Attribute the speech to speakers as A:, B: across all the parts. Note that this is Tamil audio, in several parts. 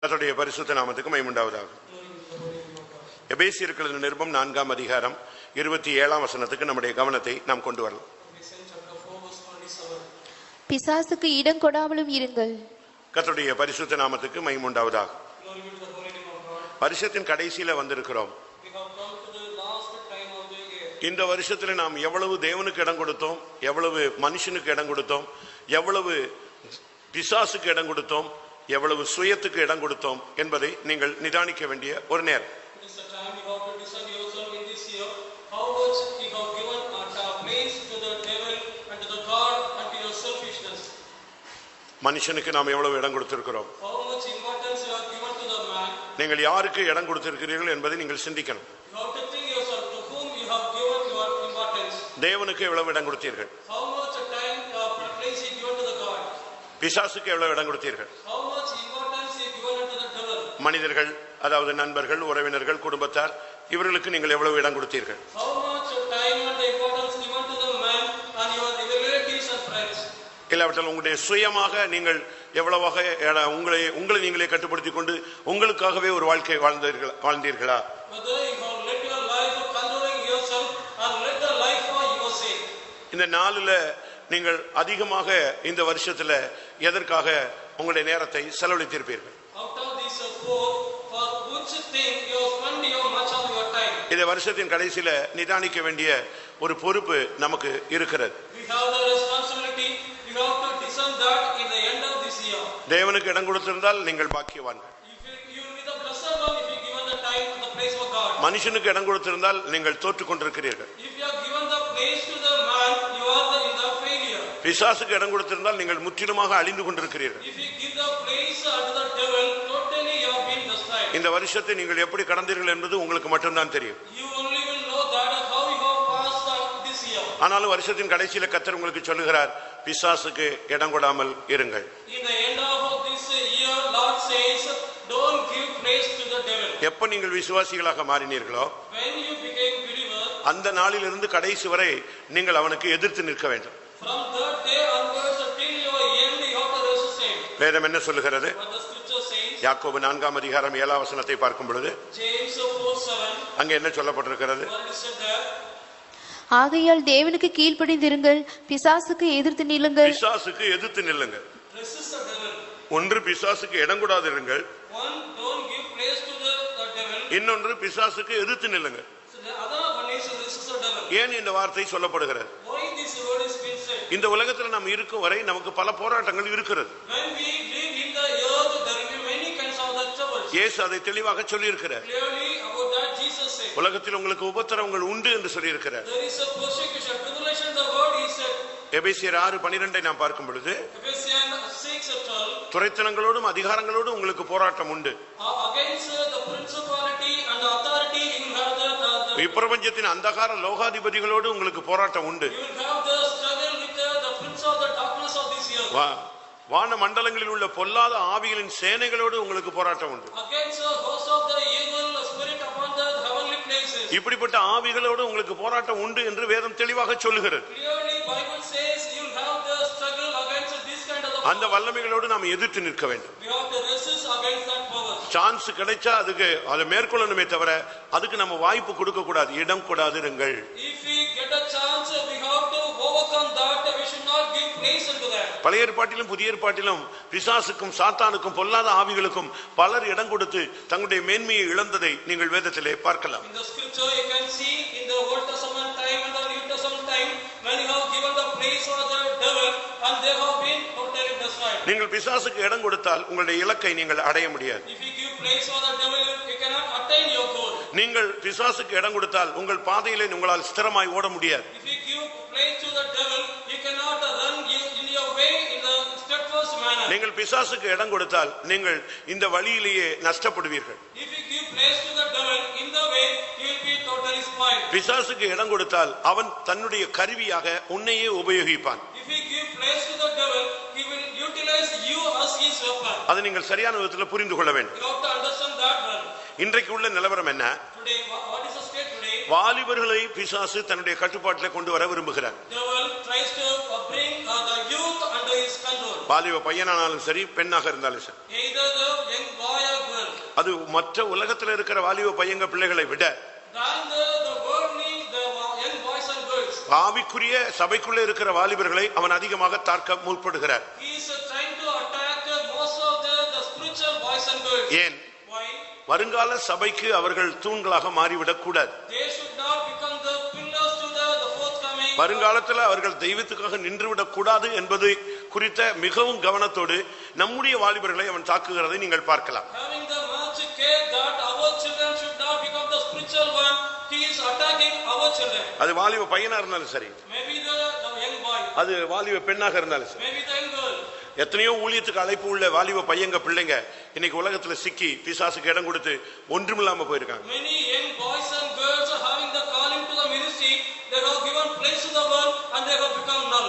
A: கர்த்தருடைய பரிசுத்த நாமத்துக்கு மகிமை உண்டாவதாக. எபேசியர்கள் நிருபம் 4ஆம் அதிகாரம் 27ஆம் வசனத்துக்கு நம்முடைய கவனத்தை நாம் கொண்டு வரலாம்.
B: பிசாசுக்கு இடம் கொடாமலும் இருங்கள்.
A: கர்த்தருடைய பரிசுத்த நாமத்துக்கு மகிமை உண்டாவதாக. வருஷத்தின் கடைசியில வந்திருக்கிறோம். இந்த வருஷத்துல நாம் எவ்வளவு தேவனுக்கு இடம் கொடுத்தோம், எவ்வளவு மனுஷனுக்கு இடம் கொடுத்தோம், எவ்வளவு பிசாசுக்கு இடம் கொடுத்தோம், எவ்வளவு சுயத்துக்கு இடம் கொடுத்தோம் என்பதை நீங்கள் நிதானிக்க வேண்டிய ஒரு நேரம். மனுஷனுக்கு நாம் எவ்வளவு இடம் கொடுத்திருக்கிறோம், நீங்கள் யாருக்கு இடம் கொடுத்திருக்கிறீர்கள் என்பதை நீங்கள் சிந்திக்கணும். தேவனுக்கு எவ்வளவு இடம் கொடுத்தீர்கள், பிசாசுக்கு எவ்வளவு இடம் கொடுத்தீர்கள், மனிதர்கள் அதாவது நண்பர்கள், உறவினர்கள், குடும்பத்தார் இவர்களுக்கு நீங்கள் எவ்வளவு இடம் கொடுத்தீர்கள். இல்லாவிட்டால் உங்களுடைய சுயமாக நீங்கள் எவ்வளவாக உங்களை நீங்களே கட்டுப்படுத்திக் கொண்டு உங்களுக்காகவே ஒரு வாழ்க்கை வாழ்ந்தீர்களா? இந்த நாளில் நீங்கள் அதிகமாக இந்த வருஷத்துல எதற்காக உங்களுடைய நேரத்தை செலவழித்திருப்பீர்கள்? இந்த வருஷத்தின் கடைசியில நிதானிக்க வேண்டிய ஒரு பொறுப்பு நமக்கு இருக்கிறது. தேவனுக்கு இடம் கொடுத்திருந்தால் நீங்கள் பாக்கியவான்கள். மனுஷனுக்கு இடம் கொடுத்திருந்தால் நீங்கள் தோற்றுக் கொண்டிருக்கிறீர்கள். பிசாசுக்கு இடம் கொடுத்திருந்தால் நீங்கள் முற்றிலுமாக அழிந்து கொண்டிருக்கிறீர்கள். இந்த வருஷத்தை நீங்கள் எப்படி கடந்தீர்கள் என்பது உங்களுக்கு மட்டும்தான் தெரியும். ஆனாலும் வருஷத்தின் கடைசியில கர்த்தர் உங்களுக்கு சொல்லுகிறார், பிசாசுக்கு இடம் கொடாமல் இருங்கள். எப்ப நீங்கள் விசுவாசிகளாக மாறினீர்களோ அந்த நாளிலிருந்து கடைசி வரை நீங்கள் அவனுக்கு எதிர்த்து நிற்க வேண்டும். வேதம் என்ன சொல்லுகிறது? யாக்கோபு 4ஆம் அதிகாரம் 7ஆம் வசனத்தை பார்க்கும் பொழுது அங்க என்ன சொல்லப்பட்டிருக்கிறது?
B: ஆகையால் தேவனுக்கு கீழ்ப்படிந்திருங்கள், பிசாசுக்கு எதிர்த்து நில்லுங்கள்.
A: பிசாசுக்கு எதிர்த்து நில்லுங்கள். ஒன்று பிசாசுக்கு இடம் கொடாதிருங்கள், இன்னொன்று பிசாசுக்கு எதிர்த்து நில்லுங்கள். ஏன் இந்த வார்த்தை சொல்லப்படுகிறது? இந்த உலகத்தில் நாம் இருக்கும் வரை நமக்கு பல போராட்டங்கள் இருக்கிறது. இயேசு அதை தெளிவாக சொல்லி இருக்கிறார். உலகத்தில் உங்களுக்கு உபத்திரவங்கள் உண்டு என்று சொல்லி இருக்கிறார். எபேசியர் 6:12 நாம் பார்க்கும் பொழுது துரைத்தனங்களோடும் அதிகாரங்களோடும் உங்களுக்கு போராட்டம் உண்டு. இப்பிரபஞ்சத்தின் அந்தகார லோகாதிபதிகளோடு உங்களுக்கு போராட்டம் உண்டு. வான மண்டலங்களில் உள்ள பொல்லாத ஆவிகளின் சேனைகளோடு உங்களுக்கு போராட்டம் உண்டு. இப்படிப்பட்ட ஆவிகளோடு உங்களுக்கு போராட்டம் உண்டு என்று வேதம் தெளிவாக சொல்லுகிறது. அந்த வல்லமைகளோடு நாம் எதிர்த்து நிற்க வேண்டும். சான்ஸ் கிடைச்சா அதுக்கு அதை மேற்கொள்ளணுமே தவிர அதுக்கு நம்ம வாய்ப்பு கொடுக்க கூடாது, இடம் கொடாதிருங்கள். பழைய ஏற்பாட்டிலும் புதிய ஏற்பாட்டிலும் பிசாசுக்கும் சாத்தானுக்கும் பொல்லாத ஆவிகளுக்கும் பலர் இடம் கொடுத்து தங்களுடைய மேன்மையை இழந்ததை நீங்கள் வேதத்திலே பார்க்கலாம். நீங்கள் பிசாசுக்கு இடம் கொடுத்தால் உங்களுடைய இலக்கை நீங்கள் அடைய முடியாது. நீங்கள் பிசாசுக்கு இடம் கொடுத்தால் உங்கள் பாதையிலே உங்களால் ஸ்திரமாய் ஓட முடியாது. நீங்கள் பிசாசுக்கு இடம் கொடுத்தால் நீங்கள் இந்த வழியிலேயே நஷ்டப்படுவீர்கள். பிசாசுக்கு இடம் கொடுத்தால் அவன் தன்னுடைய கருவியாக உன்னையே உபயோகிப்பான். அதை நீங்கள் சரியான விதத்தில் புரிந்து கொள்ள வேண்டும். இன்றைக்கு உள்ள நிலவரம் என்ன? வாலிபர்களை பிசாசு தன்னுடைய கட்டுப்பாட்டில் கொண்டு வர விரும்புகிறார். வாலிப பையனானாலும் சரி, பெண்ணாக இருந்தாலும் சரி, அது மற்ற உலகத்துல இருக்கிற வாலிப பையங்க பிள்ளைகளை விட
C: than the worldly, the young boys and girls.
A: ஆவிக்குரிய சபைக்குள்ளே இருக்கிற வாலிபர்களை அவன் அதிகமாக தாக்க முற்படுகிறார்.
C: He is trying to attack most of the spiritual boys and girls.
A: ஏன்?
C: Why?
A: வருங்கால சபைக்கு அவர்கள் தூண்களாக மாறிவிடக் கூடாது.
C: They should not become the pillars to the forthcoming.
A: வருங்காலத்தில் அவர்கள் தெய்வத்துக்காக நின்றுவிடக் கூடாது என்பது குறித்த மிகவும் கவனத்தோடு நம்முடைய வாலிபர்களை அவன் தாக்குகிறதை நீங்கள் பார்க்கலாம்.
C: Having the much care that our children should not become the spiritual one, he is attacking our children.
A: அது வாலிப பையனா இருந்தாலும் சரி,
C: Maybe the young boy,
A: அது வாலிப பெண்ணாக இருந்தாலும் சரி.
C: maybe the young girl.
A: எத்தனையோ ஊழியத்துக்கு அழைப்பு உள்ள வாலிப பையங்க பிள்ளைங்க இன்னைக்கு உலகத்துல சிக்கி பிசாசுக்கு இடம் கொடுத்து ஒன்றுமில்லாம போயிருக்காங்க.
C: Many young boys and girls are having the calling to the ministry. They have given place to the world and they have become null.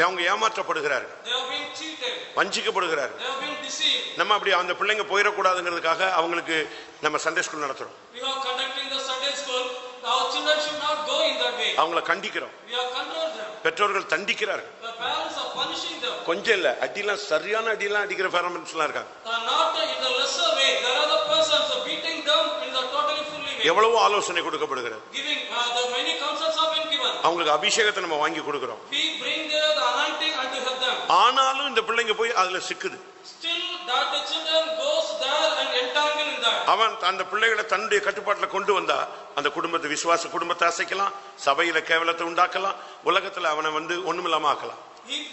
A: அவங்க ஏமாற்றப்படுகிறார்கள்,
C: They have been cheated.
A: வஞ்சிக்கப்படுகிறார்கள்.
C: They have been deceived.
A: நம்ம அப்படி அந்த பிள்ளைங்க போயிடக்கூடாதுங்கிறதுக்காக அவங்களுக்கு நம்ம சண்டே ஸ்கூல் நடத்துறோம்.
C: We are conducting the Sunday school. Our children should not go in that way.
A: அவங்கள கண்டிக்கிறோம்.
C: We are controlling them.
A: பெற்றோர்கள் தண்டிக்கிறார்கள்.
C: The parents are punishing them.
A: கொஞ்சம் இல்ல, அடிலாம் சரியான அடிலாம் அடிக்கிற பேரண்ட்ஸ் எல்லாம் இருக்காங்க.
C: Not in the lesser way. There are the persons beating them in the totally fully way.
A: எவ்வளவு ஆலோசனை கொடுக்கப்படுகிறது.
C: Giving the many counsels have been given.
A: அவங்களுக்கு அபிஷேகத்தை நம்ம வாங்கி கொடுக்கிறோம்.
C: We bring the anointing and to help them.
A: ஆனாலும் இந்த பிள்ளைங்க போய் அதுல சிக்குது.
C: Still that the children goes there and entangle in that.
A: அவன் அந்த பிள்ளைகளை தன்னுடைய கட்டுப்பாட்டுல கொண்டு வந்தா அந்த குடும்பத்தை விசுவாச குடும்பத்தை அசைக்கலாம், சபையில கேவலத்தை உண்டாக்கலாம், உலகத்துல அவனை ஒண்ணுமில்லாம ஆக்கலாம்.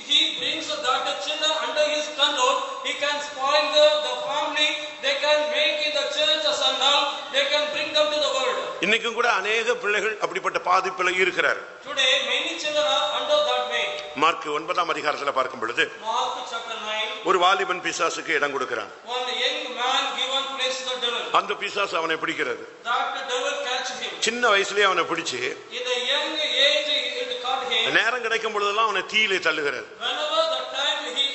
C: He brings that the children under his control. He can spoil the family. They can make in the church as a null. They can bring them to the world.
A: இன்னைக்கும் கூட அநேக பிள்ளைகள் அப்படிப்பட்ட பாதிப்புல இருக்கிறார்.
C: Today many children are under that way.
A: Mark 9ஆம் அதிகாரத்துல பார்க்கும் பொழுது
C: Mark chapter 9.
A: ஒரு வாலிபன் பிசாசுக்கு இடம் கொடுக்கிறான்.
C: One young man given place to the devil.
A: அந்த பிசாசு அவனை பிடிக்கிறது.
C: That the devil catch him.
A: சின்ன வயசுலயே அவனை பிடிச்சு
C: In the young age it caught him.
A: நேரம் கிடைக்கும் பொழுதெல்லாம் அவனை தீயிலே தள்ளுகிறது.
C: Whenever the time he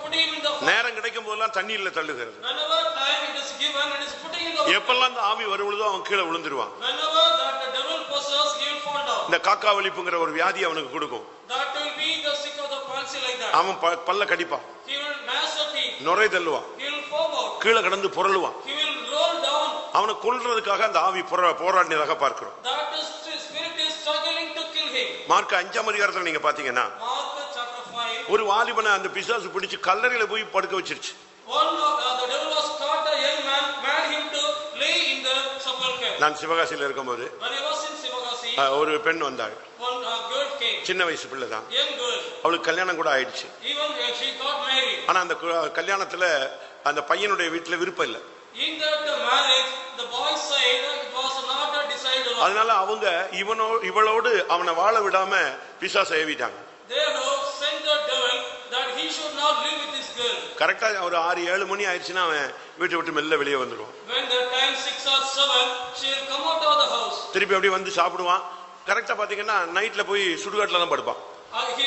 C: put him in the fire.
A: நேரம் கிடைக்கும் போதெல்லாம் தண்ணீர்ல தள்ளுகிறது.
C: Whenever time it is given, it is putting in the water.
A: எப்பெல்லாம் அந்த ஆவி வரும்பொழுதோ அவன் கீழே விழுந்துருவான்.
C: Whenever that the devil possesses, he will fall down.
A: இந்த காக்கா வலிப்புங்கிற ஒரு வியாதி அவனுக்கு கொடுக்கும்.
C: That will be the sick of the palsy like that.
A: அவன் பல்ல கடிப்பான்,
C: He will gnash the teeth.
A: நுரை தள்ளுவான்,
C: He will foam out.
A: கீழே கிடந்து புரளுவான்.
C: He will roll down.
A: அவனை கொல்றதுக்காக அந்த ஆவி போராடினதாக பார்க்கிறோம்.
C: That spirit is struggling to kill him.
A: Mark 5ஆம் அதிகாரத்துல நீங்க பாத்தீங்கன்னா
C: Mark chapter 5.
A: ஒரு வாலிபனை அந்த பிசாசு பிடிச்சு கல்லறையில போய் படுக்க வச்சிருச்சு.
C: The devil was caught a young man, made him to lay in the sepulchre.
A: நான் சிவகாசியில இருக்கும்போது
C: When I was in Sivagasi,
A: ஒரு பெண் வந்தாள்.
C: one girl came.
A: சின்ன வயசு பிள்ளை தான்.
C: Young girl.
A: அவளுக்கு கல்யாணம் கூட ஆயிடுச்சு.
C: Even she got married.
A: ஆனா அந்த கல்யாணத்துல அந்த பையனுடைய வீட்டுல விருப்பம் இல்லை.
C: In that marriage, the boy said it was not a decided.
A: அதனால அவங்க இவளோடு அவனை வாழ விடாம பிசாசை ஏவிட்டாங்க.
C: They have sent the devil that he should not live with this girl.
A: கரெக்டா ஒரு 6-7 மணி ஆயிடுச்சுன்னா அவன் வீட்டை விட்டு மெல்ல வெளியே வந்துடுவான்.
C: When the time 6 or 7, she will come out of the house.
A: திருப்பி அப்படியே வந்து சாப்பிடுவான். கரெக்டா பாத்தீங்கன்னா நைட்ல போய் சுடுகாட்டுல தான் படுப்பான்.
C: He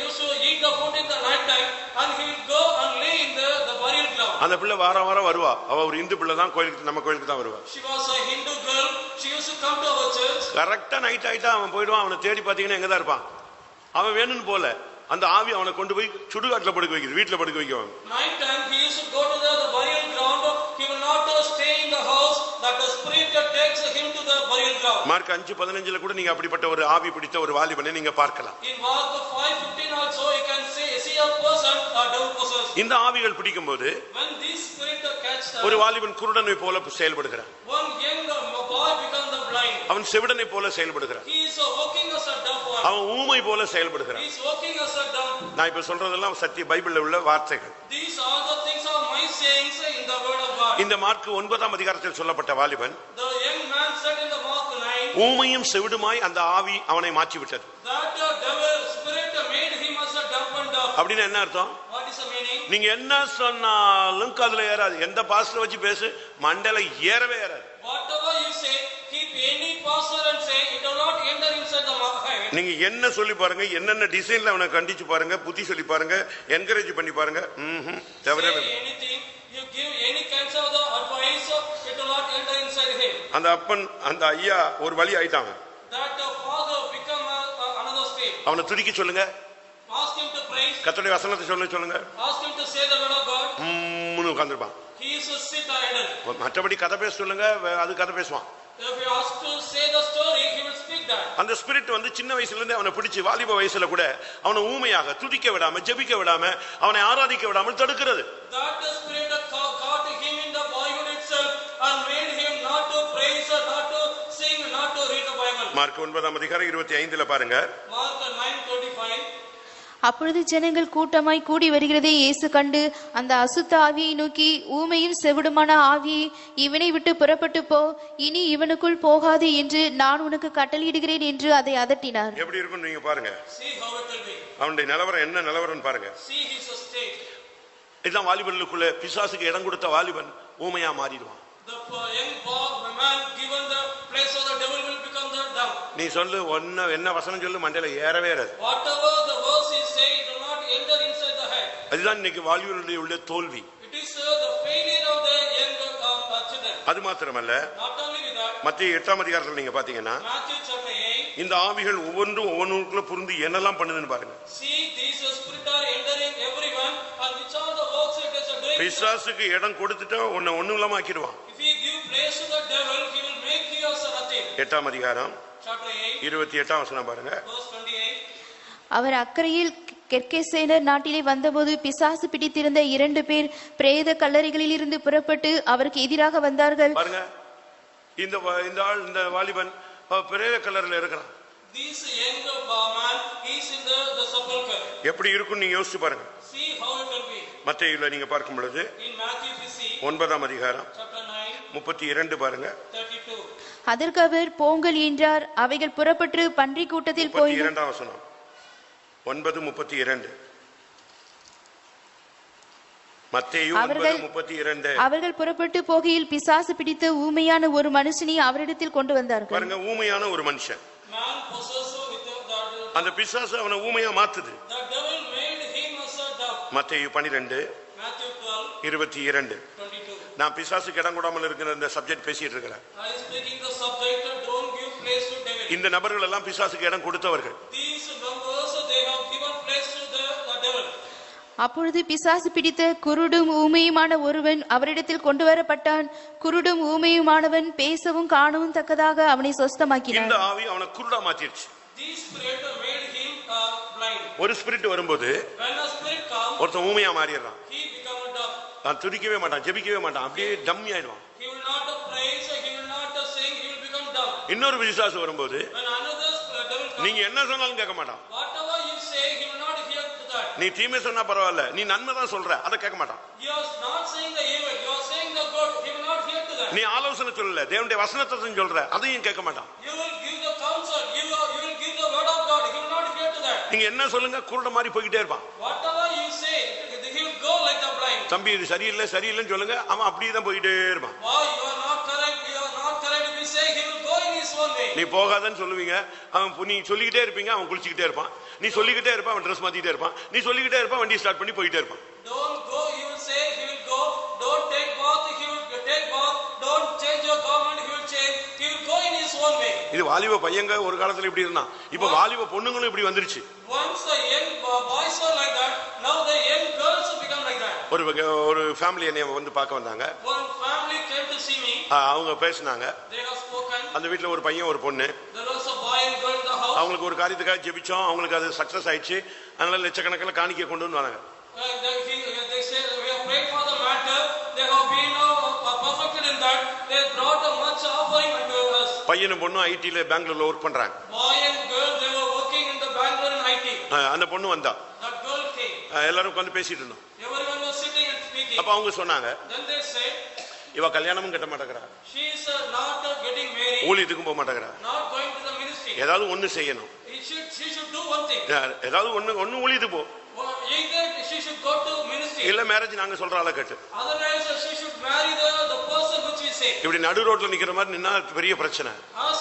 C: used to eat the food in the night time and he will go and lay in the burial ground.
A: அந்த பிள்ளை வாரம் வருவா. அவ ஒரு இந்து பிள்ளை தான், கோயிலுக்கு நம்ம கோயிலுக்கு தான் வருவா.
C: She was a Hindu girl. She used to come to our church.
A: கரெக்டா நைட் ஆயிட்டா அவன் போயிடுவான். அவனை தேடி பாத்தீங்கன்னா எங்கதான் இருப்பான். அவன் வேணும்னு போல அந்த ஆவி அவனை கொண்டு போய் சுடுகாட்டுல படுக்க வைக்குது, வீட்டுல படுக்க வைக்குவாங்க.
C: Night time he used to go to the burial ground. He will not stay in the house. That the spirit takes him to the burial ground.
A: Mark 5:15 கூட நீங்க அப்படிப்பட்ட ஒரு ஆவி பிடித்த ஒரு வாலிபனை நீங்க பார்க்கலாம்.
C: In Mark 5:15 also you can see a person devil possessed.
A: இந்த ஆவிகள் பிடிக்கும்போது
C: When this spirit catch them,
A: ஒரு வாலிபன் குருடனை போல செயல்படுகிறான்.
C: one young boy becomes the blind.
A: அவன் செவிடனை போல செயல்படுகிறான்.
C: He is working as a deaf one.
A: அவன் ஊமை போல செயல்படுகிறான்.
C: He is working as a dumb.
A: நான் இப்ப சொல்றதெல்லாம் சத்திய பைபிள்ல உள்ள வார்த்தைகள்.
C: These are the things of my sayings in the word of God.
A: இந்த மார்க் 9ஆம் அதிகாரத்தில் சொல்லப்பட்ட வாலிபன்
C: The young man said in the Mark 9,
A: ஊமையும் செவிடுமாய் அந்த ஆவி அவனை மாற்றி விட்டது.
C: that the devil spirit made him as a dumb and deaf.
A: அப்படின்னு என்ன அர்த்தம்?
C: What is the meaning?
A: நீங்க என்ன சொன்னாலும் காதுல ஏறாது. எந்த பாஸ்டர் வச்சு பேசு, மண்டையில ஏறவே ஏறாது.
C: Whatever you say, keep any pastor and say, it will not enter inside the mouth.
A: நீங்க என்ன சொல்லி பாருங்க, என்னென்ன டிசைன்ல அவனை கண்டிச்சு பாருங்க, புத்தி சொல்லி பாருங்க, என்கரேஜ் பண்ணி பாருங்க, தவிர
C: Anything you give any kinds of the advice, it will not enter inside him.
A: அந்த அப்பன் அந்த ஐயா ஒரு வழி ஆயிட்டாங்க.
C: That the father become another state.
A: அவனை துதிக்க சொல்லுங்க,
C: Ask him to praise.
A: கர்த்தருடைய வசனத்தை சொல்லுங்க.
C: Ask him to say the word of God.
A: கம்முன்னு உட்கார்ந்திருப்பான்.
C: He is a sit idle.
A: மற்றபடி கதை பேச சொல்லுங்க, அது கதை பேசுவான்.
C: If you ask to say the story, he will speak that.
A: அந்த ஸ்பிரிட் வந்து சின்ன வயசுல இருந்து அவனை பிடிச்சு வாலிப வயசுல கூட அவனை ஊமையாக துதிக்க விடாம, ஜெபிக்க விடாம, அவனை ஆராதிக்க விடாமல் தடுக்கிறது.
C: That spirit caught him in the boyhood itself and made him not to praise, not to sing, not to read the Bible.
A: Mark 9:25 பாருங்க.
C: Mark 9:25.
B: அப்பொழுது ஜனங்கள் கூட்டமாய் கூடி வருகிறதை இயேசு கண்டு அந்த அசுத்த ஆவியை நோக்கி, ஊமையும் செவிடுமான ஆவியை இவனை விட்டு புறப்பட்டு போ, இனி இவனுக்குள் போகாது என்று நான் உனக்கு கட்டளையிடுகிறேன் என்று அதை அதட்டினார்.
A: எப்படி இருக்கும் நீங்க பாருங்க.
C: See how it will be.
A: அவனுடைய நிலவரம் என்ன நிலவரம் பாருங்க.
C: See his state.
A: இதான் வாலிபர்களுக்குள்ள பிசாசுக்கு இடம் கொடுத்த வாலிபன் ஊமையா மாறிடுவான்.
C: The young man given the place of the devil will become the dumb.
A: நீ சொல்லு என்ன வசனம் சொல்லு மண்டையில ஏறவே ஏறாது.
C: Whatever the verse is say, it will not enter inside the head.
A: அதுதான் இன்னைக்கு வாலிபர்களுடைய உள்ள தோல்வி.
C: It is the failure of the young children.
A: அது மாத்திரமல்ல,
C: Not only with that,
A: மத்திய 8 நீங்க பாத்தீங்கன்னா,
C: Matthew chapter 8,
A: இந்த ஆவிகள் ஒவ்வொன்றுக்குள்ள புரிந்து என்னெல்லாம் பண்ணுதுன்னு பாருங்க.
C: see these spirits are entering everyone and which are the works it is doing.
A: பிசாசுக்கு இடம் கொடுத்துட்டா ஒண்ணும் இல்லாம ஆக்கிடுவான்.
C: If he give place to the devil, he will make you as nothing.
A: 8
C: Chapter 8,
A: 28 வசனம் பாருங்க.
C: verse 28.
B: அவர் அக்கறையில் கெர்கேசேனர் நாட்டிலே வந்தபோது பிசாசு பிடித்திருந்த 2 பேர் பிரேத கல்லறைகளில் இருந்து புறப்பட்டு அவருக்கு எதிராக வந்தார்கள்.
A: பாருங்க, இந்த வாலிபன் பிரேத கல்லறையில இருக்கிறான்.
C: This young man is in the sepulchre.
A: எப்படி இருக்கும் நீங்க யோசிச்சு பாருங்க.
C: See how it will be.
A: மத்தேயுல நீங்க பார்க்கும் பொழுது
C: In Matthew we see
A: 9
C: chapter 9,
A: 32 பாருங்க.
C: 32.
B: அதற்கு அவர் போங்கள் என்றார். அவைகள் புறப்பட்டு பன்றி கூட்டத்தில் போய்
A: 32 வசனம். 9:32. மத்தேயு 9:32.
B: அவர்கள் புறப்பட்டு போகையில் பிசாசு பிடித்த ஊமையான ஒரு மனுஷனை அவரிடத்தில் கொண்டு வந்தார்கள்.
A: பாருங்க, ஊமையான ஒரு மனுஷன்.
C: Man possessed with the
A: அந்த பிசாசு அவனை ஊமையா மாத்துது.
C: the devil made him as a dove.
A: மத்தேயு 12,
C: Matthew 12,
A: 22.
C: 22.
A: நான் பிசாசுக்கு இடம் கொடாமல் இருக்கிற இந்த சப்ஜெக்ட் பேசிட்டு இருக்கிறேன்.
C: I is speaking the subject, don't give place to devil.
A: இந்த நபர்கள் எல்லாம் பிசாசுக்கு இடம் கொடுத்தவர்கள்.
C: These numbers, they have given place to the devil.
B: அப்பொழுது பிசாசு பிடித்த குருடும் ஊமையுமான ஒருவன் அவரிடத்தில் கொண்டு வரப்பட்டான். குருடும் ஊமையுமானவன் பேசவும் காணவும் தக்கதாக அவனை சொஸ்தமாக்கினான்.
A: இந்த ஆவி அவனை குருடா மாத்திருச்சு.
C: This spirit made him blind.
A: ஒரு ஸ்பிரிட் வரும்போது
C: When a spirit comes,
A: ஒருத்தன் ஊமையா மாறிடுறான்.
C: he become a dove.
A: நான் துதிக்கவே மாட்டான், ஜெபிக்கவே மாட்டான், அப்படியே டம்மி ஆயிடுவான்.
C: He will not praise, he will not sing, he will become dumb.
A: இன்னொரு பிசாசு வரும்போது
C: When another devil comes,
A: நீங்க என்ன சொன்னாலும் கேட்க மாட்டான்.
C: whatever you say, he will not hear to that.
A: நீ தீமை சொன்னா பரவாயில்ல, நீ நன்மை தான் சொல்ற, அதை கேட்க மாட்டான்.
C: You are not saying the evil, you are saying the good, he will not hear to that.
A: நீ ஆலோசனை சொல்லல, தேவனுடைய வசனத்தை சொல்ற, அதையும் கேட்க மாட்டான்.
C: You will give the counsel, you will give the word of God, he will not hear to that.
A: நீங்க என்ன சொல்லுங்க, குருட மாதிரி போய்கிட்டே இருப்பான்.
C: Whatever you say, he will go like the blind.
A: தம்பி இது சரியில்லைன்னு சொல்லுங்க, அவன் அப்படியே தான் போயிட்டே இருப்பான்.
C: Why you are not correct, you are not correct, if you say, he will go in his own way.
A: நீ போகாதன்னு சொல்லுவீங்க, அவன் நீ சொல்லிக்கிட்டே இருப்பீங்க, அவன் குளிச்சுக்கிட்டே இருப்பான். நீ சொல்லிக்கிட்டே இருப்பான், அவன் ட்ரெஸ் மாத்திட்டே இருப்பான். நீ சொல்லிக்கிட்டே இருப்பான், வண்டி ஸ்டார்ட் பண்ணி போயிட்டே இருப்பான்.
C: Don't go, you will say, he will go. Don't take bath, he will take bath. Don't change your garment, he will change. He will go in his own way.
A: இது வாலிப பையங்க ஒரு காலத்துல இப்படி இருந்தான், இப்ப வாலிப பொண்ணுங்களும் இப்படி வந்துருச்சு.
C: Once the young boys were like that, now the young girls become like that.
A: ஒரு ஃபேமிலி என்னைய வந்து பார்க்க வந்தாங்க.
C: One family came to see me.
A: அவங்க பேசினாங்க.
C: They have spoken.
A: அந்த வீட்டுல ஒரு பையன் ஒரு பொண்ணு.
C: There was a boy and girl in the house.
A: அவங்களுக்கு ஒரு காரியத்துக்காக ஜெபிச்சோம், அவங்களுக்கு அது சக்சஸ் ஆயிடுச்சு. அதனால லட்சக்கணக்கில் காணிக்கை கொண்டு வந்து வராங்க.
C: They say we have prayed for the matter. They have been perfected in that. They brought a much offering unto us.
A: பையனும் பொண்ணும் ஐடில பெங்களூர்ல ஒர்க் பண்றாங்க.
C: Boy and girl, they were working in the Bangalore in IT.
A: அந்த பொண்ணு வந்தா.
C: That girl came.
A: எல்லாரும் உட்கார்ந்து பேசிட்டு இருந்தோம்.
C: Everyone was sitting and speaking.
A: அப்ப அவங்க சொன்னாங்க,
C: Then they said,
A: இவ கல்யாணமும் கட்ட மாட்டேங்கிறா,
C: she is not getting married,
A: ஊழியத்துக்கும் போக மாட்டேங்கிறா,
C: not going to the ministry.
A: ஏதாவது ஒண்ணு செய்யணும்,
C: She should do one thing.
A: ஏதாவது ஒண்ணு ஊழியத்துக்கு போ,
C: Either she should go to ministry,
A: இல்ல மேரேஜ் நாங்க சொல்ற ஆளை கட்டு,
C: otherwise she should marry the person which we say.
A: இப்படி நடு ரோட்ல நிக்கிற மாதிரி நின்னா பெரிய பிரச்சனை.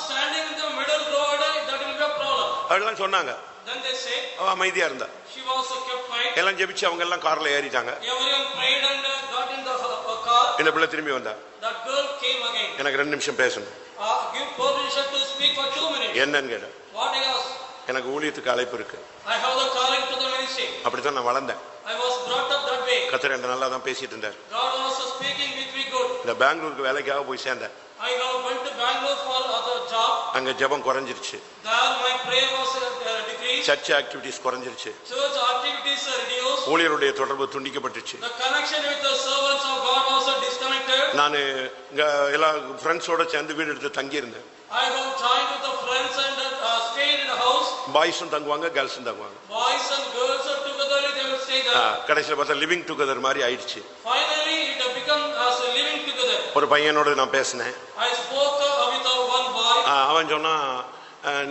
C: Standing in the middle road, that will be a problem.
A: அப்படிதான் சொன்னாங்க.
C: Then they say,
A: அவ அமைதியா இருந்தா.
C: she was kept quiet.
A: எல்லாம் ஜெபிச்சு அவங்க எல்லாம் கார்ல ஏறிட்டாங்க.
C: Everyone prayed and got in the car.
A: இந்த பிள்ளை திரும்பி வந்தா.
C: That girl came again.
A: எனக்கு 2 நிமிஷம் பேசணும்.
C: Give permission to speak for 2 minutes.
A: என்னன்னு கேட்ட.
C: What I asked?
A: எனக்கு ஊழியத்துக்கு அழைப்பு இருக்கு.
C: I have the calling to the ministry.
A: அப்படித்தான் நான் வளர்ந்தேன்.
C: I was brought up that way.
A: கர்த்தர் என்ன நல்லா தான் பேசிட்டு இருந்தார்.
C: God speaking with me good.
A: இந்த பெங்களூருக்கு வேலைக்காக போய் சேர்ந்தேன்.
C: I went to Bangalore for other job.
A: அங்க ஜெபம் குறைஞ்சிருச்சு.
C: There my prayer was decreased.
A: Church activities குறைஞ்சிருச்சு.
C: Church activities reduced.
A: ஊழியருடைய தொடர்பு துண்டிக்கப்பட்டுச்சு.
C: The connection with the servants of God also disconnected.
A: நான் இங்க எல்லா ஃப்ரெண்ட்ஸோட சேர்ந்து வீடு எடுத்து தங்கி இருந்தேன்.
C: I have joined with the friends and stayed in the house.
A: பாய்ஸும் தங்குவாங்க, கேர்ள்ஸும் தங்குவாங்க.
C: Boys and girls are together, they will stay there.
A: கடைசியில் பார்த்தா லிவிங் டுகெதர் மாதிரி ஆயிடுச்சு.
C: Finally it has become as a living together.
A: ஒரு பையனோட நான் பேசினேன்.
C: I spoke with one boy.
A: அவன் சொன்னா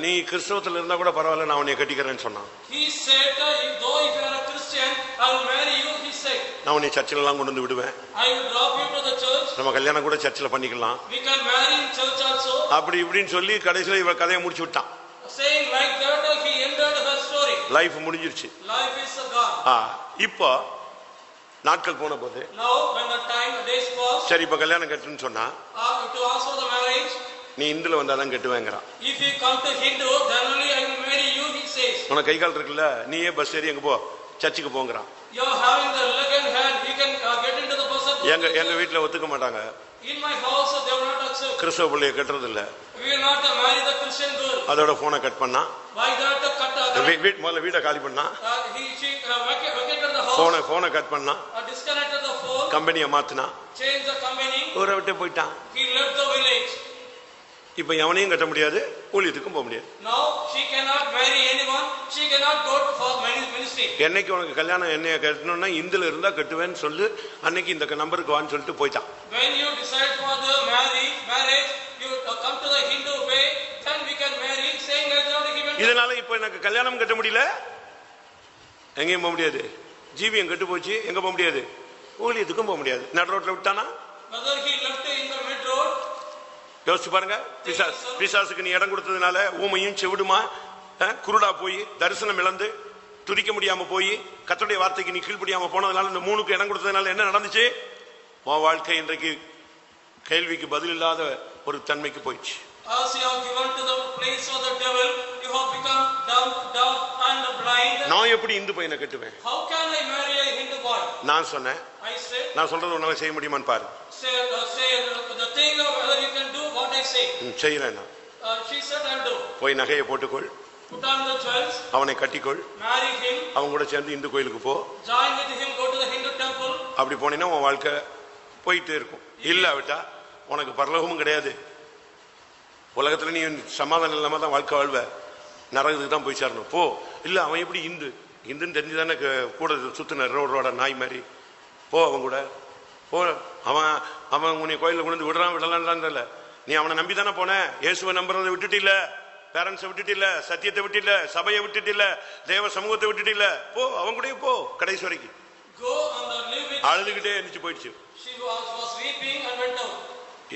A: நீ கிறிஸ்தவத்துல இருந்தா கூட பரவாயில்ல, நான் உன்னை கட்டிக்கிறேன்னு சொன்னான்.
C: He said though if you are a Christian I will marry you, he said.
A: நான் உன்னை சர்ச்சில் எல்லாம் கொண்டு வந்து விடுவேன்.
C: I will drop you to the church.
A: நம்ம கல்யாணம் கூட சர்ச்சில் பண்ணிக்கலாம்.
C: We can marry in church also.
A: அப்படி இப்படின்னு சொல்லி கடைசியில் இவன் கதையை முடிச்சு விட்டான்.
C: Saying like that he ended her story.
A: Life முடிஞ்சிருச்சு.
C: Life is gone.
A: இப்போ நாட்கள் போன போது
C: Now when the days passed.
A: சரி இப்ப கல்யாணம் கட்டுன்னு சொன்னா
C: to ask for the marriage.
A: நீ இந்துல வந்தாதான் கட்டுவேங்கிறான்.
C: If you come to Hindu then only I will marry you, he says.
A: உனக்கு கை கால் இருக்குல்ல, நீயே பஸ் ஏறி எங்க போ, சர்ச்சுக்கு போங்கறான்.
C: You are having the leg and hand, you can get into the bus.
A: எங்க வீட்ல ஒத்துக்க மாட்டாங்க.
C: In my house they will not accept.
A: கிறிஸ்தவ பிள்ளைய கட்டறது இல்ல.
C: We will not marry the Christian girl.
A: அதோட போனை கட் பண்ணா.
C: Why that cut?
A: முதல்ல வீட காலி பண்ணா.
C: She vacated the house.
A: போனை கட் பண்ணா.
C: Disconnected the phone.
A: கம்பெனியை மாத்துனா.
C: Changed the company.
A: ஊரை விட்டு போயிட்டான்.
C: He left the village.
A: இப்ப எவனையும் கட்ட முடியாது, ஊழியத்துக்கும் போக முடியாது.
C: Now she cannot marry anyone, she cannot go for ministry.
A: என்னைக்கு உனக்கு கல்யாணம் என்னைய கட்டணும்னா இந்துல இருந்தா கட்டுவேன்னு சொல்லு, அன்னைக்கு இந்த நம்பருக்கு வான்னு சொல்லிட்டு போயிட்டான்.
C: When you decide for the marriage, you come to the Hindu way, then we can marry. Saying that not given.
A: இதனால இப்ப எனக்கு கல்யாணம் கட்ட முடியல, எங்கேயும் போக முடியாது. ஜீவியம் கட்டு போச்சு, எங்க போக முடியாது, ஊழியத்துக்கும் போக முடியாது. நடு ரோட்ல விட்டானா.
C: Whether he left in the mid road.
A: யோசிச்சு பாருங்க. பிசாசுக்கு நீ இடம் கொடுத்ததுனால ஊமையும் செவிடுமா குருடா போய் தரிசனம் இழந்து துதிக்க முடியாம போய் கர்த்தருடைய வார்த்தைக்கு நீ கீழ்ப்படியாம போனதுனால இந்த மூணுக்கு இடம் கொடுத்ததுனால என்ன நடந்துச்சு? உன் வாழ்க்கை இன்றைக்கு கேள்விக்கு பதில் இல்லாத ஒரு தன்மைக்கு போயிடுச்சு.
C: As you have given to the place of the devil, you have become dumb and blind.
A: நான் எப்படி இந்து பையனை கட்டுவேன்?
C: How can I marry a Hindu boy?
A: நான் சொன்னேன்.
C: I said.
A: நான் சொல்றது உன்னால செய்ய முடியுமான்னு பாரு.
C: Say the thing whether you can do what I say.
A: செய்யறேன்.
C: She said I'll do.
A: போய் நகையை போட்டுக்கொள்.
C: Put on the jewels.
A: அவனை கட்டிக்கொள்.
C: Marry him.
A: அவன் கூட சேர்ந்து இந்து கோயிலுக்கு போ.
C: Join with him, go to the Hindu temple.
A: அப்படி போனீங்கன்னா உன் வாழ்க்கை போயிட்டே இருக்கும். இல்ல விட்டா உனக்கு பரலோகமும் கிடையாது. உலகத்துல நீ சமாதானம் இல்லாம தான் வாழ்க்கை வாழ்வ, நரகத்துக்கு தான் போய் சேரணும். போ. இல்ல அவன் எப்படி இந்துன்னு தெரிஞ்சுதானே கூட சுத்தின ரோட நாய் மாதிரி. போ அவன் கூட போ. அவன் உன்னை கோயில கொண்டு விடுறான் விடலான்னு இல்ல, நீ அவனை நம்பி தானே போன. இயேசுவை நம்புறதை விட்டுட்டு இல்ல, பேரண்ட்ஸை விட்டுட்டு இல்ல, சத்தியத்தை விட்டுட்டு இல்ல, சபையை விட்டுட்டு இல்ல, தேவ சமூகத்தை விட்டுட்டு இல்ல. போ அவன் கூட போ கடைசி வரைக்கும். அழுதுகிட்டே எந்திரிச்சு போயிடுச்சு.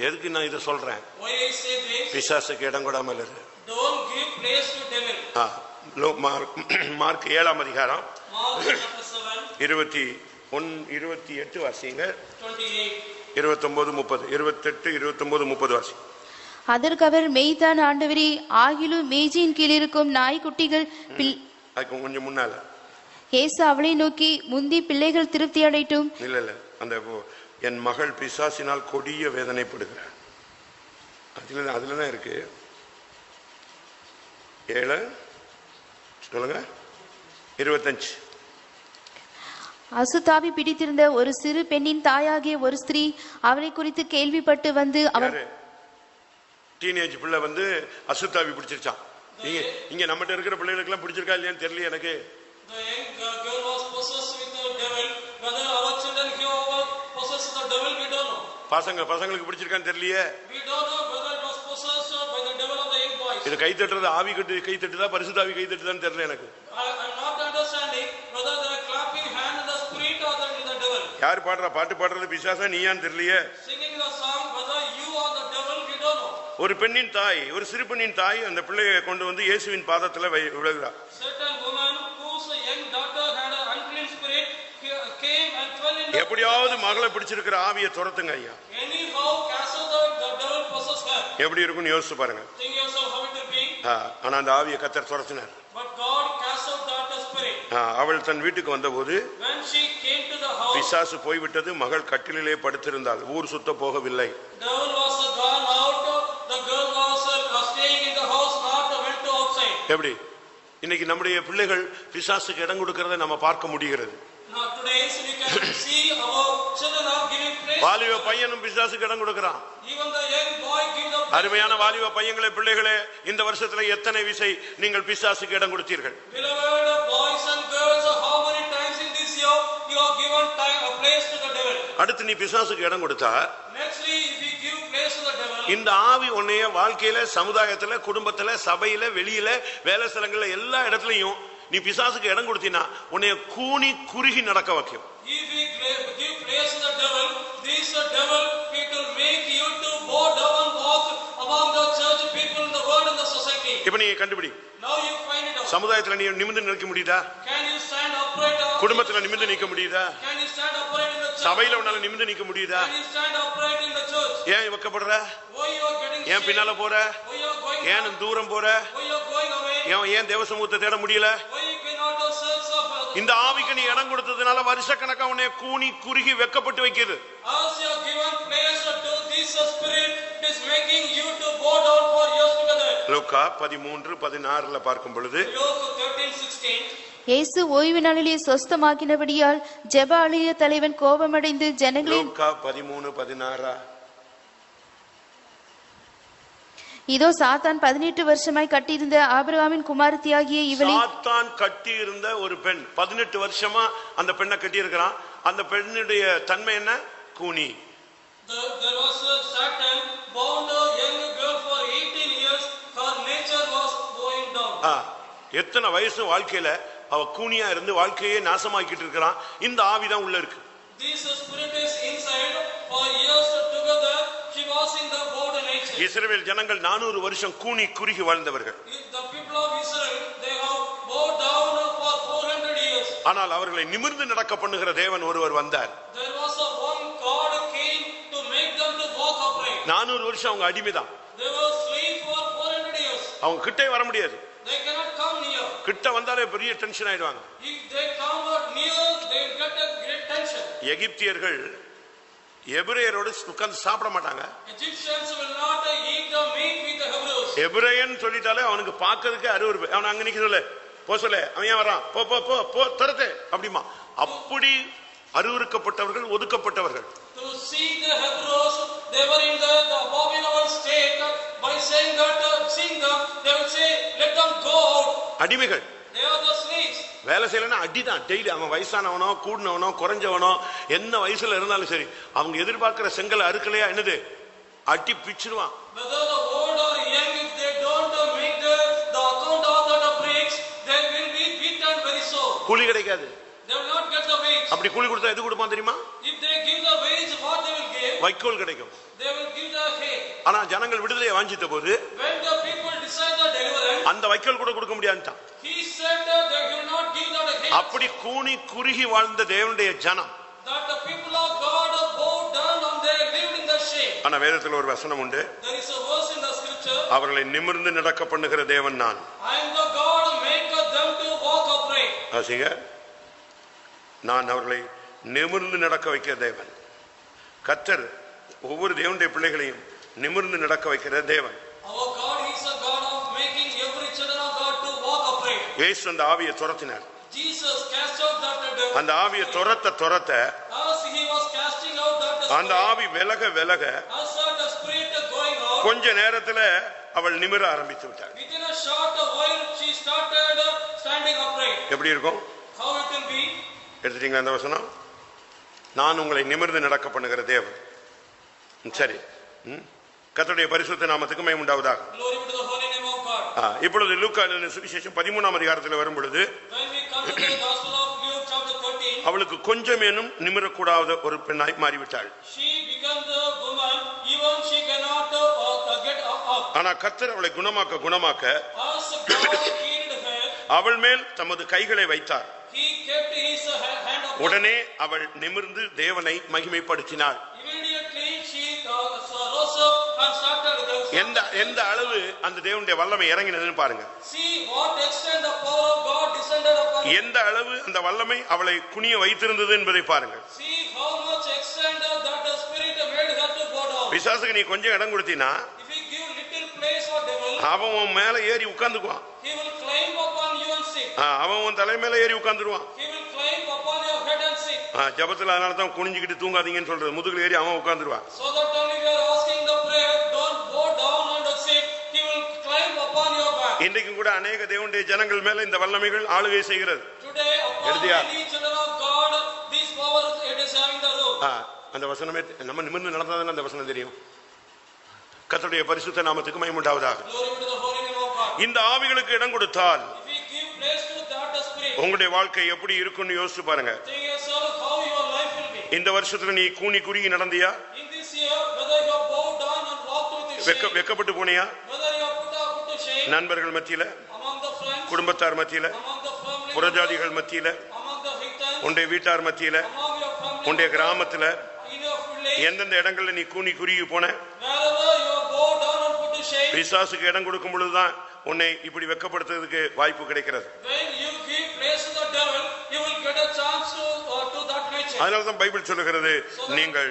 A: எதுக்கு நான் இதை சொல்றேன்? பிசாசுக்கு இடம் கொடாமல் இரு. மார்க் 7ஆம் அதிகாரம் 28 வாசிங்க. 29, 30, 28, 29, 30 வாசி.
B: அதற்கு அவர் மெய்தான் ஆண்டவரே, ஆகிலும் மேஜையின் கீழ் இருக்கும் நாய்க்குட்டிகள்
A: கொஞ்சம் முன்னால
B: இயேசு அவளை நோக்கி, முந்தி பிள்ளைகள் திருப்தி அடைட்டும்.
A: இல்ல அந்த என் மகள் பிசாசினால் கொடிய வேதனைப்படுகிறார். அதுலதான் இருக்கு. 7 சொல்லுங்க 25.
B: அசுத்தாவி பிடித்திருந்த ஒரு சிறு பெண்ணின் தாயாகிய ஒரு ஸ்திரீ அவளை குறித்து கேள்விப்பட்டு வந்து அவர்
A: டீனேஜ் பிள்ளை வந்து அசுத்தாவி பிடிச்சிருச்சான். இங்க நம்மகிட்ட இருக்கிற பிள்ளைகளுக்கு எல்லாம் பிடிச்சிருக்கா இல்லையான்னு தெரியல எனக்கு. பசங்களுக்கு பிடிச்சிருக்கான்னு தெரியலையே. இது கை தட்டுறது ஆவி கை தட்டுதா பரிசுத்த ஆவி கை தட்டுதான்னு தெரியல எனக்கு. யார் பாடுறா? பாட்டு பாடுறது பிசாசா நீயான்னு தெரியலையே. ஒரு பெண்ணின் தாய், ஒரு சிறு பெண்ணின் தாய் அந்த பிள்ளையை கொண்டு வந்து இயேசுவின் பாதத்துல விழுகிறார். எப்படியாவது மகளை பிடிச்சிருக்கிற ஆவியை துரத்துங்க ஐயா. எப்படி இருக்குன்னு யோசிச்சு பாருங்க. ஆனா அந்த ஆவியை கர்த்தர் துரத்தினார். அவள் தன் வீட்டுக்கு வந்தபோது
C: when she came to the house,
A: பிசாசு போய்விட்டது, மகள் கட்டிலே படுத்திருந்தாள், ஊர் சுத்த போகவில்லை.
C: devil was gone out, the girl was staying in the house, not went to outside.
A: எப்படி இன்னைக்கு நம்முடைய பிள்ளைகள் பிசாசுக்கு இடம் கொடுக்கறதை நம்ம பார்க்க முடிகிறது.
C: Now today we can see our children are giving place.
A: வாலிப பையனும் பிசாசுக்கு இடம் கொடுக்கறான்.
C: Even the young boy gives the
A: அருமையான வாலிப பையங்களே, பிள்ளைகளே, இந்த வருஷத்துல எத்தனை விசை நீங்கள் பிசாசுக்கு இடம் கொடுத்தீர்கள்?
C: beloved boys and girls, how many times in this year you have given time a place to the devil?
A: அடுத்து நீ பிசாசுக்கு இடம் கொடுத்தா,
C: Nextly, if you give place to the devil,
A: இந்த ஆவி உன்னைய வாழ்க்கையில, சமுதாயத்துல, குடும்பத்துல, சபையில, வெளியில, வேலை ஸ்தலங்கள்ல எல்லா இடத்துலயும் நீ பிசாசுக்கு இடம் கொடுத்தீனா உன்னைய கூனி குறுகி நடக்க வைக்கும்.
C: if you give place to the devil, this devil it will make you to bow down and walk among the church people in the world and the society.
A: இப்ப நீ கண்டுபிடி,
C: Now you find it out.
A: சமுதாயத்துல நீ நிமிர்ந்து நிற்க முடியுதா?
C: Can you stand upright?
A: குடும்பத்துல நிமிர்ந்து நிற்க முடியுதா?
C: Can you stand upright in the church?
A: சபையில உன்னால நிமிர்ந்து நிற்க முடியுதா?
C: Can you stand upright in the church?
A: ஏன் வெக்கப்படுற?
C: Why you are getting
A: ஏன் பின்னால போற?
C: Why you are going
A: ஏன் தூரம் போற?
C: Why you are going away?
A: ஏன் தேவ சமூகத்தை தேட முடியல?
C: Why you cannot search of
A: இந்த ஆவிக்கு நீ இடம் கொடுத்ததுனால வருஷக்கணக்கா உன்னை கூனி குறுகி வெக்கப்பட்டு வைக்கிறது.
C: as you are given place to this spirit, it is making you to bow down for years together.
A: லூக்கா 13:16 பார்க்கும் பொழுது,
C: Luke 13:16.
B: இயேசு ஓய்வு நாளிலே சொஸ்தமாக்கினபடியால் ஜெப ஆலய தலைவன் கோபமடைந்து ஜனங்களின்
A: லூக்கா 13:16
B: இதோ சாத்தான் 18 வருஷமாய் கட்டியிருந்த ஆபிரகாமின் குமாரத்தியாகிய இவளை
A: சாத்தான் கட்டி இருந்த ஒரு பெண் 18 வருஷமா அந்த பெண்ணை கட்டி இருக்கிறான். அந்த பெண்ணுடைய தன்மை என்ன? கூனி.
C: There was a Satan bound a young girl for 18 years. Her nature was going down.
A: எத்தனை வயசு வாழ்க்கையில அவ கூனியா இருந்து வாழ்க்கையே நாசமாக்கிட்டு இருக்கிறான். இந்த ஆவிதான் உள்ள இருக்கு.
C: This spirit is inside. For years together she was in the bound nature.
A: இஸ்ரவேல் ஜனங்கள் 400 வருஷம் கூனி குறுகி வாழ்ந்தவர்கள்.
C: The people of Israel, they have bowed down for 400 years.
A: ஆனால் அவர்களை நிமிர்ந்து நடக்க பண்ணுகிற தேவன் ஒருவர் வந்தார்.
C: There was a one God came to make them to walk upright.
A: 400 வருஷம் அவங்க அடிமைதான்.
C: They were slaves for 400 years.
A: அவங்க கிட்டே வர முடியாது.
C: They cannot come near.
A: கிட்ட வந்தாலே பெரிய டென்ஷன் ஆயிடுவாங்க.
C: If they come near, they get a great tension.
A: எகிப்தியர்கள் எபிரேயரோடு உட்கார்ந்து சாப்பிட மாட்டாங்க.
C: Egyptians will not eat the meat with the Hebrews.
A: எபிரேயன் சொல்லிட்டாலே அவனுக்கு பார்க்கிறதுக்கு அருவருப்பு. அவன் அங்க நிக்க சொல்ல, போ சொல்ல, அவன் ஏன் வரான், போ போ போ போ தரதே அப்படிமா. அப்படி அருவருக்கப்பட்டவர்கள், ஒதுக்கப்பட்டவர்கள்.
C: To see the Hebrews, they were in the abominable state. By saying that, seeing them, they will say, let them go out.
A: அடிமைகள்.
C: They are the slaves.
A: வேலை செய்யலன்னா அடிதான் டெய்லி. அவன் வயசானவனோ கூடினவனோ குறைஞ்சவனோ என்ன வயசுல இருந்தாலும் சரி, அவங்க எதிர்பார்க்கிற செங்கல் அறுக்கலையா என்னது அடி பிச்சிருவான்.
C: Whether the old or young, if they don't make the account of the bricks, they will be beaten very sore.
A: கூலி கிடைக்காது.
C: They will not get the wage.
A: அப்படி கூலி கொடுத்தா எது கொடுப்பான் தெரியுமா?
C: If they give the wage, what they will give?
A: வைக்கோல் கிடைக்கும்.
C: They will give the hay.
A: ஆனா ஜனங்கள் விடுதலையை வாஞ்சித்த போது
C: When the people decide the deliverance,
A: அந்த வைக்கோல் கூட கொடுக்க முடியாதுட்டான்.
C: he said that they will not give the hay.
A: அப்படி கூனி குறுகி வாழ்ந்த தேவனுடைய ஜனம்.
C: That the people of God bowed down and they lived in the shame.
A: ஆனா வேதத்துல ஒரு வசனம் உண்டு.
C: There is a verse in the scripture.
A: அவர்களை நிமிர்ந்து நடக்க பண்ணுகிற தேவன் நான்.
C: I am the God who make them to walk upright.
A: ஆசிங்க, நான் அவர்களை நிமிர்ந்து நடக்க வைக்கிற தேவன். கர்த்தர் ஒவ்வொரு தேவனுடைய பிள்ளைகளையும் நிமிர்ந்து நடக்க வைக்கிற தேவன்.
C: Our God is a God of making every children of God to walk upright.
A: இயேசு அந்த ஆவியை துரத்தினார்.
C: Jesus cast out that devil.
A: அந்த ஆவியை துரத்த
C: As he was casting out that
A: அந்த ஆவி விலக
C: as the spirit going out,
A: கொஞ்ச நேரத்துல அவள் நிமிர ஆரம்பித்து விட்டாள்.
C: within a short while she started standing upright.
A: எப்படி இருக்கும்?
C: How it will be?
A: எடுத்துட்டீங்க அந்த வசனம்? நான் உங்களை நிமிர்ந்து நடக்க பண்ணுகிற தேவன். சரி, கர்த்தருடைய பரிசுத்த நாமத்துக்கு மகிமை உண்டாவதாக.
C: Glory be to the holy name of God.
A: இப்பொழுது லூக்கா எழுதின சுவிசேஷம் 13ஆம் அதிகாரத்தில் வரும் பொழுது,
C: When we come to the Gospel of Luke chapter 13,
A: அவளுக்கு கொஞ்சமேனும் நிமிரக்கூடாத ஒரு பெண்ணாய் மாறிவிட்டாள்.
C: she becomes a woman, even she cannot get up.
A: ஆனா கர்த்தர் அவளை குணமாக்க
C: As God healed her,
A: அவள் மேல் தமது கைகளை வைத்தார்.
C: he kept his hand upon her.
A: உடனே அவள் நிமிர்ந்து தேவனை மகிமைப்படுத்தினாள்.
C: Immediately she rose up and started the
A: எந்த அளவு அந்த தேவனுடைய வல்லமை இறங்கினதுன்னு பாருங்க.
C: See what extent the power of God descended upon her.
A: எந்த அளவு அந்த வல்லமை அவளை குனிய வைத்திருந்தது என்பதை பாருங்க.
C: See how much extent that the spirit made her to go down.
A: பிசாசுக்கு நீ கொஞ்சம் இடம் கொடுத்தீனா,
C: if you give little place for devil,
A: அவன் உன் மேல ஏறி உட்கார்ந்துக்குவான்.
C: he will climb upon you and sit.
A: அவன் உன் தலை மேல ஏறி உட்கார்ந்துருவான்.
C: he will climb upon your head and sit.
A: ஜபத்துல அதனால தான் குனிஞ்சிக்கிட்டு தூங்காதீங்கன்னு சொல்றது. முதுகுல ஏறி அவன் உட்கார்ந்துருவான்.
C: So that only we are asking the prayer, don't go down and sit, he will climb upon your back.
A: இன்றைக்கு கூட अनेक தேவனுடைய ஜனங்கள் மேல இந்த வல்லமைகள் ஆளுகை செய்கிறது.
C: Today upon many children of God this power it is having the rule.
A: அந்த வசனமே நம்ம நிமிர்ந்து நடந்தாதான் அந்த வசனம் தெரியும். கர்த்தருடைய பரிசுத்த நாமத்துக்கு மகிமை உண்டாவதாக.
C: Glory to the holy name of God.
A: இந்த ஆவிகளுக்கு இடம் கொடுத்தால்
C: if we give place to that spirit,
A: உங்களுடைய வாழ்க்கை எப்படி இருக்கும்னு யோசிச்சு பாருங்க.
C: think yourself how your life will be.
A: இந்த வருஷத்துல நீ கூனி குறுகி நடந்தியா?
C: in this year whether you have bowed down and walked with shame,
A: வெக்கப்பட்டு போனியா?
C: whether you have put to shame
A: நண்பர்கள் மத்தியில,
C: among the friends,
A: குடும்பத்தார் மத்தியில,
C: among the family,
A: புறஜாதிகள் மத்தியில,
C: among the victims,
A: உன்னுடைய வீட்டார் மத்தியில,
C: among your family,
A: உன்னுடைய கிராமத்துல,
C: in your village,
A: எந்தெந்த இடங்கள்ல நீ கூனி குறுகி போன,
C: wherever you have bowed down and put to shame,
A: பிசாசுக்கு இடம் கொடுக்கும் பொழுதுதான் உன்னை இப்படி வெக்கப்படுத்துறதுக்கு வாய்ப்பு கிடைக்கிறது.
C: when you give place to the devil, you will get a chance to that nature.
A: அதனாலதான் பைபிள் சொல்லுகிறது, நீங்கள்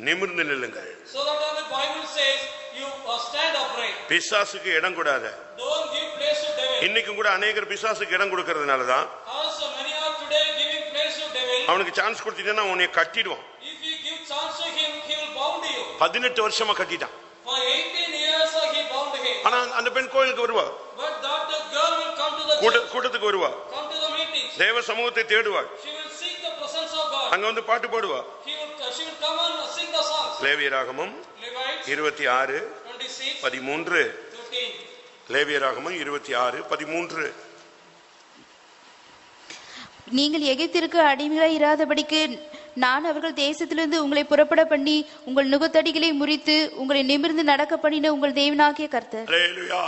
A: நிமிர்ந்து நில்லுங்கள்.
C: So that the Bible says you stand upright.
A: பிசாசுக்கு இடம் கொடாத.
C: Don't give place to devil.
A: இன்னைக்கும் கூட अनेகர் பிசாசுக்கு இடம் கொடுக்கிறதுனாலதான்
C: Also many are today giving place to devil.
A: அவனுக்கு சான்ஸ் கொடுத்தீங்கன்னா உன்னை கட்டிடுவான்.
C: If you give chance to him, he will bound you.
A: 18 வருஷமா கட்டிட்டான்.
C: For 18 years he bound him.
A: ஆனா அந்த பெண் கோயிலுக்கு வருவா,
C: But that the girl will come to the
A: கூட்டத்துக்கு வருவா,
C: come to the meetings.
A: தேவ சமூகத்தை தேடுவாள்,
C: She will seek the presence of God.
A: அங்க வந்து பாட்டு பாடுவா.
C: She will come and sing the songs.
A: லேவியராகமம்
C: Levites
A: 26
C: 26
A: 13.
C: 13.
A: லேவியராகமம் 26 13.
B: நீங்கள் எகிப்திற்கு அடிமைகளாய் இராதபடிக்கு நான் அவர்கள் தேசத்திலிருந்து உங்களை புறப்பட பண்ணி உங்கள் நுகத்தடிகளை முறித்து உங்களை நிமிர்ந்து நடக்க பண்ணின உங்கள் தேவனாகிய கர்த்தர்.
A: அல்லேலூயா.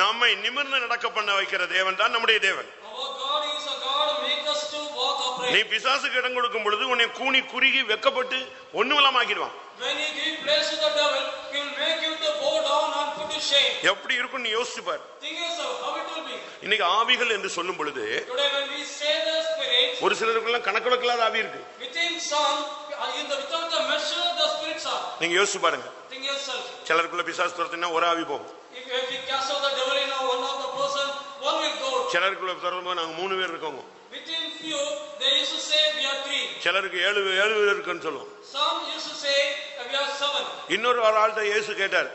A: நம்மை நிமிர்ந்து நடக்க பண்ண வைக்கிற தேவன் தான் நம்முடைய தேவன்.
C: Our God is a God who makes us to walk upright.
A: நீ பிசாசுக்கு இடம் கொடுக்கும் பொழுது உன்னை கூனி குறுகி வெக்கப்பட்டு ஒண்ணுமில்லாம ஆக்கிடுவான்.
C: When you give place to the devil, he will make you to bow down and put to shame.
A: எப்படி இருக்கும் நீ யோசிச்சு பாரு.
C: Think yourself how it will be.
A: இன்னைக்கு ஆவிகள் என்று சொல்லும் பொழுது
C: Today when we say the spirit,
A: ஒரு சிலருக்குள்ள கணக்கில்லாத ஆவி இருக்கு.
C: within some, without the measure the spirits are.
A: நீங்க யோசிச்சு பாருங்க.
C: Think yourself.
A: சிலருக்குள்ள பிசாசு துரத்தினா ஒரு ஆவி போகும்.
C: If you cast out the devil in one of the person, one will go.
A: சிலருக்குள்ள துரத்தும்போது நாங்க 3 பேர் இருக்கோம்.
C: Within few, they used to say we are 3.
A: சிலருக்கு 7 பேர் இருக்குன்னு சொல்லுவோம்.
C: Some used to say we are 7.
A: இன்னொரு ஆள்கிட்ட இயேசு கேட்டார்,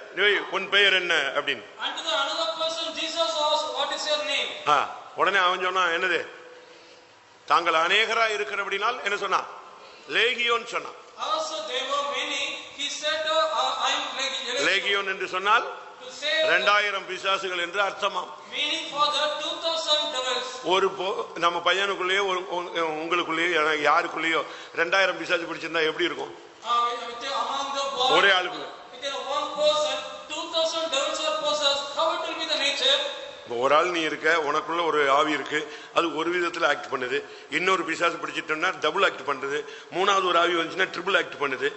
A: உன் பெயர் என்ன அப்படின்னு.
C: And to the another person, Jesus asked, what is your name?
A: உடனே அவன் சொன்னா, என்னது, தாங்கள் அநேகரா இருக்கிறபடினால் என்ன சொன்னா, லேகியோன் சொன்னா.
C: Also they were many. He said, I am legion.
A: லேகியோன் என்று சொன்னால்
C: To say
A: 2000 பிசாசுகள் என்று அர்த்தமாம்.
C: meaning for the 2000 devils.
A: ஒரு நம்ம பையனுக்குள்ளேயோ உங்களுக்குள்ளேயோ யாருக்குள்ளேயோ 2000 பிசாசு பிடிச்சிருந்தா எப்படி இருக்கும்?
C: Among the boys,
A: ஒரே ஆளுக்குள்ள
C: within one person, 2000 devils are possessed. How it will be the nature?
A: ஒரு ஆள் நீ இருக்க, உனக்குள்ள ஒரு ஆவி இருக்கு, அது ஒரு விதத்துல ஆக்ட் பண்ணுது. இன்னொரு பிசாசு பிடிச்சிட்டோம்னா டபுள் ஆக்ட் பண்றது. மூணாவது ஒரு ஆவி வந்துச்சுன்னா ட்ரிபிள் ஆக்ட் பண்ணுது.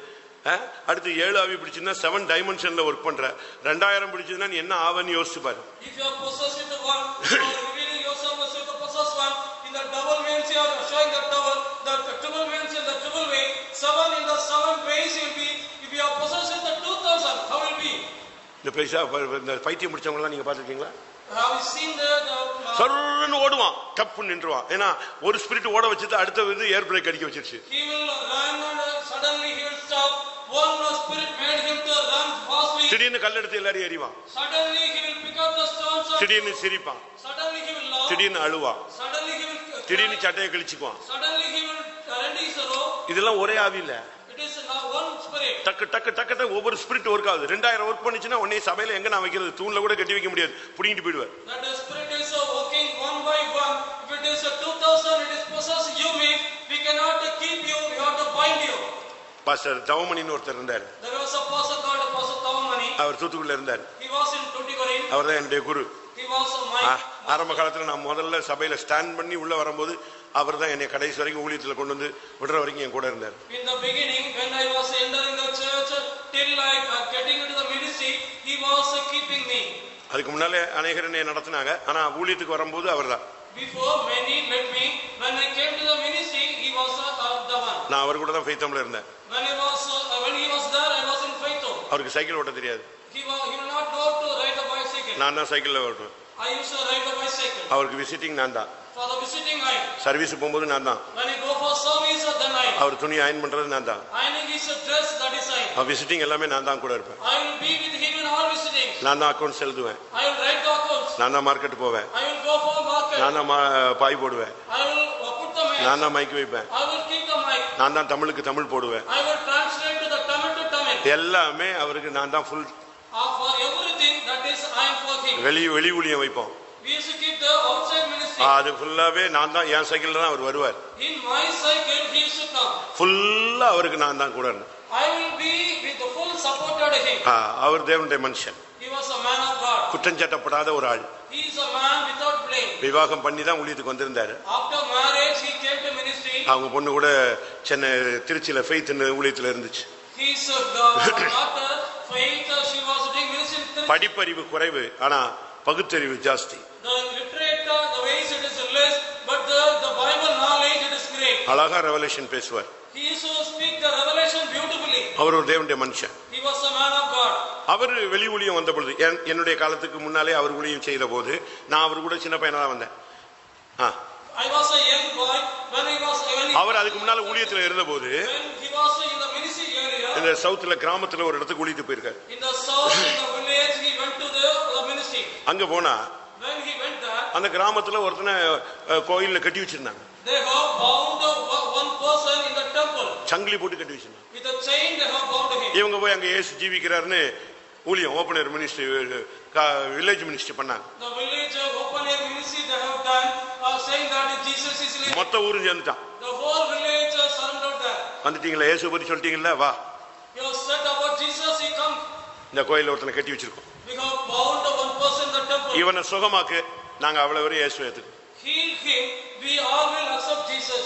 A: அடுத்து 7 ஆவி பிடிச்சிருந்தா 7 டைமென்ஷன்ல ஒர்க் பண்ற. 2000 பிடிச்சதுன்னா நீ என்ன ஆவன்னு யோசிச்சு பாரு.
C: If you are possessed with the one, you are revealing yourself as the possessed one. In the double means you are showing the double. The triple means in the triple way. 7 in the 7 ways will be. If you are possessed with the 2000, how will be?
A: இந்த பைத்தியம் பிடிச்சவங்க எல்லாம் நீங்க பாத்துருக்கீங்களா?
C: Have you seen the
A: சர்ன்னு ஓடுவான், டப்பு நின்றுவான். ஏன்னா ஒரு ஸ்பிரிட் ஓட வச்சுட்டு அடுத்த வந்து ஏர் பிரேக் அடிக்க வச்சிருச்சு.
C: He will run and suddenly he will stop. One spirit made him to run fastly.
A: திடீர்னு கல்லெடுத்து எல்லாரும் எறிவான்.
C: Suddenly he will pick up the stones.
A: திடீர்னு சிரிப்பான்.
C: Suddenly he will laugh.
A: திடீர்னு அழுவான்.
C: Suddenly he will.
A: திடீர்னு சட்டையை கிழிச்சுக்குவான்.
C: Suddenly he will rend his robe.
A: இதெல்லாம் ஒரே ஆவி இல்ல.
C: It is one spirit.
A: டக்கு டக்கு டக்கு ஒவ்வொரு ஸ்பிரிட் ஒர்க் ஆகுது. 2000 ஒர்க் பண்ணிச்சுன்னா உடனே சபையில எங்க நான் வைக்கிறது, தூண்ல கூட கட்டி வைக்க முடியாது, புடிங்கிட்டு போயிடுவார்.
C: That the spirit is working one by one. If it is 2000, it is possessed you means we cannot keep you, we have to bind you.
A: Pastor தவமணின்னு ஒருத்தர் இருந்தார்.
C: There was a person called Pastor Tavamani.
A: அவர் தூத்துக்குடியில இருந்தார்.
C: He was in Tuticorin.
A: அவர் தான் என்னுடைய குரு.
C: He was my.
A: ஆரம்ப காலத்துல நான் முதல்ல சபையில ஸ்டாண்ட் பண்ணி உள்ள வரும்போது அவர் தான் என்னை கடைசி வரைக்கும் ஊழியத்துல கொண்டு வந்து விடுற வரைக்கும் என் கூட இருந்தார்.
C: In the beginning when I was entering the church till like getting into the ministry, he was keeping me.
A: அதுக்கு முன்னாலே அநேகர் என்னை நடத்தினாங்க. ஆனா ஊழியத்துக்கு வரும்போது அவர்தான்.
C: Before many led me, when I came to the ministry, he was the one.
A: நான் அவர் கூட தான் ஃபெய்த்தம்ல இருந்தேன்.
C: When he was there, I was in Faithom.
A: அவருக்கு சைக்கிள் ஓட்ட தெரியாது.
C: He will not know to ride a bicycle.
A: நான் தான் சைக்கிள்ல ஓட்டுவேன்.
C: I used to ride the bicycle.
A: அவருக்கு விசிட்டிங் நான் தான்.
C: For the visiting I.
A: Service போகும்போது நான் தான்.
C: When I go for service, then I.
A: அவர் துணி அயன் பண்றது நான் தான்.
C: Ironing his dress, that is I.
A: Visiting எல்லாமே நான் தான் கூட இருப்பேன்.
C: I will be with him in all visitings.
A: நான் தான் அக்கவுண்ட்ஸ் எழுதுவேன்.
C: I will write the accounts.
A: நான் தான் மார்க்கெட் போவேன்.
C: I will go for market.
A: நான் தான் பாய் போடுவேன்.
C: I will put the mic.
A: நான் தான் மைக் வைப்பேன்.
C: I will keep the mic.
A: நான் தான் தமிழுக்கு தமிழ் போடுவேன்.
C: I will translate to the Tamil to Tamil.
A: எல்லாமே அவருக்கு நான் தான் full.
C: For everything, that is I am for him.
A: வெளி ஊழியம் வைப்போம்.
C: We used to keep the outside ministry.
A: அது ஃபுல்லாவே நான் தான். என் சைக்கிள்ல தான் அவர் வருவார்.
C: In my cycle, he used to come.
A: ஃபுல்லா அவருக்கு நான் தான் கூட இருந்தேன்.
C: I will be with the full supported him.
A: அவர் தேவனுடைய மனுஷன்.
C: He was a man of God.
A: குற்றஞ்சாட்டப்படாத ஒரு ஆள்.
C: He is a man without blame.
A: விவாகம் பண்ணி தான் ஊழியத்துக்கு வந்திருந்தாரு.
C: After marriage, he came to ministry.
A: அவங்க பொண்ணு கூட சென்னை திருச்சியில ஃபெய்த்னு ஊழியத்துல இருந்துச்சு.
C: His daughter, Faith, she was doing ministry.
A: படிப்பறிவு குறைவு, ஆனா பகுத்தறிவு ஜாஸ்தி.
C: The literature, the ways it is less, but the Bible knowledge it is great.
A: அழகா ரெவலேஷன் பேசுவார்.
C: He used to speak the revelation beautifully.
A: அவர் ஒரு தேவனுடைய மனுஷன்.
C: He was a man of God.
A: அவர் வெளி ஊழியம் வந்த பொழுது என்னுடைய காலத்துக்கு முன்னாலே அவர் ஊழியம் செய்த போது நான் அவர் கூட சின்ன பையனா தான் வந்தேன்.
C: I was a young boy when
A: அவர் அதுக்கு முன்னால ஊழியத்துல இருந்த போது
C: when he was in the ministry area.
A: இந்த சவுத்ல கிராமத்துல ஒரு இடத்துக்கு ஊழியத்து போயிருக்காரு.
C: In the south, in the village, he went to the ministry.
A: அங்க போனா
C: When he went there,
A: அந்த கிராமத்துல ஒருத்தனை கோயில்ல கட்டி வச்சிருந்தாங்க.
C: they have bound one person in the temple.
A: சங்கிலி போட்டு கட்டி வச்சிருந்தாங்க.
C: With a chain they have bound him.
A: இவங்க போய் அங்க இயேசு ஜீவிக்கிறாருன்னு ஊழியம் ஓபன் ஏர் மினிஸ்ட்ரி வில்லேஜ் மினிஸ்ட்ரி பண்ணாங்க.
C: The village open air ministry they have done, saying that Jesus is living.
A: மொத்த ஊரும் சேர்ந்துட்டான்.
C: The whole village surrendered there.
A: வந்துட்டீங்களா இயேசு பத்தி சொல்லிட்டீங்களா வா.
C: You have said about Jesus, he come.
A: இந்த கோயில்ல ஒருத்தனை கட்டி வச்சிருக்கோம்.
C: We have bound one person in the temple.
A: இவனை சுகமாக்கு, நாங்க அவ்வளவு வரை இயேசு ஏத்துக்கு.
C: Heal him, we all will accept Jesus.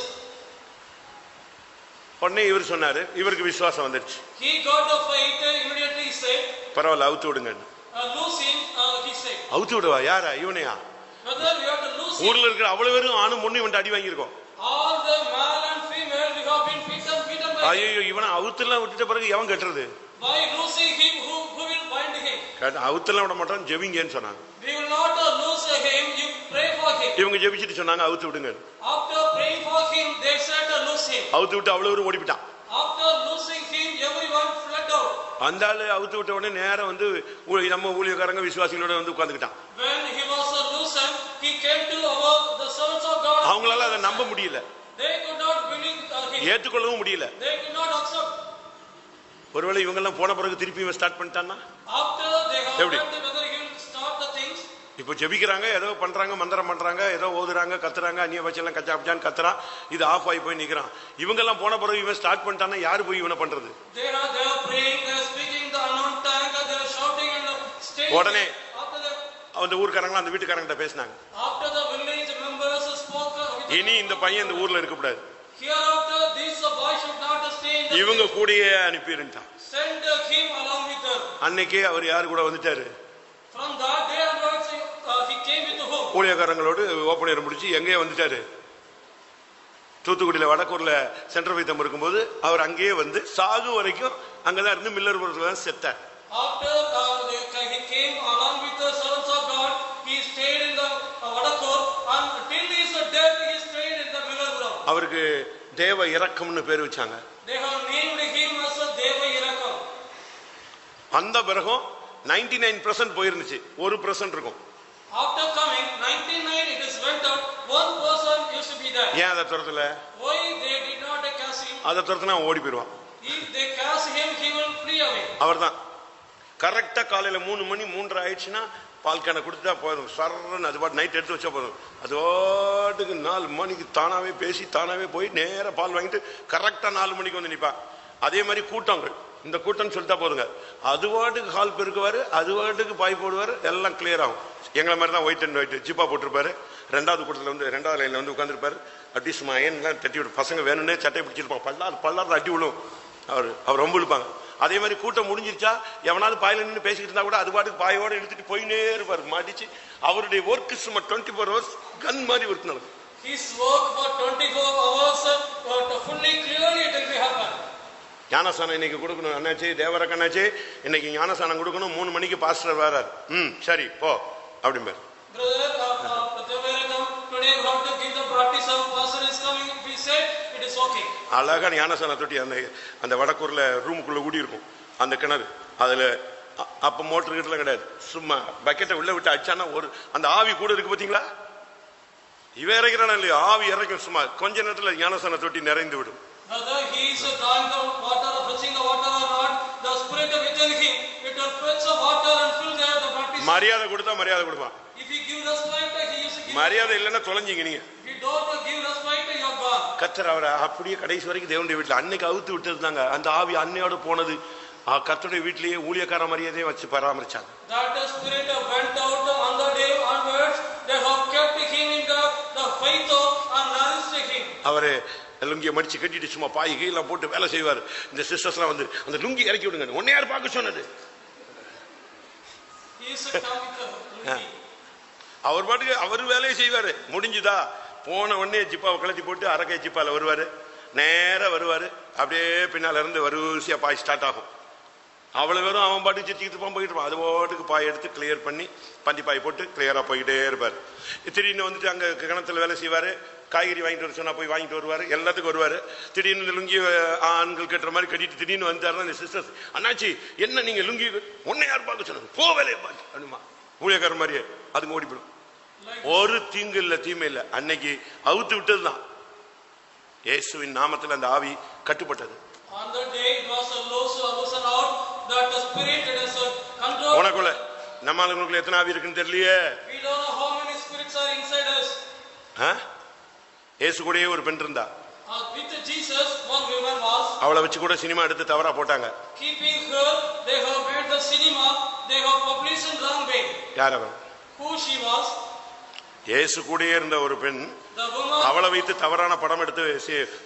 A: உடனே இவர் சொன்னாரு, இவருக்கு விசுவாசம் வந்துருச்சு.
C: He got the faith, immediately he said,
A: பரவாயில்ல அவுத்து விடுங்க.
C: lose him, he said.
A: அவுத்து விடுவா யாரா? இவனையா?
C: Whether we have to lose him.
A: ஊர்ல இருக்கிற அவ்வளவு பேரும் ஆணும் பொண்ணு இவன் அடி வாங்கியிருக்கோம்.
C: All the male and female we have been beaten by.
A: ஐயோ இவனை அவுத்துலாம் விட்டுட்ட பிறகு எவன் கட்டுறது?
C: By losing him, who will bind him?
A: அவுத்துலாம் விட மாட்டான், ஜெபிங்கன்னு சொன்னாங்க.
C: We will not lose him, you pray for him.
A: இவங்க ஜெபிச்சிட்டு சொன்னாங்க அவுத்து விடுங்க.
C: After praying for him, they said lose him.
A: அவுத்து விட்டு அவ்வளவு பேரும் ஓடிவிட்டான்.
C: After losing him, everyone fled out.
A: அந்த ஆளு அவுத்து விட்ட உடனே நேரம் வந்து நம்ம ஊழியக்காரங்க விசுவாசிகளோட வந்து உட்கார்ந்துட்டான்.
C: When he was loosened, he came to the servants of God.
A: அவங்களால அதை நம்ப முடியல.
C: They could not believe him.
A: ஏற்றுக்கொள்ளவும் முடியல.
C: They could not accept.
A: ஒருவேளை இவங்க எல்லாம் போன பிறகு திருப்பி ஸ்டார்ட் பண்ணிட்டான்னா?
C: After they have
A: எப்படி?
C: whether he will start the things.
A: இப்போ ஜெபிக்கிறாங்க, ஏதோ பண்றாங்க, மந்திரம் பண்றாங்க, ஏதோ ஓதுறாங்க, கத்துறாங்க, அந்நிய பாஷையெல்லாம் கச்சாப்சான்னு கத்துறான், இது ஆஃப் ஆகி போய் நிக்கிறான். இவங்க எல்லாம் போன பிறகு இவன் ஸ்டார்ட் பண்ணிட்டான்னா யாரு போய் இவனை பண்றது?
C: They are praying, they are speaking the unknown tongue, they are shouting and staying.
A: உடனே
C: After
A: அந்த ஊர்க்காரங்க அந்த வீட்டுக்காரங்கிட்ட பேசினாங்க.
C: After the village members spoke.
A: இனி இந்த பையன் இந்த ஊர்ல இருக்க கூடாது.
C: Hereafter this boy should not stay in the.
A: இவங்க கூடயே அனுப்பிட்டான்.
C: Send him along with them.
A: அன்னைக்கே அவர் யாரு கூட வந்துட்டாரு?
C: From that day onwards, he came with whom?
A: ஊழியக்காரங்களோடு ஓப்பன் ஏர் முடிச்சு எங்கேயே வந்துட்டாரு? தூத்துக்குடியில வடக்கூர்ல சென்ட்ரல் வைத்தம் இருக்கும்போது அவர் அங்கேயே வந்து சாகு வரைக்கும் அங்கதான் இருந்து மில்லர்புரத்துல தான் செத்தார்.
C: After he came along with the servants of God, he stayed in the Vadakur, and till his death he stayed in the Millarpuram.
A: அவருக்கு தேவ இரக்கம்னு பேர் வச்சாங்க.
C: They have named him as Deva Irakam.
A: அந்த பிறகும் 99% போயிருந்துச்சு, 1% இருக்கும்.
C: After coming 99 it is went out, 1% used to be there.
A: ஏன் அதை துரத்துல?
C: Why they did not cast him?
A: அதை துரத்துனா ஓடி போயிடுவான்.
C: If they cast him, he will flee away.
A: அவர்தான் கரெக்டா காலையில 3 மணி 3:30 ஆயிடுச்சுன்னா பால் கேனை கொடுத்துட்டா போதும், சர்ன்னு அது பாட்டு நைட் எடுத்து வச்சா போதும், அதோட்டுக்கு 4 மணிக்கு தானாவே பேசி தானாவே போய் நேர பால் வாங்கிட்டு கரெக்டா 4 மணிக்கு வந்து நிப்பா. அதே மாதிரி கூட்டங்கள், இந்த கூட்டம் சொல்லிட்டா போதுங்க, அது வாட்டுக்கு ஹால் பெருக்குவாரு, அது வாட்டுக்கு பாய் போடுவாரு, எல்லாம் கிளியர் ஆகும். எங்களை மாதிரி தான் ஒயிட் அண்ட் ஒயிட் ஜிப்பா போட்டிருப்பாரு. 2வது கூட்டத்தில் வந்து 2வது லைன்ல வந்து உட்காந்துருப்பாரு. அப்படி சும்மா ஏன்லாம் தட்டி விட்டு பசங்க வேணும்னே சட்டை பிடிச்சிருப்பாங்க, பல்லாறு அட்டி விழும். அவர் ரொம்ப இழுப்பாங்க. அதே மாதிரி கூட்டம் முடிஞ்சிருச்சா எவனாவது பாயில நின்று பேசிக்கிட்டு இருந்தா கூட அது பாட்டுக்கு பாயோட எடுத்துட்டு போயினே இருப்பாரு மாட்டிச்சு. அவருடைய ஒர்க் சும்மா 24 hours கன் மாதிரி ஒர்க் நடக்கும்.
C: His work for 24 hours, fully clearly it will be happen.
A: ஞானசானம் இன்னைக்கு கொடுக்கணும் அண்ணாச்சி, தேவரக்க அண்ணாச்சி இன்னைக்கு ஞானசானம் கொடுக்கணும், 3 மணிக்கு பாஸ்டர் வராரு. சரி போ அப்படிம்பாரு.
C: Brother, today we have to give the baptism. Pastor is coming. We say it is okay.
A: அழகா ஞானசான தொட்டி அந்த வடக்கூர்ல ரூமுக்குள்ள ஊடி இருக்கும் அந்த கிணறு. அதுல அப்ப மோட்டர் கிட்ட கிடையாது, சும்மா பக்கெட்டை உள்ள விட்டு அடிச்சானா ஒரு அந்த ஆவி கூட இருக்கு பாத்தீங்களா, இவ இறக்கிறானா இல்லையா, ஆவி இறக்கும். சும்மா கொஞ்ச நேரத்துல ஞானசான தொட்டி நிறைந்து விடும்.
C: Whether he is drawing the water or fetching the water or not, the spirit within him, it will fetch the water and fill the baptism.
A: மரியாதை கொடுத்தா மரியாதை கொடுப்பான்.
C: If he give respect, he is give.
A: மரியாதை இல்லைன்னா தொலைஞ்சிங்க நீங்க.
C: If you don't give respect, you are gone.
A: கர்த்தர் அவரை அப்படியே கடைசி வரைக்கும் தேவனுடைய வீட்டுல அன்னைக்கு அவுத்து விட்டு இருந்தாங்க. அந்த ஆவி அன்னையோட போனது கர்த்தருடைய வீட்டிலேயே ஊழியக்கார மரியாதையை வச்சு பராமரிச்சாங்க.
C: That spirit went out on the day onwards. They have kept him in the faith and nourished him.
A: அவரு லுங்கியை மடிச்சு கட்டிட்டு சும்மா பாய் கீழே போட்டு வேலை செய்வார். இந்த சிஸ்டர்ஸ் எல்லாம் வந்து அந்த லுங்கி இறக்கி விடுங்க, உன்னை யார் பார்க்க சொன்னது, அவர் பாட்டுக்கு அவர் வேலையை செய்வாரு. முடிஞ்சுதா போன உடனே ஜிப்பாவை கலத்தி போட்டு அரக்கை ஜிப்பால வருவாரு, நேரா வருவாரு, அப்படியே பின்னால இருந்து வரிசையா பாய் ஸ்டார்ட் ஆகும். அவ்வளவு பேரும் அவன் பாட்டுக்கு சுத்திக்கிட்டு இருப்பான், போயிட்டு இருப்பான். அது பாட்டுக்கு பாய் எடுத்து கிளியர் பண்ணி பந்தி பாய் போட்டு கிளியரா போயிட்டே இருப்பாரு. திடீர்னு வந்துட்டு அங்க கிணத்துல வேலை செய்வாரு, காய்கறி வாங்கிட்டு வர சொன்னா போய் வாங்கிட்டு வருவாரு, எல்லாத்துக்கும் வருவாரு. திடீர்னு லுங்கி ஆண்கள் கட்டுற மாதிரி கட்டிட்டு திடீர்னு வந்துட்டாருன்னா இந்த சிஸ்டர்ஸ், அண்ணாச்சி என்ன நீங்க லுங்கி உன்னை யார் பார்க்க சொன்னாங்க, போ வேலையை பார்த்து அப்படிமா ஊழியக்கார மாதிரியே அதுங்க ஓடி போடும். ஒரு தீங்கு இல்ல தீமை இல்ல, அன்னைக்கு அவுத்து விட்டதுதான். இயேசுவின் நாமத்தில் அந்த ஆவி கட்டுப்பட்டது. உனக்குள்ள நம்ம ஆளுங்களுக்குள்ள எத்தனை ஆவி இருக்குன்னு தெரியலையே. இயேசு கூடயே ஒரு பெண் இருந்தா, அவளை வச்சு கூட சினிமா எடுத்து தவறா போட்டாங்க. யார் அவள்? இயேசு கூடயே இருந்த ஒரு பெண், அவளை வைத்து தவறான படம் எடுத்து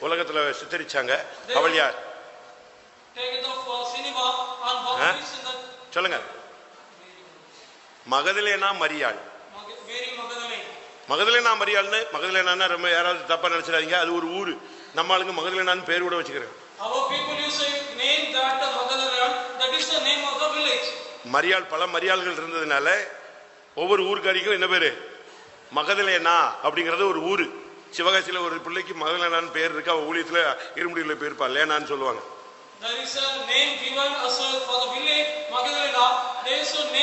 A: உலகத்துல சித்தரிச்சாங்க. அவள் யார் சொல்லுங்க? மகதலேனா மரியாள். மகதலேனா மரியாள்னு, மகதலேனா ரொம்ப யாராவது தப்பா நினைச்சிடாதீங்க, அது ஒரு ஊரு. நம்ம ஆளுங்க மகதலேனான்னு பேர் கூட வச்சுக்கிறேன். மரியாள் பல மரியாள்கள் இருந்ததுனால ஒவ்வொரு ஊருக்காரிக்கும் என்ன பேரு மகதலேனா அப்படிங்கறது ஒரு ஊரு. சிவகாசியில ஒரு பிள்ளைக்கு மகதலேனான்னு பேர் இருக்கு, அவ ஊழியத்துல இருமுடியில பேருப்பா லேனான்னு சொல்லுவாங்க.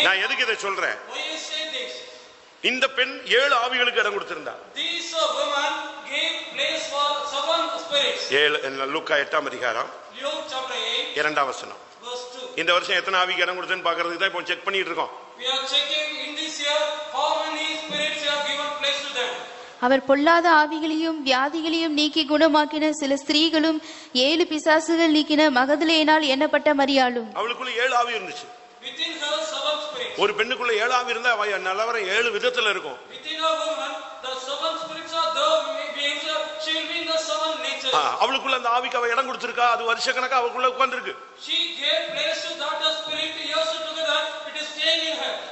A: நான் எதுக்கு இதை சொல்றேன்? இந்த பெண் 7 ஆவிகளுக்கு இடம் கொடுத்திருந்தா. லூக்கா 8ஆம் அதிகாரம் 2ஆம் வசனம். இந்த வருஷம் எத்தனை ஆவிக்கு இடம் கொடுத்தேன்னு பாக்குறதுக்கு தான் இப்போ செக் பண்ணிட்டு இருக்கோம்.
B: அவர் பொல்லாத ஆவிகளையும் வியாதிகளையும் நீக்கி குணமாக்கின சில ஸ்திரீகளும் 7 பிசாசுகள் நீக்கின மகதலேனால் எண்ணப்பட்ட மரியாளும்.
A: அவளுக்குள்ள 7 ஆவி இருந்துச்சு. ஒரு பெண்ணுக்குள்ள 7 ஆவி இருந்தா நல்லவரம் 7 விதத்துல இருக்கும். அவளுக்குள்ள அந்த ஆவிக்கு அவ இடம் கொடுத்திருக்கா, அது வருஷ கணக்கா அவளுக்குள்ள உட்கார்ந்திருக்கு.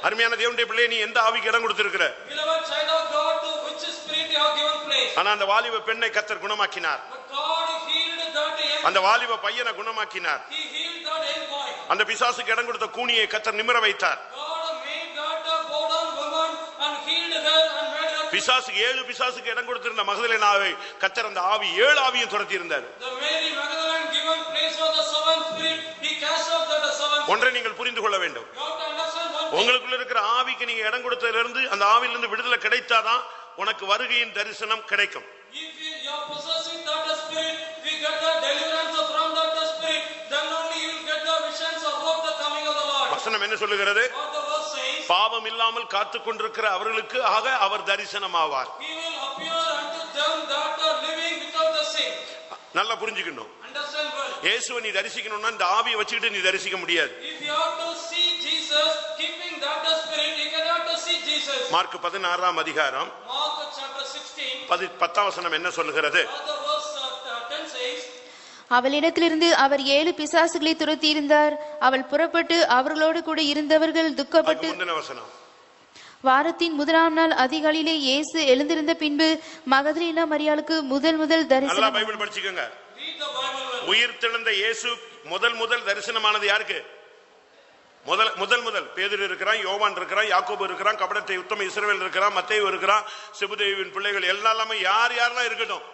A: அருமையான தேவனுடைய பிள்ளை, நீ எந்த ஆவிக்கு இடம் கொடுத்திருக்கிற? ஆனா அந்த வாலிப பெண்ணை கர்த்தர் குணமாக்கினார், அந்த வாலிப பையனை குணமாக்கினார். அந்த பிசாசுக்கு இடம் கொடுத்த கூனியை கர்த்தர் நிமிர வைத்தார். பிசாசுக்கு 7 பிசாசுக்கு இடம் கொடுத்திருந்த மகதலேனாவை கர்த்தர் அந்த ஆவி 7 ஆவியும் துரத்தி இருந்தார். ஒன்றை நீங்கள் புரிந்து கொள்ள வேண்டும், உங்களுக்குள்ள இருக்கிற ஆவிக்கு நீங்க இடம் கொடுத்ததிலிருந்து அந்த ஆவியிலிருந்து விடுதலை கிடைத்தாதான் உனக்கு வருகையின் தரிசனம் கிடைக்கும். வசனம் என்ன சொல்லுகிறது? பாவம் இல்லாமல் காத்துக் கொண்டிருக்கிற அவர்களுக்கு ஆக அவர் தரிசனமாவார். நல்லா புரிஞ்சுக்கணும். இயேசுவை நீ தரிசிக்கணும்னா இந்த ஆவியை வச்சுக்கிட்டு நீ தரிசிக்க முடியாது. மார்க் 16ஆம் அதிகாரம் 10ஆம் வசனம் என்ன சொல்லுகிறது?
B: அவளிடத்திலிருந்து அவர் 7 பிசாசுகளை துரத்தி இருந்தார். அவள் புறப்பட்டு அவர்களோடு கூட இருந்தவர்கள் துக்கப்பட்டு. வாரத்தின் 1ஆம் நாள் அதிகாலையிலே இயேசு எழுந்திருந்த பின்பு மகதலேனா மரியாளுக்கு முதல் தரிசனம்.
A: பைபிள் படிச்சுக்கோங்க. உயிர் தெழுந்த இயேசு முதல் தரிசனமானது யாருக்கு? முதல் பேதுரு இருக்கிறான், யோவான் இருக்கிறான், யாக்கோபு இருக்கிறான், கபடத்தை உத்தம இஸ்ரவேல் இருக்கிறான், மத்தேயு இருக்கிறான், செபதேயுவின் பிள்ளைகள் எல்லாமே யாரெல்லாம் இருக்கட்டும்.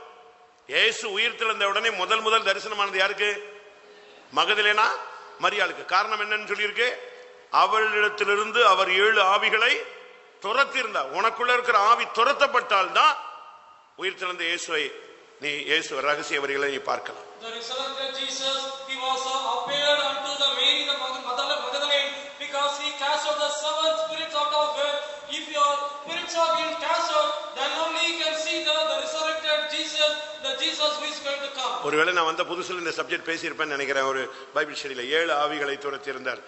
A: இயேசு உயிர் தெழுந்த உடனே முதல் தரிசனமானது யாருக்கு? மகதலேனா மரியாளுக்கு. காரணம் என்னன்னு சொல்லியிருக்கு? அவளிடத்திலிருந்து அவர் 7 ஆவிகளை துரத்தி இருந்தார். உனக்குள்ள இருக்கிற ஆவி துரத்தப்பட்டால் தான் உயிர் தெழுந்த இயேசுவை நீ இயேசு ரகசிய வரிகளை நீ பார்க்கலாம்.
C: The resurrected Jesus, he was appeared unto the Mary the Magdalene, because he cast out the 7 spirits out of her. If your spirits have been cast out, then only you can see the resurrected Jesus, the Jesus who is going to come.
A: ஒருவேளை நான் வந்த புதுசுல இந்த சப்ஜெக்ட் பேசியிருப்பேன்னு நினைக்கிறேன். ஒரு பைபிள் ஸ்டடியில 7 ஆவிகளை துரத்தி இருந்தார்.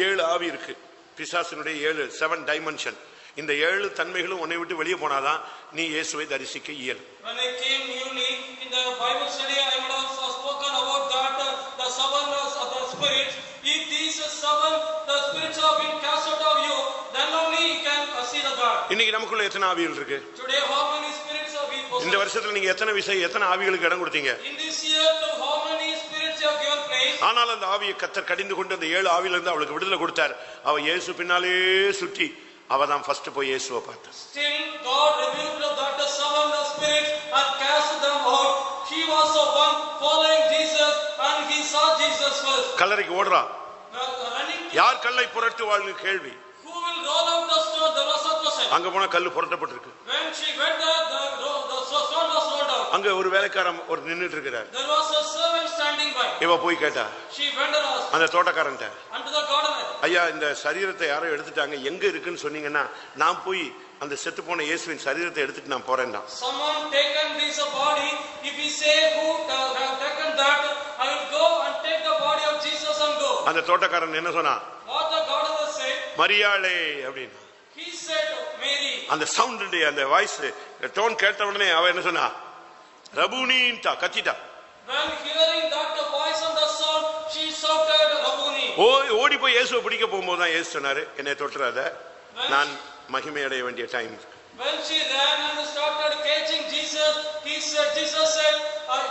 A: 7 ஆவி இருக்கு. பிசாசினுடைய 7 டைமென்ஷன். இந்த 7 தன்மைகளும் உன்னை விட்டு வெளியே போனாதான் நீ இயேசுவை தரிசிக்க இயலும்.
C: When I came newly in the Bible study, I would have spoken about that the 7 of the spirits. If these 7 the spirits have been cast out of you, then only you can see the God.
A: இன்னைக்கு நமக்குள்ள எத்தனை ஆவிகள் இருக்கு?
C: Today how many spirits have been possessed?
A: இந்த வருஷத்துல நீங்க எத்தனை ஆவிகளுக்கு இடம் கொடுத்தீங்க?
C: In this year to how many spirits you have given place?
A: ஆனால் அந்த ஆவியை கர்த்தர் கடிந்து கொண்டு அந்த 7 ஆவியில இருந்து அவளுக்கு விடுதலை கொடுத்தார். அவ இயேசு பின்னாலே சுற்றி அவதான் ஃபர்ஸ்ட் போய் இயேசுவை பார்த்தா.
C: Still God rebuked that the 7 spirits and cast them out. He was the one following Jesus and he saw Jesus first.
A: கல்லறைக்கு ஓடுறா. யார் கல்லை புரட்டுவாள்னு கேள்வி.
C: Who will roll out the stone? There was a question.
A: அங்க போனா கல்லு புரட்டப்பட்டிருக்கு.
C: When she went there, the stone was rolled out.
A: அங்க ஒரு வேலைக்காரன் ஒரு நின்னுட்டு இருக்கிறார்.
C: There was a servant standing by.
A: இவ போய் கேட்டா.
C: She went and asked.
A: அந்த தோட்டக்காரன்ட்ட.
C: Unto the gardener.
A: ஐயா இந்த சரீரத்தை யாரோ எடுத்துட்டாங்க, எங்க இருக்குன்னு சொன்னீங்கன்னா நான் போய் அந்த செத்து போன இயேசுவின் சரீரத்தை எடுத்துட்டு நான் போறேன்டா.
C: Someone taken this body, if he say who have taken that, I will go and take the body of Jesus and go.
A: அந்த தோட்டக்காரன் என்ன சொன்னா?
C: What the gardener said?
A: மரியாளே அப்படினா.
C: He said Mary.
A: அந்த சவுண்ட் அந்த வாய்ஸ் டோன் கேட்ட உடனே அவ என்ன சொன்னா? ரபூனின்டா கத்திட்டா.
C: When hearing that the voice and the sound, she shouted Rabuni.
A: ஓடி போய் இயேசுவை பிடிக்க போகும்போது தான் இயேசு சொன்னாரு, என்னை தொட்டுறாத, நான் மகிமை அடைய வேண்டிய time.
C: When she ran and started catching Jesus, Jesus said,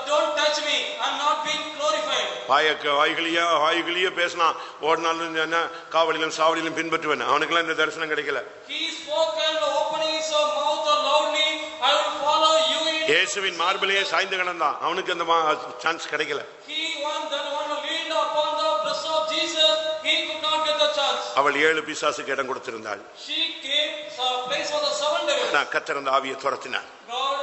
C: don't touch me, I'm not being glorified. வாய்களியே பேசினான், ஓடினாலும் என்ன காவலிலும் சாவலிலும் பின்பற்றுவேன். அவனுக்கெல்லாம் இந்த தரிசனம் கிடைக்கல. He spoke and opening his mouth loudly, I will follow you.
A: இயேசுவின் மார்பிலேயே சாய்ந்து கிடந்தான், அவனுக்கு அந்த சான்ஸ் கிடைக்கல.
C: He one leaned upon the breast of Jesus, he could not get the chance.
A: அவள் 7 பிசாசுக்கு இடம் கொடுத்திருந்தாள்.
C: She gave place for the 7 devils.
A: கர்த்தர் அந்த ஆவியை துரத்தினார்.
C: God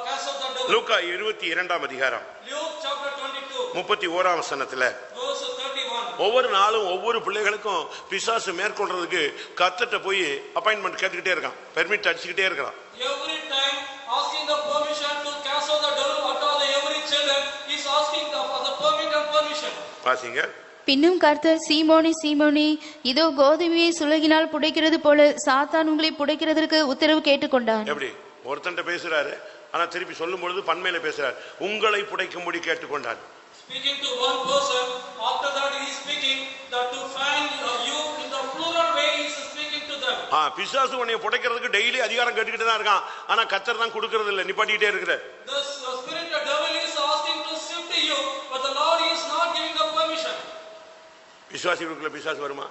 C: cast out the devil.
A: லூக்கா 22ஆம் அதிகாரம்
C: Luke chapter 22
A: 31ஆம் வசனத்துல
C: verse 31.
A: ஒவ்வொரு நாளும் ஒவ்வொரு பிள்ளைகளுக்கும் பிசாசு மேற்கொள்றதுக்கு கர்த்தர்ட்ட போய் அப்பாயின்ட்மென்ட் கேட்டுக்கிட்டே இருக்கான், பெர்மிட் அடிச்சுக்கிட்டே இருக்கான்.
C: Every time asking the permission to cast out the devil out of every children, he is asking for the permission.
A: வாசிங்க.
B: பின்னும் கர்த்தர், சீமோனே சீமோனே, இதோ கோதுமையை சுலகினால் புடைக்கிறது போல சாத்தான் உங்களை புடைக்கிறதற்கு உத்தரவு கேட்டுக்கொண்டான்.
A: எப்படி ஒருத்தன்ட்ட பேசுறாரு, ஆனா திருப்பி சொல்லும் பொழுது பன்மையில பேசுறாரு, உங்களை புடைக்கும்படி கேட்டுக்கொண்டான்.
C: Speaking to one person, after that he is speaking that to find you in the plural way, he is speaking to them.
A: பிசாசு உன்னை புடைக்கிறதுக்கு டெய்லி அதிகாரம் கேட்டுக்கிட்டு தான் இருக்கான், ஆனா கர்த்தர் தான் கொடுக்கிறது இல்ல, நிப்பாட்டிட்டே இருக்கிறார்.
C: The spirit the devil is asking to shift you, but the Lord is not giving the permission.
A: விசுவாசிகளுக்குள்ள பிசாசு வருமா?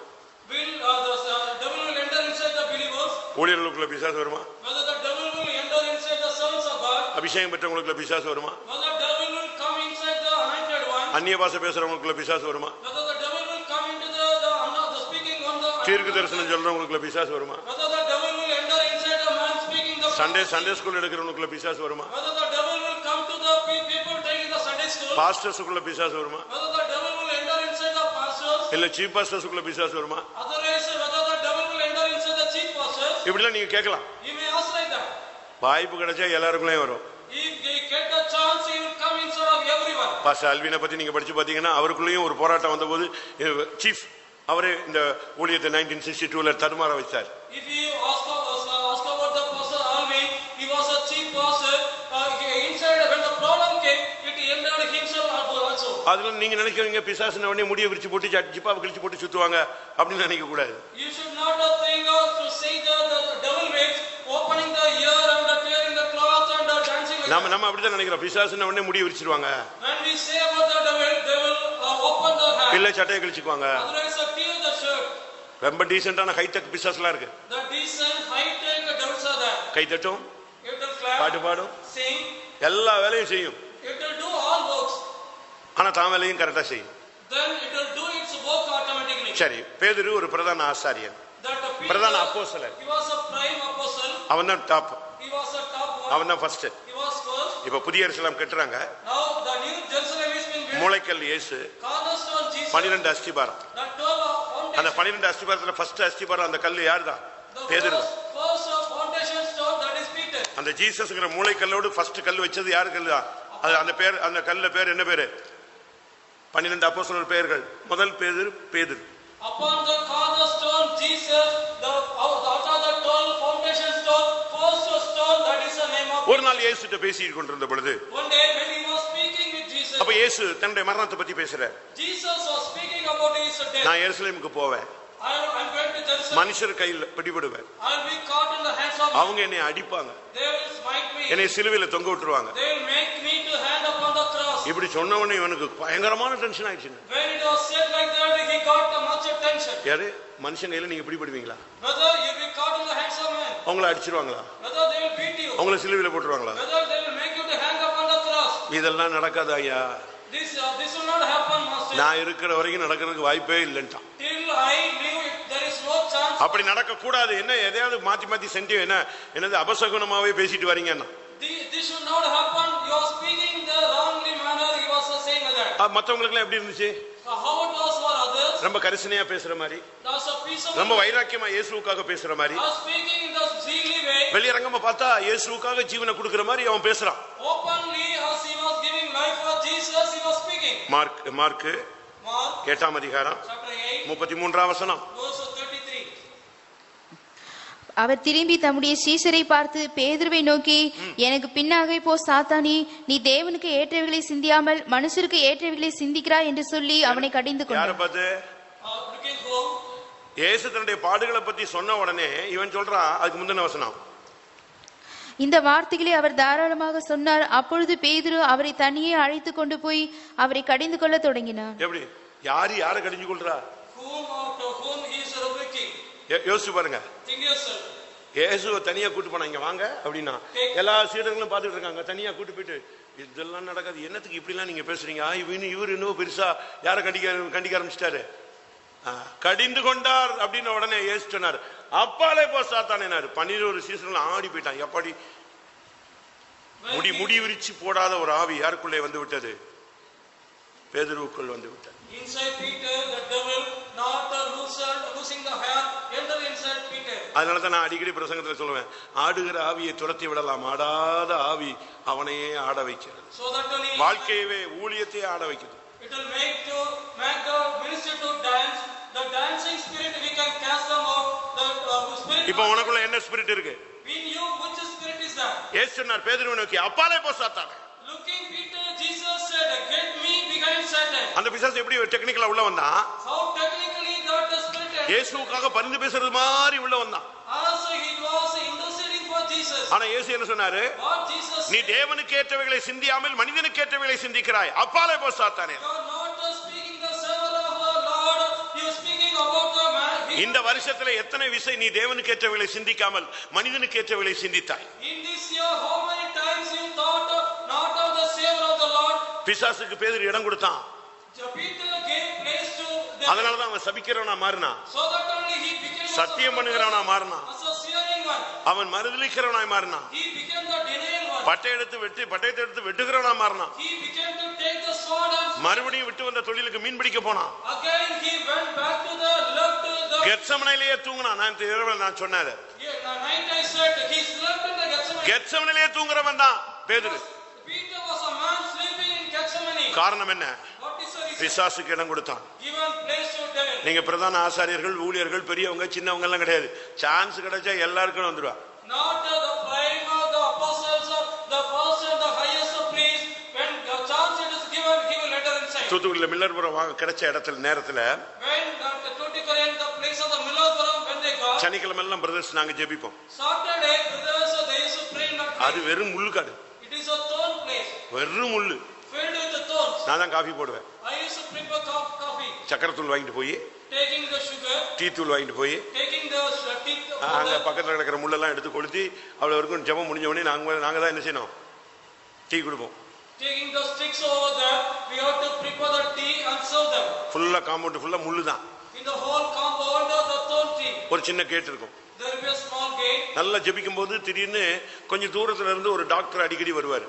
C: Will the devil will enter inside the believers?
A: ஊழியர்களுக்குள்ள பிசாசு வருமா?
C: Whether the devil will enter inside the sons of God?
A: அபிஷேகம் பெற்றவங்களுக்குள்ள பிசாசு வருமா?
C: Whether the devil will come inside the anointed one?
A: அந்நிய பாஷை பேசுறவங்களுக்குள்ள பிசாசு வருமா?
C: Whether the devil will come into the speaking on the
A: தீர்க்க தரிசனம் சொல்றவங்களுக்குள்ள பிசாசு வருமா?
C: Whether the devil will enter inside a man speaking the
A: Sunday school எடுக்கிறவங்களுக்குள்ள பிசாசு வருமா?
C: Whether the devil will come to the people taking the Sunday school?
A: பாஸ்டர்ஸ்க்குள்ள பிசாசு வருமா?
C: Whether the devil will enter inside the pastors?
A: இல்ல சீஃப் பாஸ்டர்ஸ்க்குள்ள பிசாசு வருமா?
C: Otherwise, whether the devil will enter inside the chief pastors?
A: இப்படிலாம் நீங்க கேட்கலாம்.
C: You may ask like that.
A: வாய்ப்பு கிடைச்சா எல்லாருக்குள்ளேயும் வரும்.
C: If they get a chance, he will come inside of everyone.
A: Pastor அல்வினை பத்தி நீங்க படிச்சு பாத்தீங்கன்னா அவருக்குள்ளேயும் ஒரு போராட்டம் வந்தபோது சீஃப் அவரே இந்த ஊழியத்தை 1962ல தடுமாற வச்சார்.
C: If you ask about the pastor Alvin, he was a chief pastor. Inside when the problem came, it ended himself
A: அதுல நீங்க நினைக்கிறீங்க பிசாசுன உடனே முடிய விரிச்சு போட்டு ஜிப்பாவை கிழிச்சு போட்டு சுத்துவாங்க அப்படின்னு நினைக்க கூடாது.
C: You should not think to say the devil ways opening the ear and tearing the cloth and dancing like
A: நம்ம அப்படிதான் நினைக்கிறோம். பிசாசுன உடனே முடிய விரிச்சிடுவாங்க.
C: When we say about the devil, they will open the hand.
A: இல்ல சட்டையை கிழிச்சுக்குவாங்க.
C: Otherwise tear the shirt.
A: ரொம்ப டீசென்ட்டான ஹைடெக் பிசாஸ்லாம் இருக்கு.
C: The decent high-tech devils are there.
A: கை தட்டும்,
C: It will clap,
A: பாட்டு பாடும்,
C: sing,
A: எல்லா வேலையும் செய்யும்.
C: it will do all works.
A: ஆனா தான் வேலையும் கரெக்டா செய்யும்.
C: Then it will do its work automatically.
A: சரி, பேதுரு ஒரு பிரதான ஆசாரியன்,
C: That Peter,
A: பிரதான அப்போஸ்தலன்.
C: he was a prime apostle.
A: அவன் தான் top,
C: He was a top one.
A: அவன் தான் ஃபர்ஸ்ட்.
C: He was first.
A: இப்ப புதிய எருசலேம் கட்டுறாங்க.
C: Now the new Jerusalem is being built.
A: மூளைக்கல் இயேசு,
C: Cornerstone Jesus.
A: 12 அஸ்திபாரம்.
C: The 12 foundation.
A: அந்த 12 அஸ்திபாரத்துல ஃபர்ஸ்ட் அஸ்திபாரம் அந்த கல்லு யாருதான்?
C: The
A: பேதுரு.
C: first foundation stone, that is Peter.
A: அந்த ஜீசஸ்ங்கிற மூளைக்கல்லோடு ஃபர்ஸ்ட் கல் வச்சது யாரு கல்லு தான்? அது அந்த பேர், அந்த கல்ல பேர் என்ன பேரு? 12 அப்போஸ்தலர் பெயர்கள். முதல் பேதுரு.
C: Upon the cornerstone Jesus, out of the 12 foundation stone, first stone, that is the name of.
A: ஒரு நாள் இயேசுட்ட பேசிட்டு கொண்டிருந்த பொழுது,
C: One day when he was speaking with Jesus,
A: அப்ப இயேசு தன்னுடைய மரணத்தை பத்தி பேசுறார்.
C: Jesus was speaking about his death.
A: நான் எருசலேமுக்கு போவேன்,
C: I'm going to Jerusalem.
A: மனுஷர் கையில் பிடிபடுவேன்,
C: I'll be caught in the hands of.
A: அவங்க என்னை அடிப்பாங்க,
C: They will smite me.
A: என்னை சிலுவையில தொங்க விட்டுருவாங்க.
C: They will make me to hand upon the cross.
A: இப்படி சொன்ன உடனே இவனுக்கு பயங்கரமான டென்ஷன் ஆயிடுச்சு.
C: When it was said like that, he got much attention.
A: யாரு? மனுஷன் கையில நீங்க பிடிபடுவீங்களா?
C: Whether you'll be caught in the hands of men.
A: அவங்கள அடிச்சிருவாங்களா?
C: Whether they will beat you.
A: அவங்கள சிலுவையில போட்டுருவாங்களா?
C: Whether they will make you to hang upon the cross.
A: இதெல்லாம் நடக்காது ஐயா.
C: This will not happen, master.
A: நான் இருக்கிற வரைக்கும் நடக்கிறதுக்கு வாய்ப்பே இல்லைன்ட்டான்.
C: Till I live, there is no chance.
A: அப்படி நடக்க கூடாது. என்ன எதையாவது மாத்தி செஞ்சு என்னது அபசகுனமாவே பேசிட்டு வரீங்கன்னா?
C: This should not happen. You are speaking the wrongly manner. He was saying like that.
A: மத்தவங்களுக்கு எல்லாம் எப்படி இருந்துச்சு?
C: So how it was for others?
A: ரொம்ப கரிசனையா பேசுற மாதிரி,
C: That's a piece of.
A: ரொம்ப வைராக்கியமா இயேசுவுக்காக பேசுற மாதிரி,
C: I was speaking in the zeally way.
A: வெளியரங்கமா பார்த்தா இயேசுவுக்காக ஜீவனை கொடுக்கிற மாதிரி அவன் பேசுறான்.
C: Openly, as he was giving life for Jesus, he was speaking.
A: Mark 8 அதிகாரம்
C: Chapter 8,
A: 33 வசனம்.
C: verse 33.
B: அவர் திரும்பி தம்முடைய சீஷரை பார்த்து பேதுருவை நோக்கி, எனக்கு பின்னாக போ சாத்தானே, நீ தேவனுக்கு ஏற்றவைகளை சிந்தியாமல் மனுஷருக்கு ஏற்றவைகளை சிந்திக்கிறாய் என்று சொல்லி அவனை கடிந்து
A: யார
B: கொண்டார்.
A: பார்த்து?
C: Looking home.
A: இயேசு தன்னுடைய பாடுகளை பத்தி சொன்ன உடனே இவன் சொல்றான், அதுக்கு முந்தின வசனம்,
B: இந்த வார்த்தைகளை அவர் தாராளமாக சொன்னார். அப்பொழுது பேதுரு அவரை தனியே அழைத்து கொண்டு போய் அவரை கடிந்து கொள்ள தொடங்கினார்.
A: எப்படி? யாரை கடிஞ்சு கொள்றா?
C: Whom he is rebuking.
A: யோசிச்சு பாருங்க.
C: Think yourself.
A: இயேசுவை தனியா கூட்டு போனா, இங்க வாங்க அப்படின்னா எல்லா சீடர்களும் பாத்துட்டு இருக்காங்க. தனியா கூட்டு போயிட்டு இதெல்லாம் நடக்காது, என்னத்துக்கு இப்படி எல்லாம் நீங்க பேசுறீங்க? இவர் இன்னும் பெருசா யார கண்டிக்க ஆரம்பிச்சிட்டாரு. கடிந்து கொண்டார் அப்படின்னு உடனே இயேசு சொன்னார், அப்பாலே போ சாத்தானேனாரு. 12 சீசன்கள் ஆடி போயிட்டான். எப்படி? முடி விரிச்சு போடாத ஒரு ஆவி யாருக்குள்ளே வந்து விட்டது? பேதுருவுக்குள் வந்து விட்டது.
C: Inside Peter, the devil, not losing the hair, enter inside Peter.
A: அதனால தான் நான் அடிக்கடி பிரசங்கத்துல சொல்லுவேன், ஆடுகிற ஆவியை துரத்தி விடலாம், ஆடாத ஆவி அவனையே ஆட வைக்கிறது.
C: So that
A: வாழ்க்கையவே ஊழியத்தையே ஆட வைக்கிறது.
C: it will make the ministry to dance. The dancing spirit, we can cast them out. The spirit.
A: இப்போ உனக்குள்ள என்ன ஸ்பிரிட் இருக்கு?
C: In you, which spirit is that?
A: இயேசு சொன்னார், பேதுருவை நோக்கி அப்பாலே போ சாத்தானே.
C: Looking Peter, Jesus said, get me behind Satan.
A: அந்த பிசாசு எப்படி டெக்னிக்கலா உள்ள வந்தான்?
C: How technically that the spirit.
A: இயேசுவுக்காக பரிந்து பேசுறது மாதிரி உள்ள வந்தான்.
C: Also he was interceding for Jesus.
A: ஆனா இயேசு என்ன சொன்னாரு?
C: What Jesus
A: நீ
C: said.
A: தேவனுக்கு ஏற்றவைகளை சிந்தியாமல் மனிதனுக்கு ஏற்றவைகளை சிந்திக்கிறாய், அப்பாலே போ சாத்தானே.
C: You are not speaking the servant of our Lord. You are speaking about the man.
A: இந்த வருஷத்துல எத்தனை விசை நீ தேவனுக்கு ஏற்றவைகளை சிந்திக்காமல் மனிதனுக்கு ஏற்றவைகளை சிந்தித்தாய்?
C: In this year, how many times you thought not of the Savior of the Lord?
A: பிசாசுக்கு பேதுரு இடம் கொடுத்தான்.
C: Peter gave place to the.
A: அதனாலதான் அவன் சபிக்கிறவனா மாறினான்,
C: So that only he became.
A: சத்தியம் பண்ணுகிறவனா மாறினான்,
C: As a searing one.
A: அவன் மறுதலிக்கிறவனாய் மாறினான்,
C: He became the denying one.
A: பட்டயத்தை எடுத்து வெட்டுகிறவனா மாறினான்,
C: He began to take the sword and.
A: மறுபடியும் விட்டு வந்த தொழிலுக்கு மீன் பிடிக்க போனான்.
C: Again he went back to the left to the.
A: கெத்சமனையிலேயே தூங்கினான். நான் சொன்னேன்,
C: Night I said he slept in the Gethsemane.
A: கெத்சமனையிலேயே தூங்குறவன் தான் பேதுரு.
C: Peter was a man sleeping in Gethsemane.
A: காரணம் என்ன?
C: What is the reason?
A: பிசாசுக்கு இடம் கொடுத்தான்.
C: Given place to devil.
A: நீங்க பிரதான ஆசாரியர்கள், ஊழியர்கள், பெரியவங்க, சின்னவங்க எல்லாம் கிடையாது. சான்ஸ் கிடைச்சா எல்லாருக்கும் வந்துருவா.
C: Not the prime of the apostles or the first and the highest priest. When the chance it is given, he will enter inside.
A: தூத்துக்குடியில மில்லர்புரம் கிடைச்ச இடத்துல நேரத்துல
C: When the Tuticorin, the place of the Milapuram, when they got
A: சனிக்கிழமை எல்லாம் பிரதர்ஸ் நாங்க ஜெபிப்போம்.
C: Saturday, brothers, they used to pray in that
A: அது
C: place.
A: வெறும் Mullukkadu,
C: It is a thorn place,
A: வெறும் முள்ளு.
C: filled with the thorns.
A: நான் தான் காஃபி போடுவேன்.
C: I used to prepare coffee,
A: சக்கரத்தூள் வாங்கிட்டு போய்,
C: taking the sugar,
A: டீ தூள் வாங்கிட்டு போய்,
C: taking the tea
A: அங்க
C: powder.
A: பக்கத்துல கிடக்கிற முள்ளெல்லாம் எடுத்து கொளுத்தி அவ்வளவு வரைக்கும் ஜெபம் முடிஞ்ச உடனே நாங்க தான் என்ன செய்யணும், டீ கொடுப்போம்.
C: Taking the sticks over there, we have to prepare the tea and serve them.
A: ஃபுல்லா காம்பவுண்ட் ஃபுல்லா முள்ளு தான்.
C: In the whole compound of the thorn tree,
A: ஒரு சின்ன கேட் இருக்கும்.
C: there will be a small gate.
A: நல்லா ஜெபிக்கும் போது திடீர்னு கொஞ்சம் தூரத்துல இருந்து ஒரு டாக்டர் அடிக்கடி வருவார்.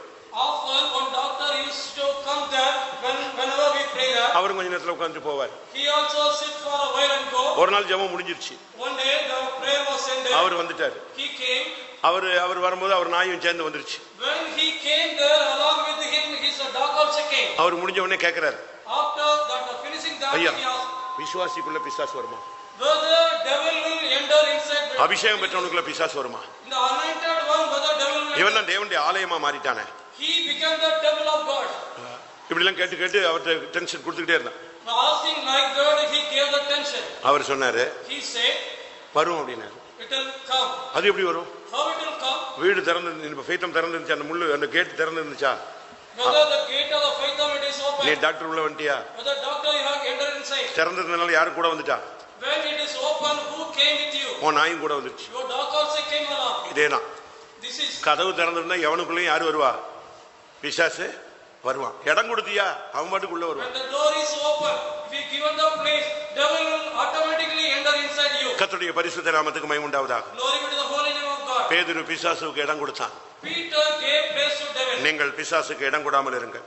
C: Often one doctor used to come there whenever we pray there.
A: அவரும் கொஞ்ச நேரத்துல உட்கார்ந்து போவார்.
C: He also sit for a while and go.
A: ஒரு நாள் ஜெபம் முடிஞ்சிருச்சு.
C: One day the prayer was ended.
A: அவர் வந்துட்டாரு.
C: He came.
A: அவர் வரும்போது அவர் நாயும் சேர்ந்து வந்துருச்சு.
C: When he came there, along with him, his dog also came.
A: அவர் முடிஞ்ச உடனே கேக்குறாரு,
C: After that, finishing that,
A: ஐயா,
C: he asked,
A: விசுவாசிக்குள்ள பிசாசு வருமா?
C: whether devil will enter inside.
A: அபிஷேகம் பெற்றவனுக்குள்ள பிசாசு வருமா?
C: In the anointed one, whether devil will
A: இவன்
C: enter.
A: தான் தேவனுடைய ஆலயமா மாறிட்டானே.
C: He became the temple of God.
A: இப்படி எல்லாம் கேட்டு கேட்டு அவர்ட்ட டென்ஷன் கொடுத்துக்கிட்டே இருந்தான்.
C: Asking like that, he gave the tension.
A: அவர் சொன்னாரு,
C: He said,
A: வரும் அப்படின்னாரு.
C: it will come.
A: அது எப்படி வரும்?
C: How it will come?
A: வீடு திறந்து இப்ப ஃபைத்தம் திறந்து இருந்துச்சு, அந்த முள்ளு அந்த கேட் திறந்து இருந்துச்சா?
C: Whether the gate of the faith of it is
A: நீ
C: open.
A: டாக்டர் உள்ள வந்துட்டியா?
C: Whether doctor you have entered inside.
A: திறந்ததுனால யாரு கூட வந்துட்டா?
C: When it is open, who came with you?
A: உன் நாயும் கூட வந்துருச்சு.
C: Your dog also came along.
A: இதேதான்.
C: This is
A: கதவு திறந்திருந்தா எவனுக்குள்ளயும் யாரு வருவா? பிசாசு வருவான். இடம் கொடுத்தியா அவன் பாட்டுக்குள்ள
C: when
A: வருவான்.
C: the door is open. If you given the place, devil will automatically enter inside you.
A: கர்த்தருடைய பரிசுத்த நாமத்துக்கு மகிமை உண்டாவதாக.
C: Glory be to the holy name of God.
A: பேதுரு பிசாசுக்கு இடம் கொடுத்தான்.
C: Peter gave place to devil.
A: நீங்கள் பிசாசுக்கு இடம் கொடாமல் இருங்க.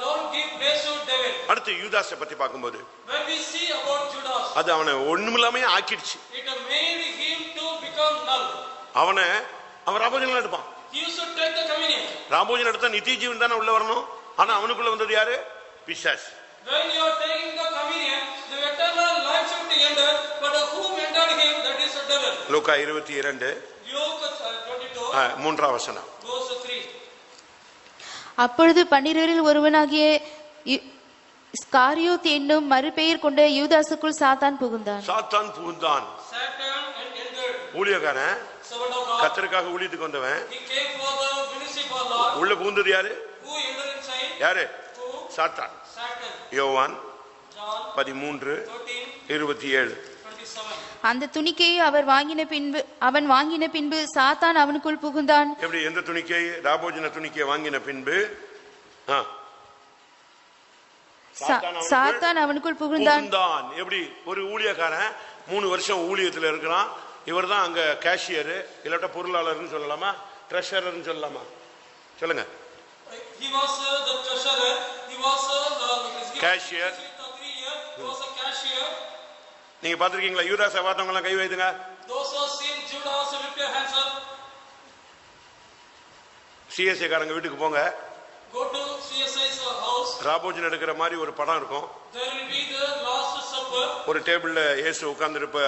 C: Don't give place to devil.
A: அடுத்து யூதாஸை பத்தி பார்க்கும்போது
C: When we see about Judas,
A: அது அவனை ஒண்ணுமில்லாமே ஆக்கிடுச்சு.
C: it made him to become null.
A: அவன் ராபோஜனம் எடுப்பான்.
C: He used to take the communion.
A: ராபோஜனம் எடுத்தா நித்திய ஜீவன் தானே உள்ள வரணும். ஆனா அவனுக்குள்ள வந்தது யாரு? பிசாசு.
C: When you are taking the communion, the eternal life should be entered, but whom entered him, that is the devil.
A: Luca 22
C: Luke 22,
A: 3ஆம் வசனம்.
C: verse 3.
B: அப்பொழுது 12 ஒருவனாகிய ஸ்காரியோத் என்னும் மறுபெயர் கொண்ட யூதாசுக்குள் சாத்தான் புகுந்தான்.
A: சாத்தான் புகுந்தான்.
C: Satan entered.
A: ஊழியக்காரன்,
C: Servant of God.
A: கர்த்தருக்காக ஊழியத்துக்கு வந்தவன்,
C: He came for the ministry for Lord.
A: உள்ள புகுந்தது யாரு?
C: Who entered inside?
A: யாரு?
C: Who?
A: சாத்தான்.
C: Satan.
A: யோவான்
C: John
A: 13
C: 13,
A: 27.
C: 27.
B: அந்த துணிக்கையை அவன் வாங்கின பின்பு சாத்தான் அவனுக்குள் புகுந்தான்.
A: எப்படி? எந்த துணிக்கை? ராபோஜன துணிக்கை வாங்கின பின்பு
B: சாத்தான் அவனுக்குள் புகுந்தான்.
A: எப்படி? ஒரு ஊழியக்காரன் 3 வருஷம் ஊழியத்துல இருக்கிறான். இவர் தான் அங்க கேஷியர், இல்லாட்ட பொருளாளர்னு சொல்லலாமா, ட்ரெஷரர்னு சொல்லலாமா? சொல்லுங்க.
C: He was the treasurer. He was the
A: Cashier.
C: He was a cashier.
A: நீங்க பாத்திருக்கீங்களா? யூதாஸை பார்த்தவங்க எல்லாம் கை வைத்துங்க.
C: Those who seen Judas, lift your hands up.
A: CSI காரங்க வீட்டுக்கு போங்க.
C: Go to CSI's house.
A: ராபோஜன் எடுக்கிற மாதிரி ஒரு படம் இருக்கும்.
C: There will be the last supper.
A: ஒரு டேபிள்ல இயேசு உட்கார்ந்து இருப்ப,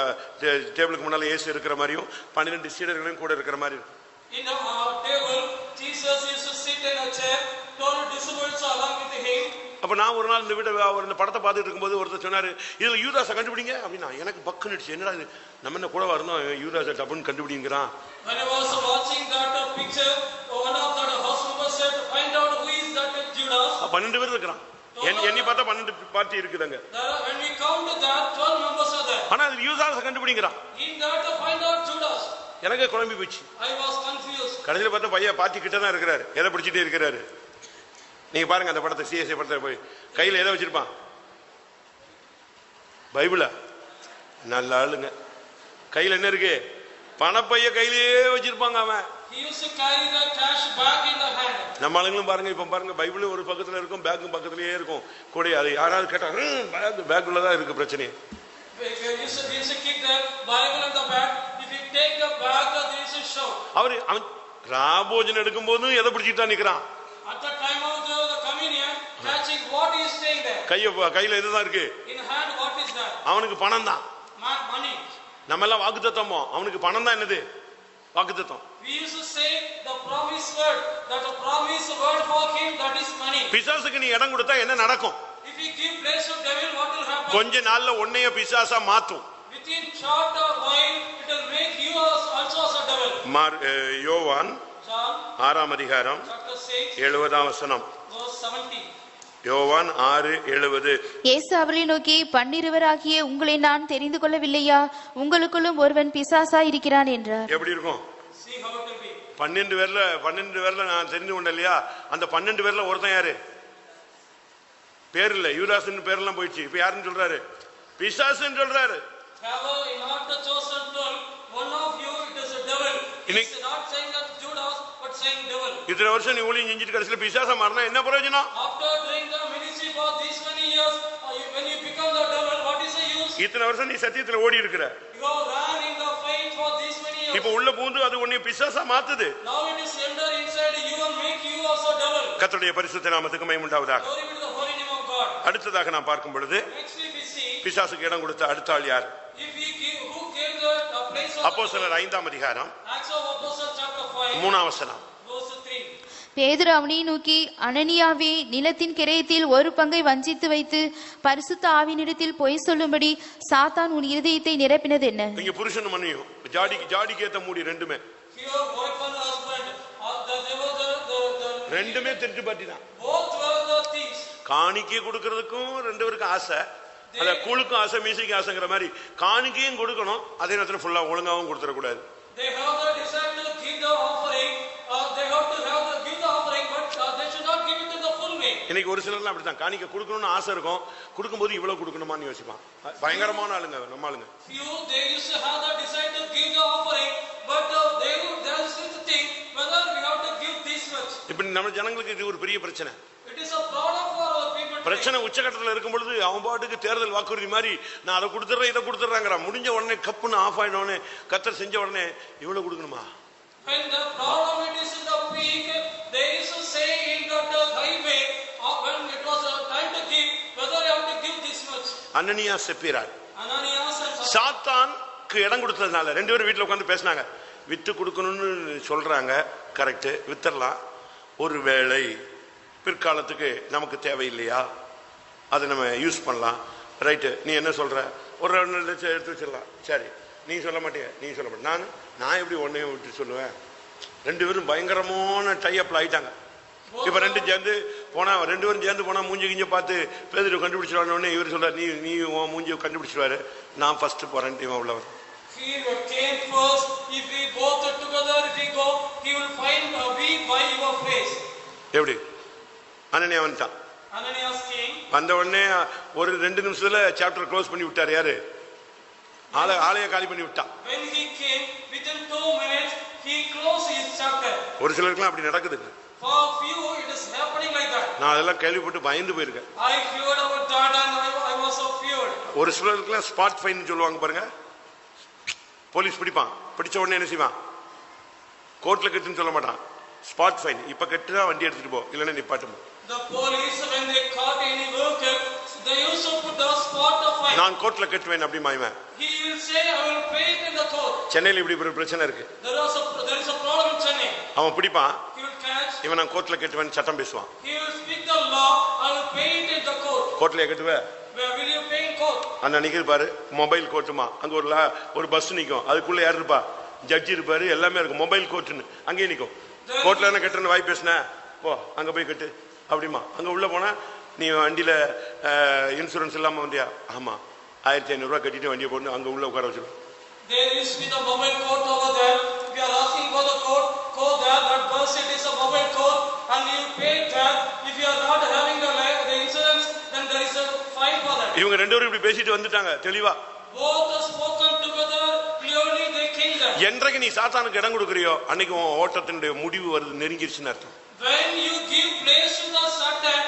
A: டேபிளுக்கு முன்னால இயேசு இருக்கிற மாதிரியும் 12 சீடர்களும் கூட இருக்கிற மாதிரி இருக்கும்.
C: In a table, Jesus used to sit in a chair. 12 disciples along with him.
A: அப்ப நான் ஒரு நாள் இந்த படத்தை பார்த்துட்டு இருக்கும்போது ஒருத்தர் சொன்னாரு, இதுல யூதாஸை கண்டுபிடிங்க அப்படின்னா. எனக்கு பக்குன்னுடுச்சு. என்னடா இது, நம்ம என்ன கூட வரணும், யூதாஸை டப்புன்னு கண்டுபிடிங்கிறான்.
C: When I was watching that picture, one of the house members said, find out who is that Judas.
A: 12 பேர் இருக்கிறான். எண்ணி பார்த்தா 12 party இருக்குதாங்க.
C: When we count that, 12 members are there.
A: ஆனா அது யூதாஸை கண்டுபிடிங்கிறான்.
C: In that, find out Judas.
A: எனக்கு குழம்பி போச்சு.
C: I was confused.
A: கடைசியில் பார்த்தா பையன் பார்ட்டி கிட்ட தான் இருக்கிறாரு. எதை பிடிச்சிட்டே இருக்கிறாரு? நீங்க பாருங்க அந்த படத்தை, சிஎஸ்ஐ படத்தை போய் கையில எதை வச்சிருப்பான்? பைபிளா? நல்ல ஆளுங்க. கையில என்ன இருக்கு? பணப்பைய கையிலேயே வச்சிருப்பாங்க. அவன்
C: He used to carry the cash bag in the hand.
A: நம்ம ஆளுங்களும் பாருங்க, இப்ப பாருங்க, பைபிளும் ஒரு பக்கத்துல இருக்கும், பேக்கும் பக்கத்துலயே இருக்கும். கூட அது யாராவது கேட்டா பேக்குள்ளதான் இருக்கு பிரச்சனை.
C: We used to keep the Bible in the bag. If you take the bag, there is a show.
A: அவன் ராபோஜன் எடுக்கும் போதும் எதை பிடிச்சிட்டு தான் நிக்கிறான்?
C: At the time of the communion, catching what is staying there.
A: கையில இதுதான் இருக்கு.
C: In hand, what is that?
A: அவனுக்கு பணம் தான்.
C: Money.
A: நம்ம எல்லாம் வாக்குத்தத்தமோ, அவனுக்கு பணம் தான். என்னது வாக்குத்தத்தம்?
C: We used to say the promise word, that a promise word for him, that is money.
A: பிசாசுக்கு நீ இடம் கொடுத்தா என்ன நடக்கும்?
C: If we give place to devil, what will happen?
A: கொஞ்ச நாள்ல உன்னைய பிசாசா மாத்தும்.
C: Within short while it will make you also as a devil.
A: யோவான்
C: John
A: 6ஆம் அதிகாரம்
C: chapter 6
A: 70ஆம் வசனம்.
C: verse 70.
A: யோவான் 6:70.
B: இயேசு அவரை நோக்கி, 12 உங்களை நான் தெரிந்து கொள்ளவில்லையா? உங்களுக்குள்ளும் ஒருவன் பிசாசா இருக்கிறான் என்றார்.
A: எப்படி இருக்கும்?
C: See how it will be.
A: 12 பேர்ல நான் தெரிந்து கொண்டேன் இல்லையா? அந்த 12 பேர்ல ஒருத்தன் யாரு? பேர் இல்ல, யூதாஸ்னு பேர்லாம் போயிடுச்சு. இப்ப யாருன்னு சொல்றாரு? பிசாசுன்னு சொல்றாரு.
C: Hello, in not the chosen 12, one of you it is a devil. He is not saying that Judas, but saying devil.
A: இத்தனை வருஷம் நீ ஊழியம் செஞ்சுட்டு கடைசியில பிசாசா மாறினா என்ன பிரயோஜனம்?
C: After doing the ministry for these many years, when you become the devil, what is the use?
A: இத்தனை வருஷம் நீ சத்தியத்துல ஓடி இருக்கிற.
C: You ran in the faith for these many years.
A: இப்ப உள்ள பூந்து அது உன்னை பிசாசா மாத்துது.
C: Now it is enter inside you and make you also devil.
A: கர்த்தருடைய பரிசுத்த நாமத்துக்கு மகிமை உண்டாவதாக.
C: Glory be to the holy name of God.
A: அடுத்ததாக நாம் பார்க்கும் பொழுது
C: Next we see,
A: பிசாசுக்கு இடம் கொடுத்த அடுத்த ஆள் யார்?
C: if we give, who gave the place of
A: அப்போஸ்தலர் 5ஆம் அதிகாரம்
C: Acts of Apostles chapter 5
A: 3ஆம் வசனம்.
C: verse 3.
B: பேதுரு அவனை நோக்கி, அனனியாவே, நிலத்தின் கிரயத்தில் ஒரு பங்கை வஞ்சித்து வைத்து பரிசுத்த ஆவியினிடத்தில் பொய் சொல்லும்படி சாத்தான் உன் இருதயத்தை நிரப்பினது என்ன?
A: இங்க புருஷன் மனைவியும் ஜாடிக்கு ஏத்த மூடி ரெண்டுமே
C: Here wife and husband, they were the
A: ரெண்டுமே திருட்டு பாட்டி தான்.
C: both were the thieves.
A: காணிக்கை கொடுக்கறதுக்கும் ரெண்டு பேருக்கும் ஆசை. அத கூழுக்கும் ஆசை, மீசைக்கு ஆசைங்கிற மாதிரி காணிக்கையும் கொடுக்கணும், அதே நேரத்தில் ஃபுல்லா ஒழுங்காவும் கொடுத்துடக்கூடாது.
C: They have the desire to give the offering, they have to give the offering, but they should not give it in the full way.
A: இன்னைக்கு ஒரு சிலர்லாம் அப்படித்தான், காணிக்கை கொடுக்கணும்னு ஆசை இருக்கும், கொடுக்கும்போது இவ்வளவு கொடுக்கணுமான்னு யோசிப்பான். பயங்கரமான ஆளுங்க நம்ம ஆளுங்க.
C: Few they used to have the desire to give the offering, but they used to think whether we have to give this much.
A: இப்ப நம்ம ஜனங்களுக்கு இது ஒரு பெரிய பிரச்சனை.
C: It is a problem for our people.
A: பிரச்சனை உச்சகட்டத்தில் இருக்கும் பொழுது அவன் பாட்டுக்கு தேர்தல் வாக்குறுதி மாதிரி நான் அதை கொடுத்துறேன் இதை கொடுத்துறாங்கிறான். முடிஞ்ச உடனே கப்புன்னு ஆஃப் ஆயிடனே கத்தர் செஞ்ச உடனே இவ்வளவு கொடுக்கணுமா?
C: When the problem it is in the peak, they used to say in that highway, when it was time to give, whether you have to give this much.
A: Hananiah செப்பீரார்
C: Ananias and
A: சாத்தானுக்கு இடம் கொடுத்ததுனால ரெண்டு பேரும் வீட்டில் உட்காந்து பேசினாங்க. வித்து கொடுக்கணும்னு சொல்றாங்க, கரெக்ட், வித்தரலாம். ஒருவேளை பிற்காலத்துக்கு நமக்கு தேவையில்லையா, அதை நம்ம யூஸ் பண்ணலாம். ரைட்டு, நீ என்ன சொல்ற? ஒரு 2 லட்சம் எடுத்து வச்சிடலாம். சரி, நீ சொல்ல மாட்டிய, நீ சொல்ல மாட்டேன், நான் எப்படி ஒன்னையும் விட்டு சொல்லுவேன்? ரெண்டு பேரும் பயங்கரமான டைப்ல ஆயிட்டாங்க. இப்ப ரெண்டு பேரும் சேர்ந்து போனா மூஞ்சி கிஞ்ச பார்த்து பேதர் கண்டுபிடிச்சிருவானே. இவர் சொல்ற, நீ உன் மூஞ்சியை கண்டுபிடிச்சிருவாரு, நான் ஃபர்ஸ்ட் போறேன் டீம் உள்ளவர்.
C: he came first. If we both together, if we go, he will find we by your face.
A: எப்படி? அனனியா வந்துட்டான்.
C: Ananias came.
A: வந்த உடனே ஒரு 2 நிமிஷத்துல சாப்டர் க்ளோஸ் பண்ணி விட்டார். யாரு? ஆலய காலி பண்ணி விட்டான்.
C: When he came, within 2 minutes, he closed his chapter.
A: ஒரு சிலருக்குலாம் அப்படி நடக்குது.
C: For few, it is happening like that.
A: நான் அதெல்லாம் கேள்விப்பட்டு பயந்து போயிருக்கேன்.
C: I feared about that and I was so feared.
A: ஒரு சிலருக்குலாம் ஸ்பாட் ஃபைன் சொல்லுவாங்க பாருங்க. போலீஸ் பிடிப்பான், பிடிச்ச உடனே என்ன செய்வான்? கோர்ட்ல கட்டுன்னு சொல்ல மாட்டான், ஸ்பாட் ஃபைன். இப்ப கட்டுனா வண்டி எடுத்துட்டு போ, இல்லைன்னா நிப்பாட்டுமா.
C: The police, when they caught any vehicle, they used to put the spot of fine.
A: நான் கோர்ட்ல கட்டுவேன் அப்படி மாய்வேன்.
C: He will say, I will pay it in the court.
A: சென்னையில இப்படி ஒரு பிரச்சனை இருக்கு.
C: There is a problem in Chennai.
A: அவன் பிடிப்பான்,
C: He will catch.
A: இவன் நான் கோர்ட்ல கட்டுவேன் சட்டம் பேசுவான்.
C: He will speak the law. I will pay it in the court.
A: கோர்ட்ல கட்டுவ?
C: Where will you pay in court?
A: அண்ணா நிக்கிது பாரு, மொபைல் கோர்ட்டுமா. அங்க ஒரு பஸ் நிக்கும், அதுக்குள்ள யாரு இருப்பா? ஜட்ஜி இருப்பாரு, எல்லாமே இருக்கும். மொபைல் கோர்ட்டுன்னு அங்கேயே நிக்கும். கோர்ட்ல என்ன கட்டுறன்னு வாய் பேசின, போ அங்க போய் கட்டு அப்படிமா. அங்க உள்ள போனா, நீ வண்டியில இன்சூரன்ஸ் இல்லாம வந்தியா? ஆமா, 1500 ரூபாய் கட்டிட்டு வண்டியை போட்டு அங்க உள்ள உட்கார வச்சிடும்.
C: There is with a mobile court over there. If you are asking for the court there, that bus it is a mobile court and you pay that. If you are not having the insurance, then there is a fine for that.
A: இவங்க ரெண்டு பேரும் இப்படி பேசிட்டு வந்துட்டாங்க தெளிவா.
C: Both are spoken together clearly. They came there.
A: என்றைக்கு நீ சாத்தானுக்கு இடம் கொடுக்கறியோ அன்னைக்கு உன் ஓட்டத்தினுடைய முடிவு வருது, நெருங்கிருச்சுன்னு அர்த்தம்.
C: When you give place to the Satan,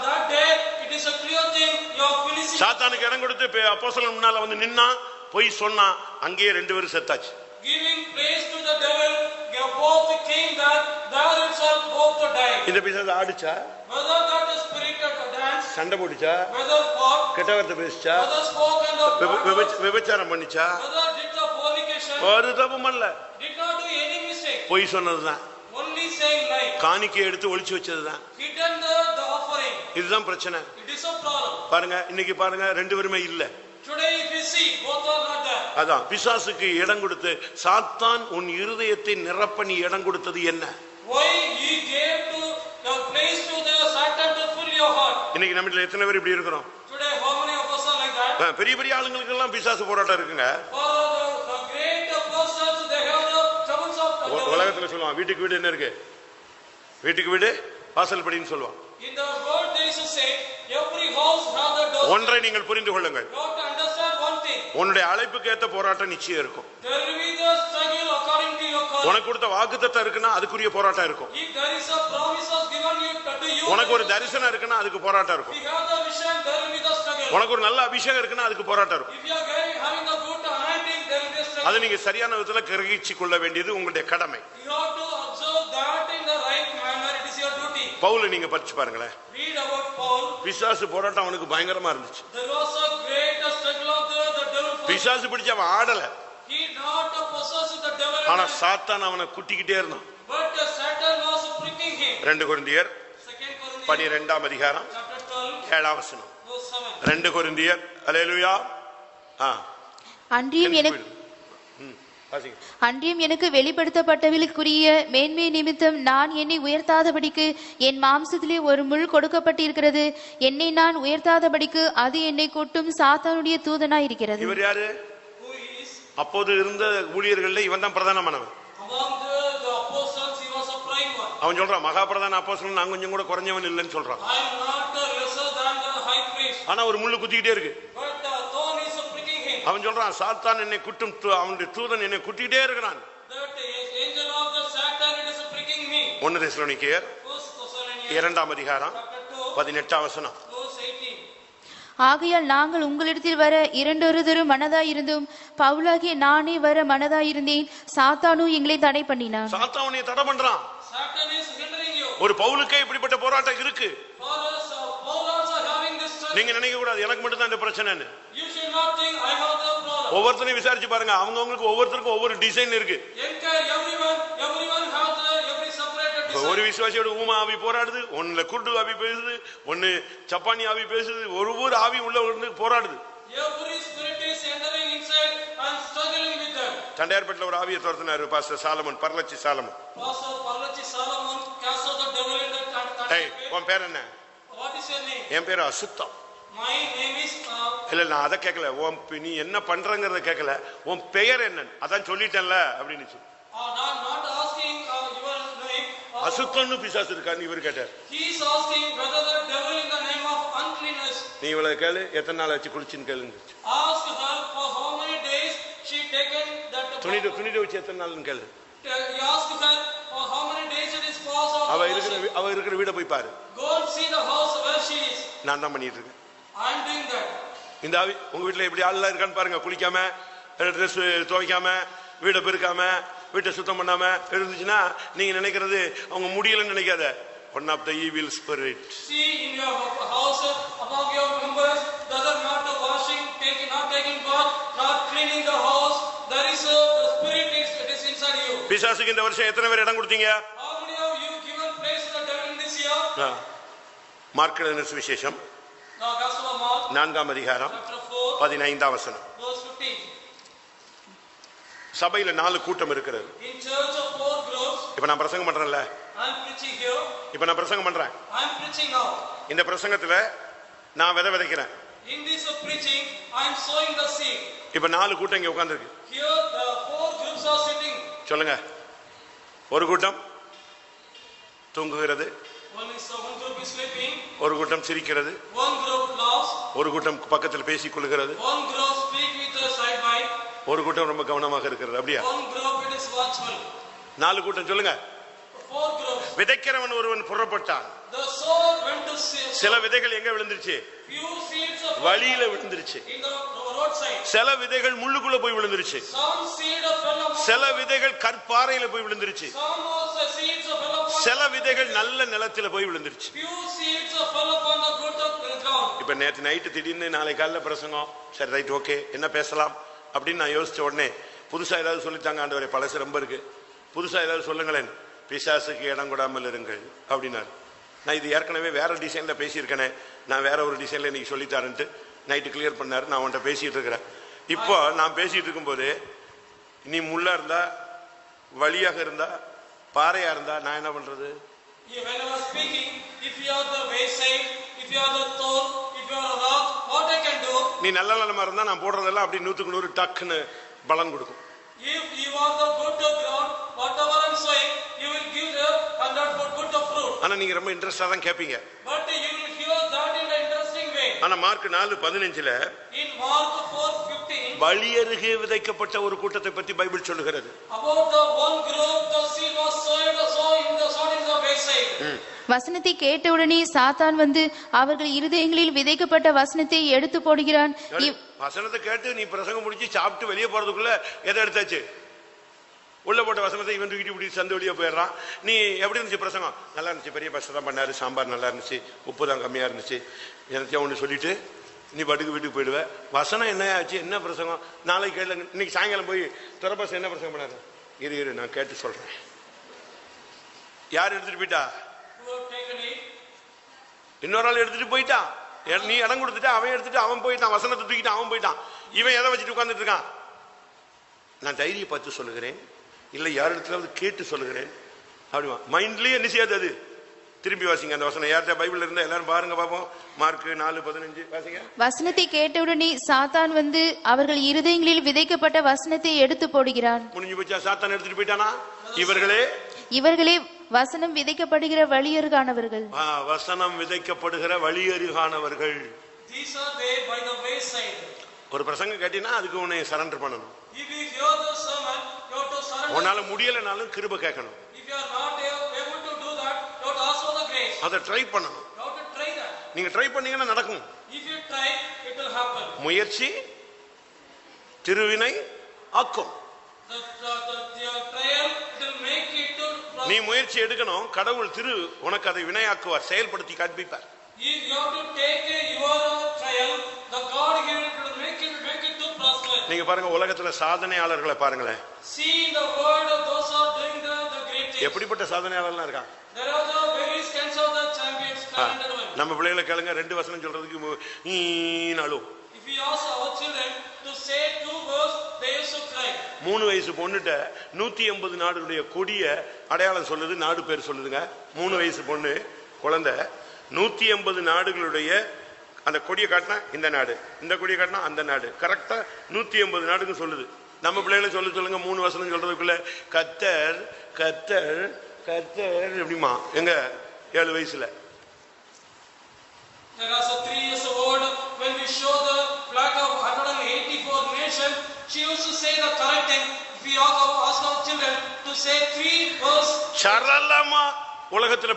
C: that day it is a clear thing you are finishing.
A: சாத்தானுக்கு இடம் கொடுத்து அப்போஸ்தலன் முன்னால வந்து நின்னா, போய் சொன்னா, அங்கேயே ரெண்டு பேரும் செத்தாச்சு.
C: Giving place to the devil, both came there itself both died.
A: இந்த பிசாசு ஆடுச்சா?
C: Whether that is spirit dance,
A: சண்டை போட்டுச்சா?
C: whether fought,
A: கெட்ட வார்த்தை பேசிச்சா?
C: whether spoke and
A: விபச்சாரம் பண்ணிச்சா?
C: whether did the fornication,
A: ஒரு தப்பும் பண்ணல,
C: did not do any mistake.
A: பொய் சொன்னதுதான்,
C: Only saying lie.
A: காணிக்கை எடுத்து ஒளிச்சு வச்சதுதான்.
C: Hidden the offering.
A: இதுதான் பிரச்சனை.
C: It is a problem.
A: பாருங்க, இன்னைக்கு பாருங்க, ரெண்டு பேருமே இல்ல.
C: Today if you see, both are not there.
A: அதான் பிசாசுக்கு இடம் கொடுத்து சாத்தான் உன் இருதயத்தை நிரப்ப நீ இடம் கொடுத்தது என்ன?
C: Why he gave to the place to the Satan to fill your heart?
A: இன்னைக்கு நம்மள எத்தனை பேர் இப்படி இருக்கிறோம்?
C: Today how many of us are like that?
A: பெரிய பெரிய ஆளுங்களுக்கு எல்லாம் பிசாசு போராட்டம் இருக்குங்க.
C: For the great persons, they have the troubles of the devil.
A: உலகத்துல சொல்லுவான், வீட்டுக்கு வீடு என்ன இருக்கு? வீட்டுக்கு வீடு வாசல் படின்னு சொல்லுவான்.
C: In the world they used to say every house has the door.
A: ஒன்றை நீங்கள் புரிந்து கொள்ளுங்கள்.
C: You have to understand one thing.
A: உன்னுடைய அழைப்புக்கு ஏத்த போராட்டம் நிச்சயம் இருக்கும்.
C: There will be the struggle according to your calling.
A: உனக்கு கொடுத்த வாக்குத்தத்தம் இருக்குன்னா அதுக்குரிய போராட்டம் இருக்கும்.
C: If there is a promises given you to you,
A: உனக்கு ஒரு தரிசனம் இருக்குன்னா அதுக்கு போராட்டம் இருக்கும்.
C: if you have the vision, there will be the struggle.
A: உனக்கு ஒரு நல்ல அபிஷேகம் இருக்குன்னா அதுக்கு போராட்டம் இருக்கும்.
C: If you are having the good anointing, there will be a struggle.
A: அதை நீங்க சரியான விதத்துல கிரகிச்சு கொள்ள வேண்டியது உங்களுடைய கடமை.
C: You have to observe that in the right manner. It is your duty.
A: பவுலை நீங்க படிச்சு பாருங்களேன்.
C: Read about Paul.
A: பிசாசு போராட்டம் அவனுக்கு பயங்கரமா இருந்துச்சு.
C: There was a great struggle of the devil.
A: பிசாசு பிடிச்ச அவன் ஆடல.
C: He not possessed with the devil.
A: ஆனா சாத்தான் அவனை குட்டிக்கிட்டே இருந்தான்.
C: But Satan was pricking him.
A: 2 கொரிந்தியர்
C: 2 Corinthians
A: 12 அதிகாரம்
C: chapter 12
A: 7 வசனம்.
C: verse 7.
A: 2 கொரிந்தியர் அல்லேலூயா.
B: அன்றியும் எனக்கு வெளிப்படுத்தப்பட்டவர்களுக்குரிய மேன்மை நிமித்தம் நான் என்னை உயர்த்தாதபடிக்கு என் மாம்சத்திலே ஒரு முள் கொடுக்கப்பட்டிருக்கிறது. என்னை நான் உயர்த்தாதபடிக்கு அது என்னை கொட்டும் சாத்தானுடைய தூதனாய் இருக்கிறது.
A: இவர் யாரு?
C: Who is
A: அப்போது இருந்த ஊழியர்கள்ல இவன் தான் பிரதானமானவன்.
C: among the apostles? He was a prime one.
A: அவன் சொல்றான், மகா பிரதான அப்போஸ்தலன் நான் கொஞ்சம் கூட குறைஞ்சவன் இல்லைன்னு சொல்றான்.
C: I am not lesser than the high priest.
A: ஆனா ஒரு முள்ளு குத்திக்கிட்டே இருக்கு.
C: But the thorn is pricking him.
A: அவன் சொல்றான், சாத்தான் என்னை குட்டும், அவனுடைய தூதன் என்னை குட்டிக்கிட்டே இருக்கிறான்.
C: That angel of the Satan, it is pricking me.
A: 1 தெசலோனிக்கேயர் 2 அதிகாரம் 18 வசனம்.
C: Verse 18.
B: ஆகையால் நாங்கள் உங்களிடத்தில் வர இரண்டொருதரும் மனதாயிருந்தும் பவுலாகிய நானே வர மனதாயிருந்தேன். சாத்தானு எங்களை தடை பண்ணினான்.
A: சாத்தான் உன்னை தடை பண்றான்.
C: Satan is hindering you.
A: ஒரு பவுலுக்கே இப்படிப்பட்ட போராட்டம் இருக்கு.
C: For us, Paul also having this struggle.
A: நீங்க நினைக்க கூடாது எனக்கு மட்டும் தான் இந்த பிரச்சனைன்னு.
C: You should not think I have the problem.
A: ஒவ்வொருத்தரையும் விசாரிச்சு பாருங்க, அவங்களுக்கு ஒவ்வொருத்தருக்கும் ஒவ்வொரு டிசைன் இருக்கு.
C: Encourage everyone have every separated design.
A: ஒரு விசுவாசியோட ஊமா ஆவி போராடுது, ஒண்ணுல குருடு ஆவி பேசுது, ஒன்னு சப்பானி ஆவி பேசுது, ஒவ்வொரு ஆவி உள்ள வந்து போராடுது.
C: Every spirit is entering inside and struggling with them.
A: தண்டையார்பேட்டில் ஒரு ஆவியை துரத்தினாரு pastor Solomon, Parlachi Solomon.
C: Pastor Parlachi Solomon cast out the devil in the
A: ஏய், உன் பேர் என்ன?
C: What is your name?
A: என் பேரு அசுத்தம்.
C: My name is
A: இல்ல நான் அதை கேட்கல, நீ என்ன பண்றங்கறத கேட்கல, உன் பெயர் என்ன அதான் சொல்லிட்டேன்ல அப்படின்னு.
C: not asking your name.
A: அசுத்தம்னு பிசாசு இருக்கான்னு இவர் கேட்டார்.
C: He is asking whether the devil in the name of uncleanness.
A: நீ இவ்வளவு கேளு, எத்தனை நாள் ஆச்சு குளிச்சுன்னு கேளுங்க.
C: Ask her for how many days she taken that.
A: துணிட வச்சு எத்தனை நாள்னு கேளு.
C: He asked her for how many days it is passed out.
A: அவ இருக்கிற வீட போய் பாரு.
C: Go and see the house where she is.
A: நான் தான் பண்ணிட்டு இருக்கேன்.
C: I am doing that.
A: இந்த ஆவி உங்க வீட்டுல எப்படி ஆள் இருக்கான்னு பாருங்க. குளிக்காம, ட்ரெஸ் துவைக்காம, வீட பெருக்காம, வீட்டை சுத்தம் பண்ணாம இருந்துச்சுன்னா நீங்க நினைக்கிறது அவங்க முடியலன்னு நினைக்காத. One of the evil spirits.
C: See in your house among your members, doesn't not washing, not taking bath, not cleaning the house. There is the spirit is inside you.
A: பிசாசுக்கு இந்த வருஷம் எத்தனை பேர் இடம் கொடுத்தீங்க?
C: How many of you given place to the devil in this year?
A: Mark எழுதின சுவிசேஷம்
C: The Gospel of Mark
A: 4 அதிகாரம்
C: chapter 4
A: 15 வசனம்.
C: verse 15.
A: சபையில 4 கூட்டம் இருக்கிறது.
C: In church of 4 groups.
A: இப்ப நான் பிரசங்கம் பண்றேன்ல.
C: I am preaching here.
A: இப்ப நான் பிரசங்கம் பண்றேன்.
C: I am preaching now.
A: இந்த பிரசங்கத்துல நான் விதைக்கிறேன்.
C: In this preaching I am sowing the seed.
A: இப்ப 4 கூட்டம் இங்க உட்கார்ந்திருக்கு.
C: Here the 4 groups are sitting.
A: சொல்லுங்க. ஒரு கூட்டம் தூங்குகிறது.
C: One group is sleeping.
A: ஒரு கூட்டம் சிரிக்கிறது.
C: One group laughs.
A: ஒரு கூட்டம் பக்கத்தில் பேசிக் கொள்கிறது.
C: One group speak with a side by.
A: ஒரு கூட்டம் ரொம்ப கவனமாக இருக்கிறது. அப்படியா?
C: One group it is watchful.
A: 4 கூட்டம் சொல்லுங்க.
C: 4 groups.
A: விதைக்கிறவன் ஒருவன் புறப்பட்டான்.
C: The sower went to see.
A: சில விதைகள் எங்க விழுந்துருச்சு?
C: Few seeds of
A: வழியில விழுந்துருச்சு.
C: in the roadside.
A: சில விதைகள் முள்ளுக்குள்ள போய் விழுந்துருச்சு.
C: Some seed fell upon.
A: சில விதைகள் கற்பாறையில போய் விழுந்துருச்சு.
C: Some of the seeds fell upon.
A: சில விதைகள் நல்ல நிலத்தில போய் விழுந்துருச்சு.
C: Few seeds fell upon the good ground.
A: இப்ப நேத்து நைட்டு திடீர்னு நாளை காலையில பிரசங்கம், சரி ரைட் ஓகே என்ன பேசலாம் அப்படின்னு நான் யோசிச்ச உடனே புதுசா ஏதாவது சொல்லித்தாங்க ஆண்டவரே, பழசு ரொம்ப இருக்கு, புதுசா ஏதாவது சொல்லுங்களேன். பிசாசுக்கு இடம் கொடாமல் இருங்கள் அப்படின்னாரு. நான் இது ஏற்கனவே வேற டிசைன்ல பேசியிருக்கேனே, நான் வேற ஒரு டிசைன்ல இன்னைக்கு சொல்லித்தாரன்ட்டு நைட்டு கிளியர் பண்ணாரு. நான் அவன்கிட்ட பேசிட்டு இருக்கிறேன். இப்போ நான் பேசிட்டு இருக்கும்போது நீ முள்ளா இருந்தா, வழியாக இருந்தா, பாறையா இருந்தா நான் என்ன பண்றது?
C: When I was speaking, if you are the wayside, if you are the thorn, if you are a rock, what I can do?
A: நீ நல்ல நல்லமா இருந்தா நான் போடுறதெல்லாம் அப்படி 100க்கு 100 டக்குன்னு பலன் கொடுக்கும்.
C: If you are the good ground, whatever I am sowing, you will give the 100 good fruit.
A: ஆனா நீங்க ரொம்ப இன்ட்ரெஸ்டா தான் கேட்பீங்க.
C: But you will hear that in an interesting way.
A: ஆனா மார்க் 4:15ல
C: In Mark 4:15,
A: வழியருகே விதைக்கப்பட்ட ஒரு கூட்டத்தை பத்தி பைபிள் சொல்லுகிறது.
C: about the one group, the seed was sown in the wayside.
B: வசனத்தை கேட்டவுடனே சாத்தான் வந்து அவர்கள் இருதயங்களில் விதைக்கப்பட்ட வசனத்தை எடுத்து போடுகிறான்.
A: வசனத்தை கேட்டு நீ பிரசங்கம் முடிச்சு சாப்பிட்டு வெளியே போறதுக்குள்ள எதை எடுத்தாச்சு? உள்ள போட்ட வசனத்தை இவன் தூக்கிட்டு இப்படி சந்து வெளியே போயிடுறான். நீ எப்படி இருந்துச்சு பிரசங்கம்? நல்லா இருந்துச்சு, பெரிய பஸ்ட் தான் பண்ணாரு, சாம்பார் நல்லா இருந்துச்சு, உப்பு தான் கம்மியா இருந்துச்சு, எனக்கு ஒன்று சொல்லிட்டு நீ பட்டுக்கு வீட்டுக்கு போயிடுவ. வசனம் என்ன ஆச்சு? என்ன பிரசங்கம்? நாளைக்கு கேள்வி. இன்னைக்கு சாயங்காலம் போய் துறப்பாசம் என்ன பிரசங்கம் பண்ணாரு? இரு நான் கேட்டு சொல்றேன். யார் எடுத்துட்டு போயிட்டா? இன்னொரு ஆள் எடுத்துட்டு போயிட்டான். நீ இடம் கொடுத்துட்டு அவன் எடுத்துட்டு அவன் போயிட்டான், வசனத்தை தூக்கிட்டு அவன் போயிட்டான். இவன் எதை வச்சுட்டு உட்கார்ந்துட்டு இருக்கான்? நான் தைரிய பார்த்து சொல்லுகிறேன், இல்லை யார் இடத்துல கேட்டு சொல்லுகிறேன். அப்படிமா மைண்ட்லயே என்ன செய்யாது. அது திரும்பி வாசிங்க அந்த வசனம். யார்கிட்ட பைபிள் இருந்தா எல்லாரும் பாருங்க பாப்போம். மார்க் 4:15 வாசிங்க.
B: வசனத்தை கேட்டவுடனே சாத்தான் வந்து அவர்கள் இருதயங்களில் விதைக்கப்பட்ட வசனத்தை எடுத்து போடுகிறான்.
A: முடிஞ்சு போச்சா? சாத்தான் எடுத்துட்டு போயிட்டானா? இவர்களே
B: வசனம் விதைக்கப்படுகிற வழியருகானவர்கள்.
A: வசனம் விதைக்கப்படுகிற வழியருகானவர்கள்.
C: These are they by the wayside.
A: ஒரு பிரசங்கம் கேட்டினா அதுக்கு உன்னை சரண்டர் பண்ணணும்.
C: If you hear the sermon, you have to surrender.
A: உன்னால முடியலனாலும் கிருபை கேட்கணும்.
C: If you are not able to do that, you have to ask for the grace.
A: அதை ட்ரை பண்ணணும்.
C: You have to try that.
A: நீங்க ட்ரை பண்ணீங்கன்னா நடக்கும்.
C: If you try, it will happen.
A: முயற்சி திருவினை ஆக்கும்.
C: The trial will make it to.
A: நீ முயற்சி எடுக்கணும். கடவுள் உனக்கு அதை வினையாக்குவார், செயல்படுத்தி காண்பிப்பார்.
C: If you have to take your trial, the God will make it to prosper.
A: நீங்க பாருங்க, உலகத்துல சாதனையாளர்களை பாருங்களேன்.
C: See in the world those are doing the great things.
A: எப்படிப்பட்ட சாதனையாளர்லாம் இருக்காங்க?
C: There are the various kinds of the champions talented ones.
A: நம்ம பிள்ளைகளை கேளுங்க, 2 வசனம் சொல்றதுக்கு ஈனாலும்.
C: If we ask our children to say 2 words, they used to cry.
A: 3 வயசு பொண்ணுட்ட 180 நாடுடைய கொடிய அடையாளம் சொல்லுது, நாடு பேர் சொல்லுதுங்க. 3 வயசு பொண்ணு குழந்தை 180 நாடுகளுடைய அந்த கொடியை காட்டினா இந்த நாடு, இந்த கொடியை காட்டினா அந்த நாடு, கரெக்டா 180 நாடுன்னு சொல்லுது. நம்ம பிள்ளைகளை சொல்லுங்க 3 வசனம் சொல்றதுக்குள்ள கத்தர் கத்தர் கத்தர் எப்படிமா எங்க 7 வயசுல.
C: There are 3 years old when we show the flag of 184 nations, she used to say the correct thing. If we ask our children to say 3 words,
A: சரளமா உலகத்துல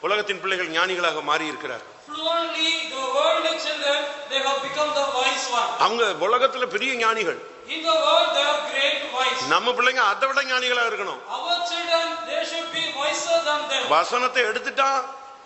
A: உலகத்தின் பிள்ளைகள் ஞானிகளாக மாறி இருக்கிறார்.
C: fluently the world children, they have become the wise one.
A: அவங்க உலகத்துல பெரிய ஞானிகள்.
C: In the world they are great wise.
A: நம்ம பிள்ளைங்க அதை விட ஞானிகளா இருக்கணும்.
C: Our children, they should be wiser than them.
A: வசனத்தை எடுத்துட்டான்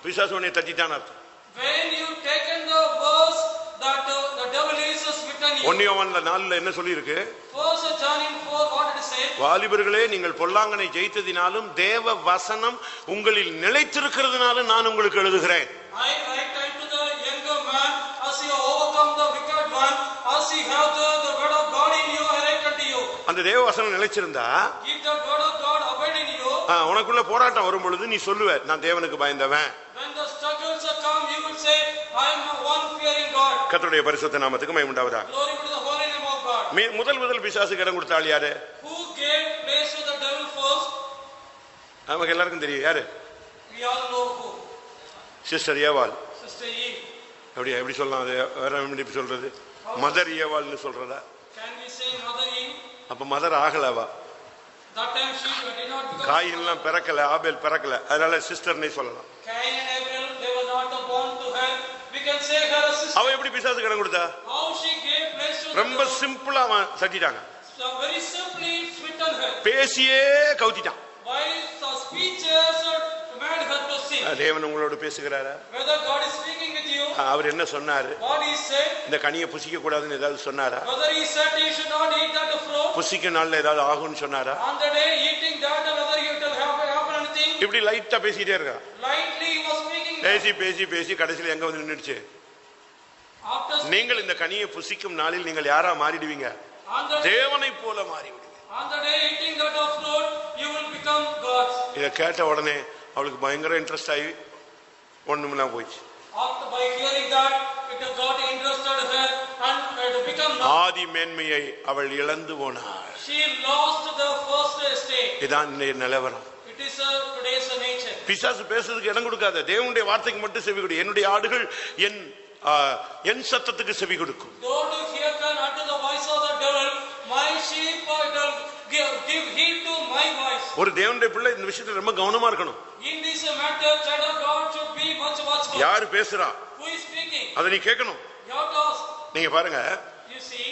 A: பிசாசு உன்னை தட்டிட்டான் அர்த்தம்.
C: When you taken the verse that the devil is smitten you.
A: 1 யோவான்ல 4ல என்ன சொல்லி இருக்கு?
C: First John 4 what did it say?
A: வாலிபர்களே, நீங்கள் பொல்லாங்கனை ஜெயித்ததினாலும் தேவ வசனம் உங்களில் நிலைத்திருக்கிறதுனாலும் நான் உங்களுக்கு எழுதுகிறேன்.
C: I write unto the younger man, as you overcome the wicked one, as you have the word of God in you, I write unto you.
A: அந்த தேவ வசனம் நிலைச்சிருந்தா,
C: If the word of God abide in you,
A: உனக்குள்ள போராட்டம் வரும் பொழுது நீ சொல்லுவ, நான் தேவனுக்கு பயந்தவன்.
C: when the struggles come, you will say, I am one fearing God.
A: கர்த்தருடைய பரிசுத்த நாமத்துக்கு மகிமை உண்டாவதாக.
C: Glory be to the holy name of God.
A: முதல் பிசாசுக்கு இடம் கொடுத்த ஆள் யாரு?
C: Who gave place to the devil first?
A: நமக்கு எல்லாருக்கும் தெரியும் யாரு?
C: We all know who.
A: Sister ஏவாள்.
C: Sister Eve.
A: எப்படி சொல்லலாம்? அது வேற எப்படி சொல்றது? மதர் ஏவாள்னு சொல்றதா?
C: Can we say Mother Eve?
A: அப்ப மதர் ஆகலவா?
C: That time she did not become.
A: காயின்லாம் பிறக்கல, ஆபேல் பிறக்கல, அதனால சிஸ்டர்னே சொல்லலாம்.
C: Cain and Abel, they were not born to her. We can say her a sister.
A: அவ எப்படி பிசாசுக்கு இடம் கொடுத்தா?
C: How she gave place to
A: ரொம்ப சிம்பிளா தட்டிட்டாங்க.
C: So very simply smitten her.
A: பேசியே கவுத்திட்டான்.
C: By the speeches made her to sin.
A: தேவன் உங்களோட பேசுகிறாரா?
C: Whether God is speaking with you.
A: அவர் என்ன சொன்னாரு?
C: What he said.
A: இந்த கனியை புசிக்க கூடாதுன்னு ஏதாவது சொன்னாரா?
C: Whether he said you should not eat that fruit.
A: புசிக்க நாள்ல ஏதாவது ஆகும்னு சொன்னாரா?
C: On the day eating that, whether you will happen anything.
A: இப்படி லைட்டா பேசிட்டே இருக்கா.
C: Lightly he was speaking.
A: பேசி பேசி பேசி கடைசியில் எங்க வந்து நின்னுடுச்சு?
C: After
A: நீங்கள் இந்த கனியை புசிக்கும் நாளில் நீங்கள் யாரா மாறிடுவீங்க? தேவனை போல மாறிவிடுவீங்க.
C: on the day eating that of fruit, you will become gods.
A: இத கேட்ட உடனே அவளுக்கு பயங்கர இன்ட்ரெஸ்ட் ஆகி ஒண்ணுமில்லாம் போயிடுச்சு.
C: After by hearing that, it got interested her and it become.
A: ஆதி மேன்மையை அவள் இழந்து போனாள்.
C: She lost the first estate.
A: இதான் நிலவரம்.
C: It is today's nature.
A: பிசாசு பேசுறதுக்கு இடம் கொடுக்காத, தேவனுடைய வார்த்தைக்கு மட்டும் செவி கொடு. என்னுடைய ஆடுகள் என் சத்தத்துக்கு செவி கொடுக்கும்.
C: Don't hearken unto the voice of the devil. My sheep will give heed to my voice.
A: ஒரு தேவனுடைய பிள்ளை இந்த விஷயத்துல ரொம்ப கவனமா இருக்கணும்.
C: In this matter, child of God should be much watchful.
A: யார் பேசுறா?
C: Who is speaking?
A: அதை நீ கேட்கணும்.
C: You have to ask.
A: நீங்க பாருங்க,
C: You see,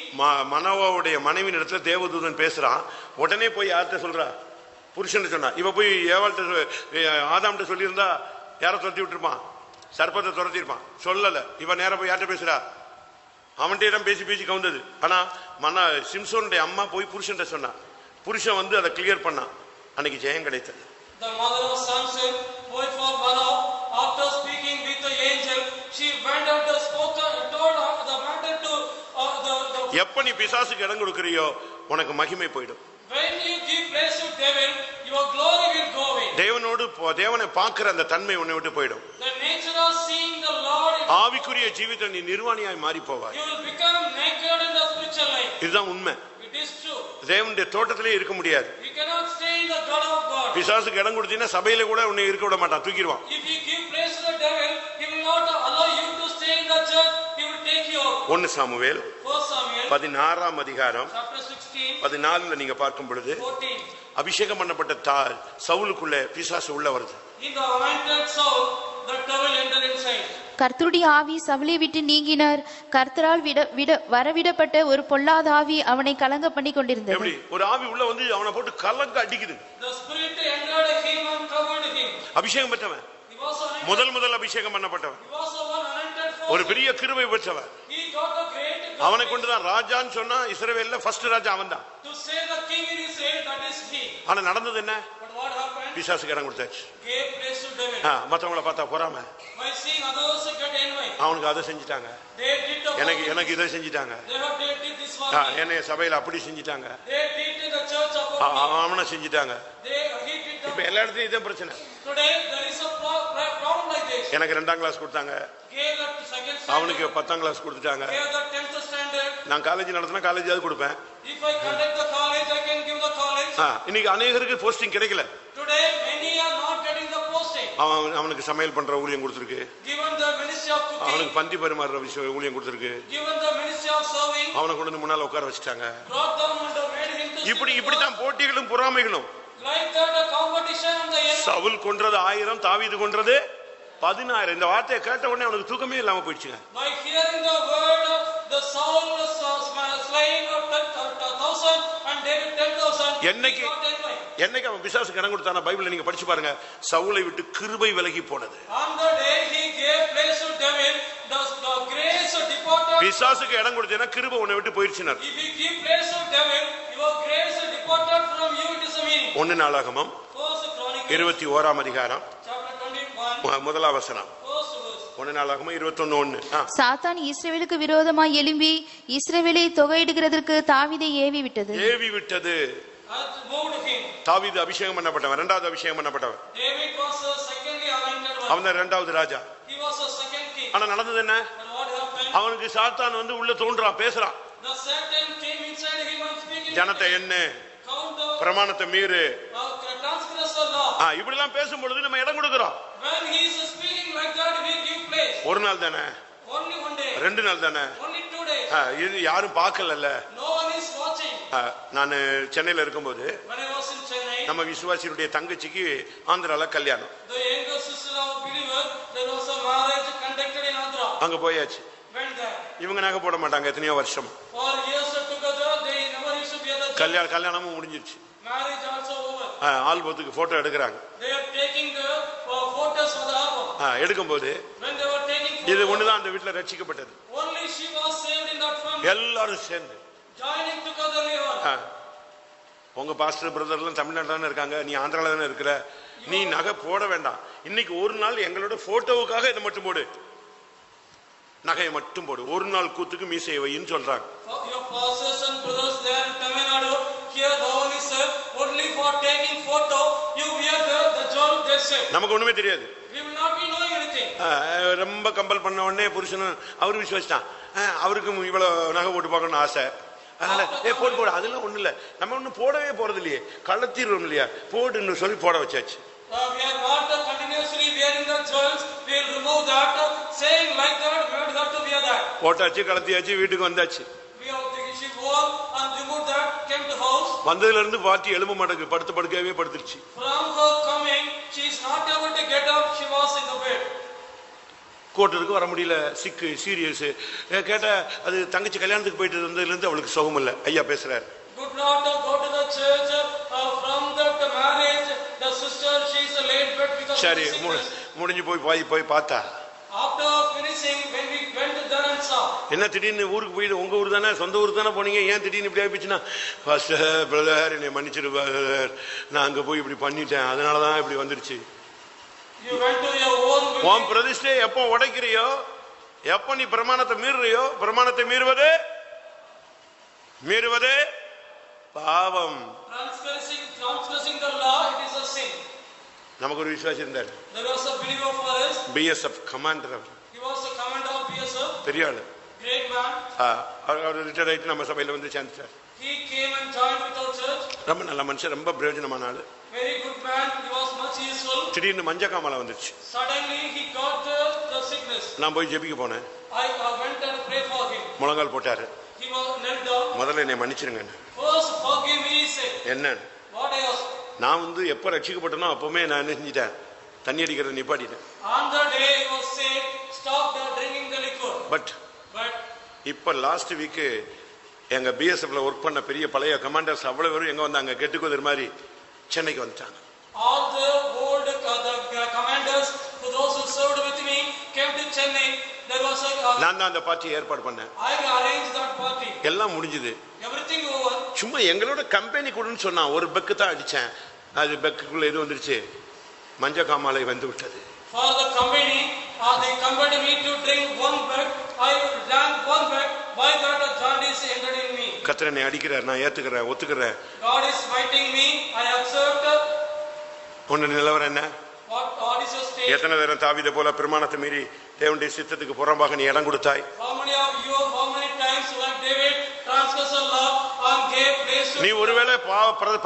A: மனோவாவுடைய மனைவி இடத்துல தேவதூதன் பேசுறான். உடனே போய் யார்கிட்ட சொல்றா? புருஷன் சொன்னா. இவ போய் ஏவாள்கிட்ட ஆதாம்கிட்ட சொல்லியிருந்தா யாரை துரத்தி விட்டுருப்பான்? சர்ப்பத்தை துரத்திருப்பான். சொல்லல. இவன் நேரம் போய் யார்கிட்ட பேசுறா? அவன்கிட்ட பேசி பேசி கவுந்தது. ஆனா சிம்சோனுடைய அம்மா போய் புருஷன் சொன்னா. புருஷன் வந்து அதை கிளியர் பண்ணான். அன்னைக்கு ஜெயம் கிடைத்தது.
C: the mother of Samson went for Manoah. After speaking with the angel, she went out and spoke and told the matter to the
A: எப்ப நீ பிசாசுக்கு இடம் கொடுக்கறியோ உனக்கு மகிமை போய்டும்.
C: when you give place to devil, your glory will go away.
A: தேவனை பார்க்கிற அந்த தன்மை உன்னை விட்டு போய்டும்.
C: The nature of seeing the Lord,
A: ஆவிக்குரிய ஜீவிதத்தை நீ நிர்வாணியாய் மாறி போவாய்.
C: you will become naked in the spiritual life.
A: இதுதான் உண்மை.
C: It is true.
A: தேவனுடைய தோட்டத்திலே இருக்க முடியாது.
C: You cannot stay in the garden of God.
A: பிசாசுக்கு இடம் கொடுத்தீங்கன்னா சபையில கூட உன்னை இருக்க விட மாட்டான், தூக்கிடுவான்.
C: If you give place to the devil, he will not allow you to stay in the church. He will take you out.
A: 1 Samuel 16ஆம் அதிகாரம்
C: chapter 16
A: 14ல நீங்க பார்க்கும் பொழுது
C: 14.
A: அபிஷேகம் பண்ணப்பட்ட சவுலுக்குள்ள பிசாசு உள்ள வருது.
C: In the anointed Saul, the devil entered inside.
B: கர்த்தருடைய ஆவி சவுலை விட்டு நீங்கினார். கர்த்தரால் வரவிடப்பட்ட ஒரு பொல்லாத ஆவி அவனை கலங்க பண்ணி கொண்டிருந்தது.
A: எப்படி ஒரு ஆவி உள்ள வந்து அவனை போட்டு கலங்க அடிக்குது.
C: The spirit entered him and covered him.
A: அபிஷேகம் பெற்றவன்,
C: He was anointed.
A: முதல் அபிஷேகம் பண்ணப்பட்டவன்,
C: He was the one anointed for.
A: ஒரு பெரிய கிருபை பெற்றவன்.
C: He got a great.
A: அவனை கொண்டுதான் ராஜான்னு சொன்னா இஸ்ரவேல்ல ஃபர்ஸ்ட் ராஜா அவன்தான்.
C: To say the king in Israel, that is he.
A: ஆனா நடந்தது என்ன?
C: But what happened?
A: பிசாசுக்கு இடம் கொடுத்தாச்சு.
C: Gave place to devil.
A: மத்தவங்கள பார்த்தா பொறாம.
C: By seeing others get envy.
A: அவனுக்கு அதை செஞ்சிட்டாங்க,
C: They did the.
A: எனக்கு இதை செஞ்சிட்டாங்க,
C: They did this one.
A: என்னைய சபையில அப்படி செஞ்சிட்டாங்க,
C: They did in the church about me.
A: அவனை செஞ்சிட்டாங்க.
C: He did the.
A: இப்ப எல்லா இடத்துலயும் இதான் பிரச்சனை.
C: Today there is a problem like this.
A: எனக்கு 2ஆம் கிளாஸ் கொடுத்தாங்க,
C: Gave the second standard.
A: அவனுக்கு 10ஆம் கிளாஸ் கொடுத்துட்டாங்க.
C: Gave the 10th standard.
A: நான் காலேஜ் நடத்தினா காலேஜாவது கொடுப்பேன்.
C: If I conduct the college, I can give the college.
A: இன்னைக்கு அநேகருக்கு போஸ்டிங் கிடைக்கல.
C: Today many are not getting the posting.
A: அவனுக்கு சமையல் பண்ற ஊழியம் கொடுத்திருக்கு,
C: Given the ministry of cooking.
A: அவனுக்கு பந்தி பரிமாறுற ஊழியம் கொடுத்திருக்கு,
C: Given the ministry of serving.
A: அவனை கொண்டு வந்து முன்னால உட்கார வச்சுட்டாங்க.
C: Brought them and made him to.
A: இப்படித்தான் போட்டிகளும் பொறாமைகளும்.
C: Like that the competition and the envy.
A: Saul கொன்றது 1000, தாவீது கொன்றது 16,000. இந்த வார்த்தையை கேட்ட உடனே அவனுக்கு தூக்கமே இல்லாம போயிடுச்சுங்க.
C: By hearing the word, the Saul was slaying 10,000 and David 10,000.
A: என்னைக்கு அவன் பிசாசுக்கு இடம் கொடுத்தானா பைபிள்ல நீங்க படிச்சு பாருங்க. சவுலை விட்டு கிருபை விலகி போனது.
C: On the day he gave place to devil, the grace departed.
A: பிசாசுக்கு இடம் கொடுத்தேனா கிருபை உன்னை விட்டு போயிடுச்சுனார்.
C: If you give place to devil, your grace departed from you. It is a meaning.
A: 1 நாளாகமம் 21ஆம் அதிகாரம்
C: chapter 21
A: முதலாம் வசனம். 1 நாளாகமம் 21:1.
B: சாத்தான் இஸ்ரவேலுக்கு விரோதமாய் எழும்பி இஸ்ரவேலை தொகையிடுகிறதற்கு தாவீதை ஏவி விட்டது.
A: தாவீது அபிஷேகம் பண்ணப்பட்டவன், 2வது அபிஷேகம் பண்ணப்பட்டவன்.
C: David was the secondly anointed one.
A: அவன் 2வது ராஜா.
C: He was the second king.
A: ஆனா நடந்தது என்ன?
C: But what happened?
A: அவனுக்கு சாத்தான் வந்து உள்ள தோன்றான், பேசுறான்.
C: The Satan came inside him and speaking.
A: ஜனத்தை என்ன?
C: Count the
A: பிரமாணத்தை மீறு.
C: transgress the law.
A: இப்படி எல்லாம் பேசும் பொழுது நம்ம இடம் கொடுக்கிறோம்.
C: When he is speaking like that, we give place.
A: ஒரு நாள் தானே?
C: Only one day.
A: 2 நாள் தானே?
C: Only 2 days.
A: இது யாரும் பார்க்கலல்ல.
C: No one is watching.
A: நான் சென்னையில இருக்கும்போது
C: When I was in Chennai,
A: நம்ம விசுவாசியுடைய தங்கச்சிக்கு ஆந்திரால கல்யாணம்.
C: the younger sister of believer, there was a marriage conducted in Andhra.
A: அங்க போயாச்சு.
C: Went there.
A: இவங்க நகை போட மாட்டாங்க எத்தனையோ வருஷம்.
C: For years together, they never used to be at the
A: கல்யாணமும் முடிஞ்சிருச்சு.
C: marriage also over.
A: ஆல்பத்துக்கு போட்டோ எடுக்கிறாங்க.
C: They are taking the photos for the album.
A: எடுக்கும்போது
C: When they were taking photos,
A: இது ஒண்ணுதான் அந்த வீட்டுல ரட்சிக்கப்பட்டது.
C: only she was saved in that family.
A: எல்லாரும் சேர்ந்து
C: Joining together,
A: உங்க பாஸ்டர் பிரதர்லாம் தமிழ்நாட்டில் இருக்காங்க, நீ ஆந்திரால தானே இருக்கிற, நீ நகை போட வேண்டாம், இன்னைக்கு ஒரு நாள் எங்களோட போட்டோவுக்காக இதை மட்டும் போடு, நகையை மட்டும் போடு, ஒரு நாள் கூத்துக்கு மீசையை வைன்னு சொல்றாங்க. நமக்கு ஒண்ணுமே தெரியாது. ரொம்ப கம்பல் பண்ண உடனே புருஷனும் அவரு விசுவாசிட்டான், அவருக்கும் இவ்வளவு நகை போட்டு பார்க்கணும்னு ஆசை, அதனால போட்டு போடு, அதெல்லாம் ஒண்ணு இல்ல, நம்ம ஒண்ணு போடவே போறது இல்லையே, கள்ளத்தீர்வோம் இல்லையா, போடுன்னு சொல்லி போட வச்சாச்சு.
C: We are not continuously wearing the jewels. We will remove that. Saying like that, we will have to wear that.
A: போட்டாச்சு, கலத்தியாச்சு, வீட்டுக்கு வந்தாச்சு.
C: We have to she wore and removed that, came to house.
A: வந்ததுல இருந்து பாட்டி எலும்பு மடக்கு, படுத்து படுக்கவே படுத்துருச்சு.
C: From her coming, she is not able to get up. She was in the bed.
A: கோட்டருக்கு வர முடியல, சிக்கு சீரியஸ். கேட்ட அது தங்கச்சி கல்யாணத்துக்கு போயிட்டு வந்ததுல இருந்து அவளுக்கு சுகம் இல்ல. ஐயா பேசுறாரு.
C: Could not go to the church from that marriage. The sister, she is laid bed because
A: சரி, முடிஞ்சு போய் பார்த்தா.
C: After finishing, when we went there and saw.
A: என்ன திடீர்னு ஊருக்கு போயிட்டு, உங்க ஊர் தானே, சொந்த ஊருக்கு தானே போனீங்க, ஏன் திடீர்னு இப்படி ஆயிடுச்சுன்னா, பாஸ்டர் பிரதர் என்னை மன்னிச்சிரு பிரதர், நான் அங்க போய் இப்படி பண்ணிட்டேன், அதனாலதான் இப்படி வந்துருச்சு.
C: You went to your own village.
A: உன் பிரதிஷ்டையை எப்போ உடைக்கிறியோ, எப்போ நீ பிரமாணத்தை மீறுறியோ, பிரமாணத்தை மீறுவது பாவம்.
C: Transgressing the law, it is a sin.
A: நமக்கு ஒரு விசுவாசி இருந்தார்.
C: There was a believer for us.
A: BSF commander.
C: He was a commander of BSF.
A: பெரிய ஆளு.
C: Great man.
A: அவர் ரிட்டையர்ட் ஆயிட்டு நம்ம சபையில வந்து சேர்ந்தார்.
C: He came and joined with our church.
A: ரொம்ப நல்ல மனுஷன், ரொம்ப பிரயோஜனமான ஆளு.
C: Very good man. He was much useful.
A: திடீர்னு மஞ்சக்காமலை வந்துச்சு.
C: Suddenly he got the sickness.
A: நான் போய் ஜெபிக்க போனேன்.
C: I went and prayed for him.
A: முழங்கால் போட்டாரு.
C: He was knelt down.
A: முதல்ல என்னை மன்னிச்சிருங்க.
C: First forgive me, he said.
A: என்ன?
C: What I asked.
A: நான் வந்து எப்ப ரட்சிக்கப்பட்டனோ அப்பவுமே நான் செஞ்சிட்டேன், தண்ணி அடிக்கிறத நிப்பாட்டிட்டேன்.
C: On the day he was saved, stopped drinking the liquor.
A: But இப்ப லாஸ்ட் வீக் எங்க BSFல ஒர்க் பண்ண பெரிய பழைய கமாண்டர்ஸ் அவ்வளவு பேரும் எங்க வந்தாங்க, கெட்டுக்கோதர் மாதிரி சென்னைக்கு வந்துட்டாங்க.
C: All the old commanders, to those who served with me, came to Chennai. There was
A: நான் தான் அந்த பார்ட்டி ஏற்பாடு பண்ணேன்.
C: I arranged that party.
A: எல்லாம் முடிஞ்சது.
C: Everything over.
A: சும்மா எங்களோட கம்பெனி கூடன்னு சொன்னா, ஒரு பெக்கு தான் அடிச்சேன், அது பெக்குக்குள்ள எது வந்துருச்சு, மஞ்ச காமாலை வந்து விட்டது.
C: For the company, they compelled me to drink one beck. I drank one beck. Why that jaundice entered in me?
A: கர்த்தர் என்னை அடிக்கிறார், நான் ஏத்துக்கிறேன், ஒத்துக்கிறேன்.
C: God is fighting me. I accept.
A: உன்ன நிலவரம் என்ன?
C: What is your state?
A: எத்தனை நேரம் தாவீதை போல பிரமாணத்தை மீறி தேவனுடைய சித்தத்துக்கு புறம்பாக நீ இடம் கொடுத்தாய்?
C: How many of you, how many times like David transgressed the law and gave place to?
A: நீ ஒருவேளை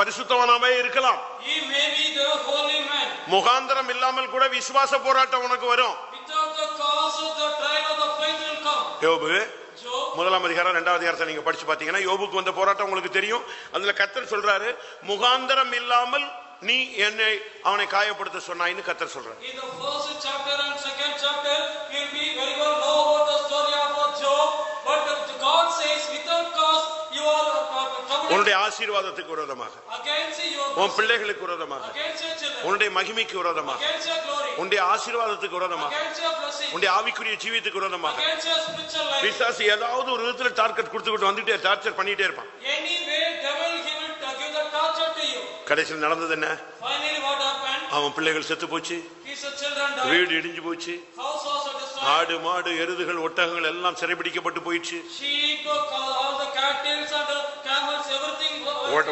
A: பரிசுத்தவானாவே இருக்கலாம்.
C: He may be the holy man.
A: முகாந்தரம் இல்லாமல் கூட விசுவாச போராட்டம் உனக்கு வரும்.
C: Without the cause of the trial of the faith will come.
A: யோபு முதலாம் அதிகாரம் 2வது அதிகாரத்தை நீங்க படிச்சு பாத்தீங்கன்னா, யோபுக்கு வந்த போராட்டம் உங்களுக்கு தெரியும். அதுல கர்த்தர் சொல்றாரு, முகாந்தரம் இல்லாமல் நீ என்னை அவனை காயப்படுத்த சொன்னாய்னு கர்த்தர் சொல்றாரு.
C: In the first chapter and second chapter you will be very well know about the story of Job, but God says without cause you are troubled.
A: உன்னுடைய ஆசீர்வாதத்துக்கு விரோதமாக,
C: against your
A: உன் பிள்ளைகளுக்கு விரோதமாக,
C: against your children,
A: உன்னுடைய மகிமைக்கு விரோதமாக,
C: against your glory,
A: உன்னுடைய ஆசீர்வாதத்துக்கு விரோதமாக,
C: against your blessing,
A: உன்னுடைய ஆவிக்குரிய ஜீவியத்துக்கு விரோதமாக,
C: against your spiritual life.
A: பிசாசு ஏதாவது ஒரு விதத்துல டார்கெட் கொடுத்துக்கிட்டு வந்துட்டே டார்ச்சர் பண்ணிட்டே இருப்பான்.
C: Anyway devil he will give the torture to you.
A: கடைசியில் நடந்தது என்ன?
C: Finally what happened?
A: அவன் பிள்ளைகள் செத்து போச்சு,
C: his children died,
A: வீடு இடிஞ்சு போச்சு,
C: house was destroyed,
A: ஆடு மாடு எருதுகள் ஒட்டகங்கள் எல்லாம் சிறைபிடிக்கப்பட்டு போயிடுச்சு,
C: sheep, all the cattle and camels, everything.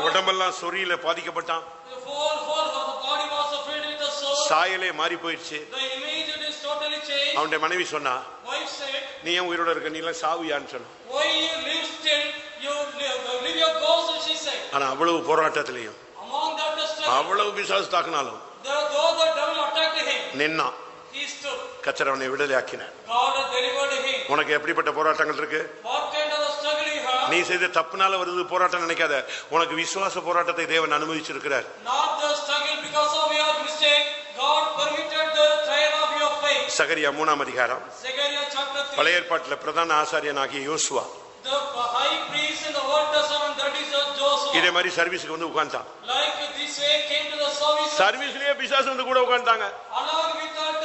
A: உடம்பெல்லாம் சொறியில பாதிக்கப்பட்டான்,
C: The whole the body was filled with the soul.
A: சாயலே மாறி போயிடுச்சு.
C: The image is totally changed.
A: அவனுடைய மனைவி சொன்னா,
C: Wife said,
A: நீ ஏன் உயிரோட இருக்க, நீ எல்லாம் சாவியான்னு சொன்ன.
C: why you live still, you live your ghost, she said.
A: ஆனா அவ்வளவு போராட்டத்திலையும்,
C: Among that struggle,
A: அவ்வளவு பிசாசு தாக்குனாலும்
C: though the devil attacked him,
A: நின்னா.
C: he stood.
A: கர்த்தர் அவனை விடுதலை ஆக்கினார்.
C: God delivered him.
A: உனக்கு எப்படிப்பட்ட போராட்டங்கள் இருக்கு?
C: What kind of struggle you have?
A: நீ செய்த தப்புனால வருது போராட்டம் நினைக்காத, உனக்கு விசுவாச போராட்டத்தை தேவன் அனுமதிச்சிருக்கிறார்.
C: Not the struggle because of your mistake. God permitted the trial of your faith.
A: சகரியா 3ஆம் அதிகாரம்,
C: Zechariah chapter 3.
A: பழைய ஏற்பாட்டில் பிரதான ஆசாரியனாகிய யோசுவா
C: The high priest in the Old Testament, that is Joshua.
A: இதே மாதிரி சர்வீஸ்க்கு வந்து உட்கார்ந்தான்.
C: Like this way came to the service.
A: சர்வீஸ்லயே பிசாசு வந்து கூட உட்கார்ந்தாங்க.
C: Along with that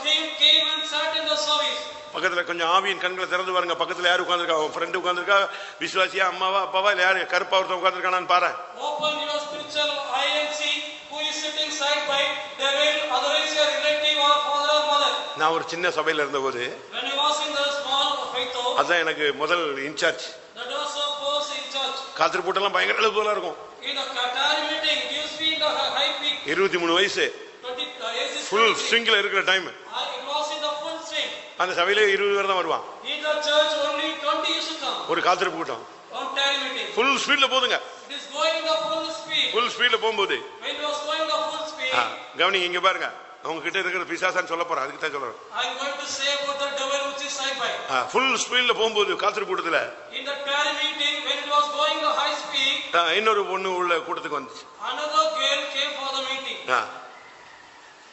C: came came and sat in the service.
A: பக்கத்துல கொஞ்சம் ஆவியின் கண்களை திறந்து பாருங்க. பக்கத்துல யார் உட்கார்ந்திருக்கா? உன் ஃப்ரெண்ட் உட்கார்ந்திருக்கா? விசுவாசியா, அம்மாவா, அப்பாவா, இல்ல யாரு கருப்பா ஒருத்தன் உட்கார்ந்திருக்கானான்னு பாரு.
C: Open your spiritual eye and see who is sitting side by devil, otherwise your relative or father or mother.
A: நான் ஒரு சின்ன சபையில இருந்தபோது,
C: When I was in the small faith,
A: அதான் எனக்கு முதல் in charge.
C: that was the first in church.
A: காத்திரி போட்டெல்லாம் பயங்கர எழுதுதலா இருக்கும்.
C: In the Qatari meeting, gives me the high peak.
A: 23 வயசு,
C: 20 age is
A: ஃபுல் ஸ்விங்ல இருக்கிற time.
C: it was in the full swing.
A: அந்த சபையில 20 பேர் தான் வருவான்.
C: In the church only 20 used to come.
A: ஒரு காத்திருப்பு கூட்டம்
C: On time meeting.
A: ஃபுல் ஸ்பீட்ல போதுங்க.
C: It is going the full speed.
A: Full ஸ்பீட்ல போகும்போது,
C: When it was going the full speed,
A: கவனிங்க, இங்க பாருங்க, அவங்க கிட்ட இருக்கிற பிசாசான்னு சொல்ல போறேன். அதுக்கு தான் சொல்றேன்.
C: I am going to say about the devil which is side by.
A: Full ஸ்பீட்ல போகும்போது காத்திருப்பு கூட்டத்துல
C: In the prayer meeting, when it was going the high speed,
A: இன்னொரு பொண்ணு உள்ள கூட்டத்துக்கு வந்துச்சு.
C: another girl came for the meeting.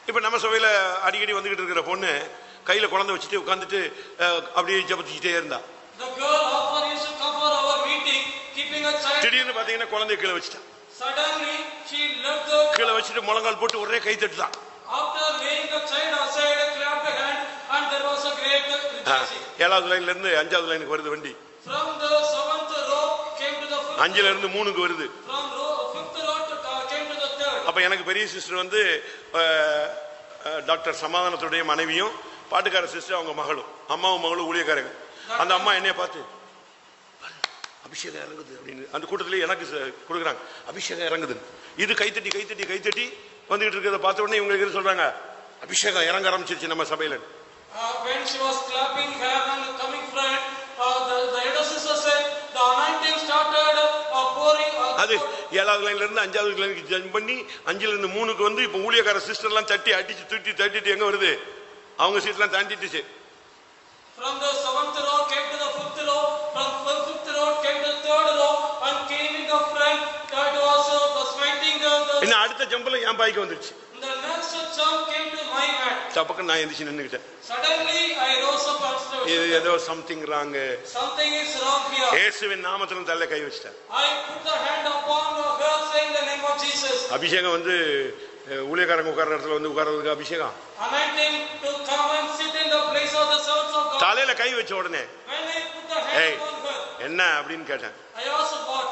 A: இப்ப நம்ம சபையில அடிக்கடி வந்துகிட்டு இருக்கிற பொண்ணு கையில குழந்தை வச்சுட்டு உட்கார்ந்துட்டு அப்படியே ஜெபிச்சுட்டே இருந்தா.
C: The girl often used to come for our meeting, keeping a child.
A: திடீர்னு பாத்தீங்கன்னா குழந்தைய கீழே வச்சுட்டா.
C: Suddenly, she left the.
A: கீழே வச்சுட்டு முழங்கால் போட்டு ஒரே கை தட்டுதான்.
C: After laying the child aside, clapped her hand, and there was a great rejoicing.
A: 7வது லைன்ல இருந்து 5வது லைனுக்கு வருது வண்டி.
C: From the 7th row came to the 5th.
A: 5ல இருந்து 3க்கு வருது.
C: From row 5th row came to the 3rd.
A: அப்ப எனக்கு பெரிய சிஸ்டர் வந்து டாக்டர் சமாதானத்துடைய மனைவியும் பாட்டுக்கார சிஸ்டர் அவங்க மகளும், அம்மாவும் மகளும் ஊழியக்காரங்க. அந்த அம்மா என்னைய பார்த்து அபிஷேகம் இறங்குது அப்படின்னு அந்த கூட்டத்திலே எனக்கு கொடுக்குறாங்க, அபிஷேகம் இறங்குது. இது கைத்தட்டி கைத்தட்டி கைத்தட்டி வந்துகிட்டு இருக்கிறத பார்த்த உடனே இவங்களுக்கு சொல்றாங்க, அபிஷேகம் இறங்க ஆரம்பிச்சிருச்சு நம்ம சபையில.
C: When she was clapping her and coming front, the elder sister said the anointing started pouring.
A: அது 7வது லைன்ல இருந்து 5வது லைனுக்கு ஜம்ப் பண்ணி 5ல இருந்து 3க்கு வந்து இப்ப ஊழியக்கார சிஸ்டர் எல்லாம் தட்டி அடிச்சு தட்டிட்டு எங்க வருது, அவங்க சீட்லாம் தாண்டிட்டுச்சு.
C: From the 7th row came to the 5th row, from 5th row came to the 3rd row and came in the front. That was the smiting the.
A: இன்னும் அடுத்த ஜம்ப்ல என் பாய்க்கு வந்துருச்சு.
C: The next jump came to my mat.
A: தப்பக்க நான் எந்திரிச்சு நின்னுக்கிட்டேன்.
C: Suddenly I rose up and stood.
A: இது ஏதோ something wrong.
C: Something is wrong here.
A: இயேசுவின் நாமத்தில தள்ள கை வச்சிட்டேன்.
C: I put the hand upon her saying the name of Jesus.
A: அபிஷேகம் வந்து ஊழியக்காரங்க உட்கார்ற இடத்துல வந்து உட்கார்றதுக்கு அபிஷேகம்.
C: Anointing to come and sit in the place of the servants of God.
A: தலையில கை வச்ச உடனே
C: When I put the hand upon her,
A: என்ன அப்படின்னு கேட்டேன்.
C: I asked what?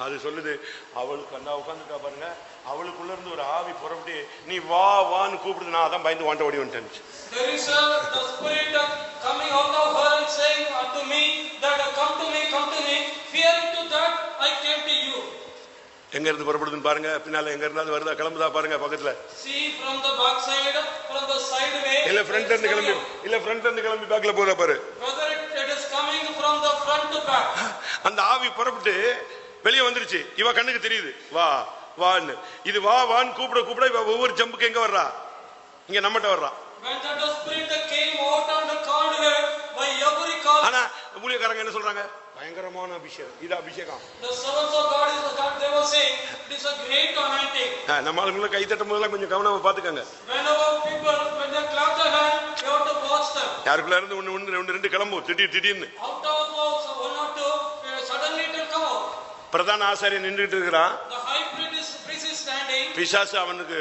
A: அது சொல்லுது, அவளுக்கு அந்த உட்கார்ந்துட்டா பாருங்க, அவளுக்குள்ள இருந்து ஒரு ஆவி புறப்பட்டு நீ வா வான்னு கூப்பிடுது. நான் அதான் பயந்து வாண்ட ஓடி வந்துட்டேன்.
C: There is the spirit coming out of her and saying unto me that come to me, fearing to that I came to you.
A: எங்க இருந்து புறப்படுதுன்னு பாருங்க, பின்னால எங்க இருந்தாலும் வருதா கிளம்புதா பாருங்க பக்கத்துல.
C: See from the back side, from the side way.
A: இல்ல ஃப்ரண்ட் இருந்து கிளம்பி, இல்ல ஃப்ரண்ட் இருந்து கிளம்பி பேக்ல போறா பாரு.
C: Whether it is coming from the front to back.
A: அந்த ஆவி புறப்பட்டு வெளியே வந்துருச்சு. இவ கண்ணுக்கு தெரியுது வா வான்னு. இது வா வான்னு கூப்பிட இவ ஒவ்வொரு ஜம்புக்கு எங்க வர்றா, இங்க நம்மட்ட வர்றா.
C: When that spirit came out and called her by every call.
A: ஆனா ஊழியக்காரங்க என்ன சொல்றாங்க, பயங்கரமான அபிஷேகம், இது அபிஷேகம்.
C: The servants of God is the God, they were saying it is a great anointing.
A: நம்ம ஆளுங்களை கை தட்டும் போதெல்லாம் கொஞ்சம் கவனமா பாத்துக்கங்க.
C: Whenever people when they clap their hand, you have to watch them.
A: யாருக்குள்ள இருந்து ஒன்னு ரெண்டு கிளம்பும் திடீர்னு.
C: Out of one or two, suddenly it will come out.
A: பிரதான ஆசாரியன் நின்றுட்டு இருக்கிறான்.
C: The high priest is standing.
A: பிசாசு அவனுக்கு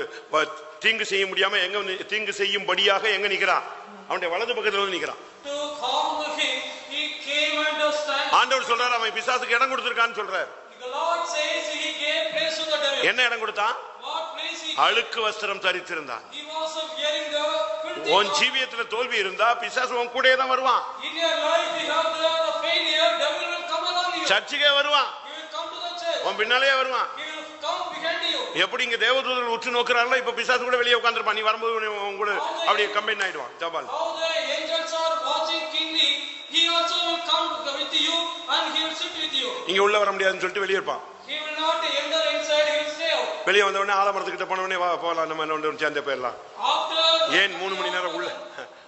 A: தீங்கு செய்ய முடியாம எங்க தீங்கு செய்யும்படியாக எங்க நிக்கிறான், அவனுடைய வலது பக்கத்துல வந்து நிக்கிறான்.
C: To harm him, he came and stand.
A: ஆண்டவர் சொல்றாரு, அவன் பிசாசுக்கு இடம் கொடுத்திருக்கான்னு சொல்றாரு.
C: The Lord says he gave place to the devil.
A: என்ன இடம் கொடுத்தான்?
C: What place he?
A: அழுக்கு வஸ்திரம் தரித்திருந்தான்.
C: He was wearing the filthy.
A: உன் ஜீவியத்துல தோல்வி இருந்தா பிசாசு உன் கூடயே தான் வருவான்.
C: In your life you have the failure, devil will come along you.
A: சர்ச்சுக்கே வருவான்,
C: He will come to the church.
A: உன் பின்னாலேயே வருவான்.
C: He will come behind you.
A: எப்படி இங்க தேவதூதர்கள் உற்று நோக்குறாங்களோ இப்ப பிசாசு கூட வெளியே உட்கார்ந்திருப்பான். நீ வரும்போது உன் கூட அப்படியே கம்பைன் ஆயிடுவான். ஜபால்.
C: How the angels are watching keenly, he also will come with you and he will sit with you.
A: இங்க உள்ள வர முடியாதுன்னு சொல்லிட்டு வெளியே இருப்பான்.
C: He will not enter inside, he will stay out.
A: வெளியே வந்த உடனே ஆலமரத்துக்கிட்ட போன உடனே வா போலாம் நம்ம ஒன்று சேர்ந்தே போயிடலாம்.
C: After
A: ஏன் 3 மணி நேரம் உள்ள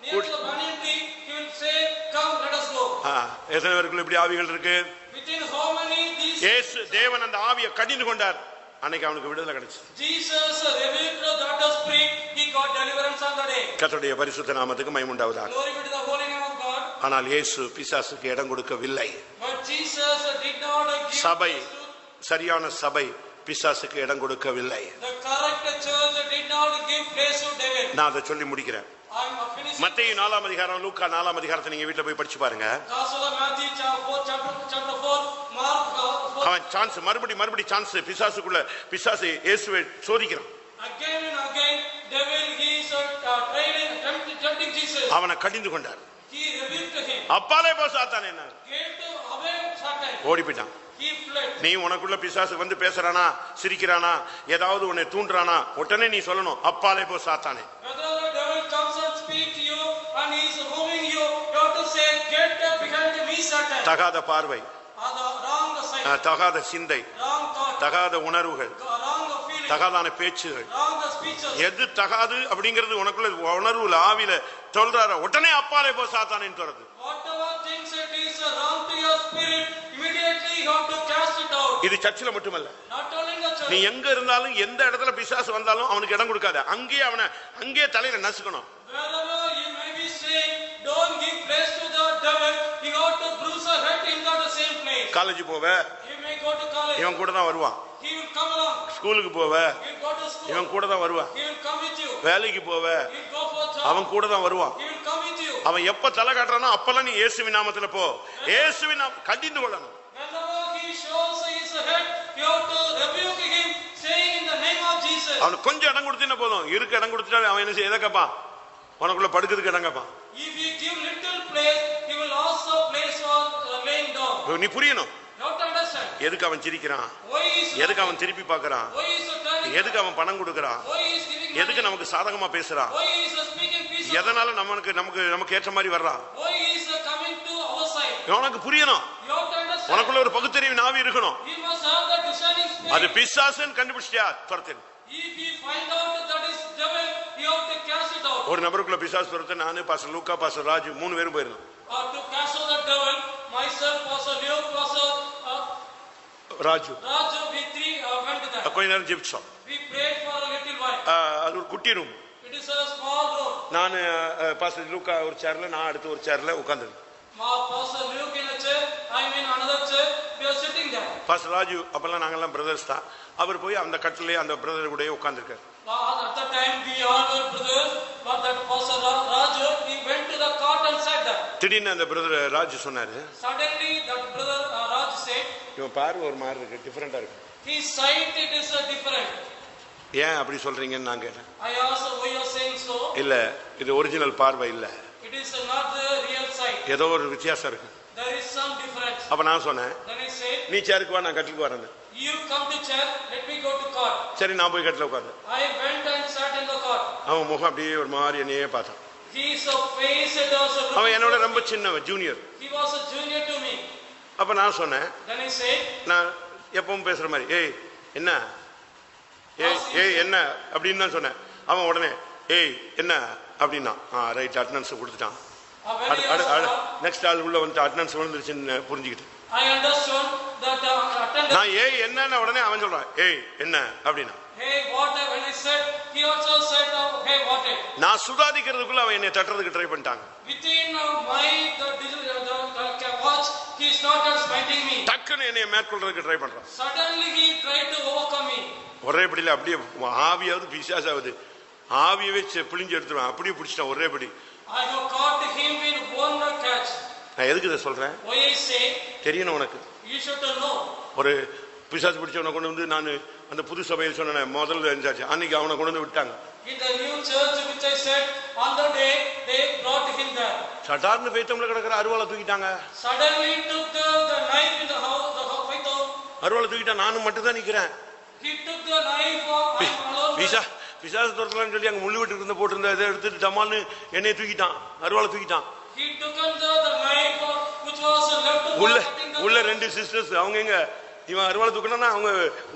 C: near the banyan tree, he will say, come, let us go.
A: எத்தனை பேருக்குள்ள இப்படி ஆவிகள் இருக்கு?
C: Within how many these?
A: இயேசு தேவன் அந்த ஆவியை கடிந்து கொண்டார். அன்னைக்கு அவனுக்கு விடுதலை கிடைச்சு.
C: Jesus revealed that spirit, he got deliverance on the day.
A: கர்த்தருடைய பரிசுத்த நாமத்துக்கு மகிமை உண்டாவதாக.
C: Glory be to the holy name of God.
A: ஆனால் இயேசு பிசாசுக்கு இடம் கொடுக்கவில்லை.
C: But Jesus did not give
A: சபை, சரியான சபை பிசாசுக்கு இடம் கொடுக்கவில்லை.
C: the correct church did not give place to devil.
A: நான் அதை சொல்லி முடிக்கிறேன்.
C: I'm finishing.
A: மத்தேயு 4ஆம் அதிகாரம், லூக்கா 4ஆம் அதிகாரத்தை நீங்க வீட்டுல போய் படிச்சு பாருங்க.
C: Gospel of Matthew chapter 4, Mark 4.
A: அவன் சான்ஸ் மறுபடி சான்ஸ் பிசாசுக்குள்ள பிசாசு இயேசுவை சோதிக்கிறான்.
C: Again and again devil he is tempting Jesus.
A: அவனை கடிந்து கொண்டார்.
C: He rebuked him.
A: அப்பாலே போ சாத்தானே என்ன
C: Gave to away Satan.
A: ஓடி போயிட்டான்.
C: He fled.
A: நீ உனக்குள்ள பிசாசு வந்து பேசுறானா, சிரிக்கிறானா, ஏதாவது உன்னை தூண்டுறானா, உடனே நீ சொல்லணும் அப்பாலே போ சாத்தானே.
C: Whether the devil comes and speaks to you and he is moving you, you have to say get behind me Satan.
A: தகாத பார்வை,
C: Wrong sight,
A: தகாத சிந்தை,
C: wrong thought,
A: தகாத உணர்வுகள்,
C: wrong feeling,
A: தகாதான பேச்சுகள்,
C: wrong speeches.
A: எது தகாது அப்படிங்கிறது உனக்குள்ள உணர்வுல ஆவில சொல்றார உடனே அப்பாலே போ சாத்தானேன்னு சொல்றது.
C: Whatever things it is wrong to your spirit, immediately you have to cast it out.
A: இது சர்ச்சில் மட்டுமல்ல,
C: Not only in the church.
A: நீ எங்க இருந்தாலும் எந்த இடத்துல பிசாசு வந்தாலும் அவனுக்கு இடம் கொடுக்காத. அங்கேயே தலையில நசுக்கணும்.
C: Wherever you may be staying, don't give place to the devil. You have to bruise a head in the same place.
A: College போவ,
C: You may go to college.
A: இவன் கூட தான் வருவான்.
C: He will come along.
A: ஸ்கூலுக்கு போவ,
C: You will go to school.
A: இவன் கூட தான் வருவான்.
C: He will come with you.
A: வேலைக்கு போவ,
C: You will go for job.
A: அவன் கூட தான் வருவான்.
C: He will come with you.
A: அவன் எப்ப தலை காட்டுறானோ அப்பெல்லாம் நீ இயேசுவின் நாமத்துல போ. இயேசுவின் கடிந்து கொள்ளணும்.
C: Whenever he shows his head, you have to rebuke him, saying in the name of Jesus.
A: அவனுக்கு கொஞ்சம் இடம் கொடுத்தீங்கன்னா போதும். இருக்க இடம் கொடுத்துட்டா அவன் என்ன செய்ய எதை கேட்பான்? உனக்குள்ள படுக்கிறதுக்கு இடம் கேட்பான்.
C: If you give little place, he will also place for laying down.
A: நீ புரியணும்.
C: You have to understand.
A: எதுக்கு அவன் சிரிக்கிறான்,
C: Why is
A: எதுக்கு அவன் திருப்பி பார்க்கறான்,
C: why is turning?
A: எதுக்கு அவன் பணம் கொடுக்கறான்,
C: Why is giving?
A: எதுக்கு நமக்கு சாதகமா பேசுறான்,
C: Why is speaking peace?
A: எதனால நமக்கு ஏற்ற மாதிரி வர்றான்,
C: Why is coming to our side?
A: உனக்கு புரியணும்.
C: You have to understand.
A: உனக்குள்ள ஒரு பகுத்தறிவு நாவி இருக்கணும்.
C: He must have the discerning
A: அது
C: spirit.
A: பிசாசுன்னு கண்டுபிடிச்சியா துரத்திரு.
C: If he find out that is devil, you have to cast it out.
A: ஒரு நபருக்குள்ள பிசாசு துரத்த நானு பாஸ்டர் லூக்கா பாஸ்டர் ராஜு 3 பேரும் போயிருந்தோம்.
C: To cast out the devil, myself, Pastor Luke, Pastor
A: Raju
C: Raju, we three went to that.
A: கொஞ்ச நேரம் ஜெபிச்சோம்.
C: We prayed for a little while.
A: அது ஒரு குட்டி room.
C: It is a small room.
A: நான் பாஸ்டர் லூக்கா ஒரு சேர்ல, நான் அடுத்து ஒரு சேர்ல உட்கார்ந்திருந்தேன்.
C: Pastor Luke in a chair, I am in another chair. We are sitting there.
A: Pastor Raju அப்பெல்லாம் நாங்கெல்லாம் பிரதர்ஸ் தான். அவர் போய் அந்த கட்டிலே அந்த பிரதர் கூடயே உட்கார்ந்திருக்காரு.
C: At the time we all were brothers, but that Pastor Raju, he went to the cot and sat there.
A: திடீர்னு அந்த பிரதர் ராஜு சொன்னாரு,
C: Suddenly that brother Raj said,
A: இவன் பார்வை ஒரு மாதிரி இருக்கு, டிஃபரெண்டா இருக்கு.
C: his sight it is different.
A: ஏன் அப்படி சொல்றீங்கன்னு நான் கேட்டேன்.
C: I asked why you are saying so.
A: இல்ல இது ஒரிஜினல் பார்வை இல்ல,
C: It is not the real sight.
A: ஏதோ ஒரு வித்தியாசம் இருக்கு.
C: There is some difference.
A: அப்ப நான் சொன்னேன்,
C: Then I said,
A: நீ சேருக்கு வா, நான் கட்டிலுக்கு வரேன்.
C: you come to chair, let me go to cot.
A: சரி நான் போய் கட்டில உட்கார்ந்து.
C: I went and sat in the cot.
A: அவன் முகம் அப்படியே ஒரு மாதிரி என்னையே பார்த்தான்.
C: His face it was
A: அவன் என்னோட ரொம்ப சின்னவன், junior.
C: he was a junior to me.
A: அப்ப நான் சொன்னேன்,
C: Then I said,
A: நான் எப்பவும் பேசுற மாதிரி, ஏய் என்ன, ஏய் என்ன அப்படின்னு தான் சொன்னேன். அவன் உடனே ஏய் என்ன அப்படின்னா, ரைட் அட்டெண்டன்ஸ் கொடுத்துட்டான். நெக்ஸ்ட் ஆள் உள்ள வந்து அட்டெண்டன்ஸ் விழுந்துருச்சுன்னு புரிஞ்சுக்கிட்டு
C: I understood that attendance.
A: நான் ஏய் என்னன்னு உடனே அவன் சொல்றான், ஏய் என்ன அப்படின்னா.
C: Hey what? When I said, he also said, hey what?
A: நான் சுதாதிக்கிறதுக்குள்ள அவன் என்னை தட்டுறதுக்கு ட்ரை பண்ணிட்டாங்க.
C: Within the watch, he started smiting me.
A: டக்குன்னு என்னை மேற்கொள்றதுக்கு ட்ரை பண்றான்.
C: Suddenly he tried to overcome me.
A: ஒரே படியில அப்படியே ஆவியாவது பிசாசாவது ஆவியவே பிழிஞ்சு எடுத்துருவான். அப்படியே பிடிச்சிட்டான் ஒரே படி.
C: I have caught him in one catch.
A: நான் எதுக்கு இதை சொல்றேன்?
C: Why I say?
A: தெரியணும் உனக்கு.
C: You should know.
A: ஒரு பிசாசு பிடிச்சவனை கொண்டு வந்து நான் அந்த புது சபையில் சொன்னேன் முதல்ல இருந்தாச்சு, அன்னைக்கு அவனை கொண்டு வந்து விட்டாங்க.
C: In the new church which I said, on the day they brought him there.
A: சட்டார்னு பேத்தம்ல கிடக்குற அருவாளை தூக்கிட்டாங்க.
C: Suddenly took the knife in the house,
A: அருவாளை தூக்கிட்டா, நானும் மட்டும் தான் நிக்கிறேன்.
C: he took the knife. I am alone.
A: பிசாசு துரத்தலாம்னு சொல்லி அங்க முள்ளு வெட்டு இருந்த போட்டிருந்த இதை எடுத்துட்டு டமால்னு என்னைய தூக்கிட்டான், அருவாளை தூக்கிட்டான்.
C: He took the knife which was left.
A: உள்ள 2 சிஸ்டர்ஸ், அவங்க எங்க இவன் அருவாளை தூக்கினா அவங்க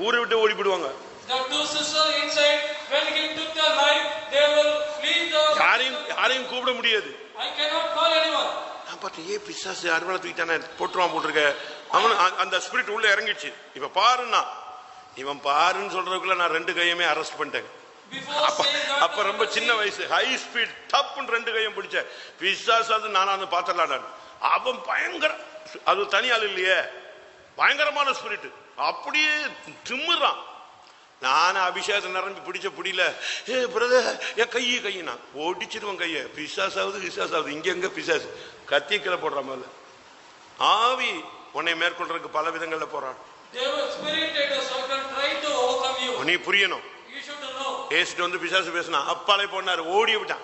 A: ஊரை விட்டு ஓடி போடுவாங்க.
C: The 2 sisters inside, when he took the knife, they will leave the.
A: யாரையும் கூப்பிட முடியாது.
C: I cannot call anyone.
A: நான் பார்த்தேன், ஏ பிசாசு அருவாளை தூக்கிட்டானே, போட்டுருவான் போட்டிருக்க. அவன் அந்த ஸ்பிரிட் உள்ள இறங்கிடுச்சு. இப்ப பாருன்னா இவன் பாருன்னு சொல்றதுக்குள்ள நான் 2 கையுமே அரெஸ்ட் பண்ணிட்டேன். அப்ப ரொம்ப சின்ன வயசு, ஹை ஸ்பீட் டப்னு 2 கையும் பிடிச்ச பிசாசு. அது நானும் பார்த்தலாடான். அவன் பயங்கர, அது தனியாள் இல்லையே, பயங்கரமான ஸ்பிரிட். அப்படியே திமிரான். நானும் அபிஷேகத்தை நிரம்பி பிடிச்ச பிடில பிரதர் என் கையினா ஒடிச்சிருவோம் கையை. பிசாசாவது இங்க எங்க பிசாசு கத்திக்கல போடுற மாதிரி ஆவி உன்னை மேற்கொள்றதுக்கு பல விதங்கள்ல போறான். நீ புரியணும். ஏசுட்டு வந்து பிசாசு பேசினா அப்பாலே போனாரு, ஓடி விட்டான்.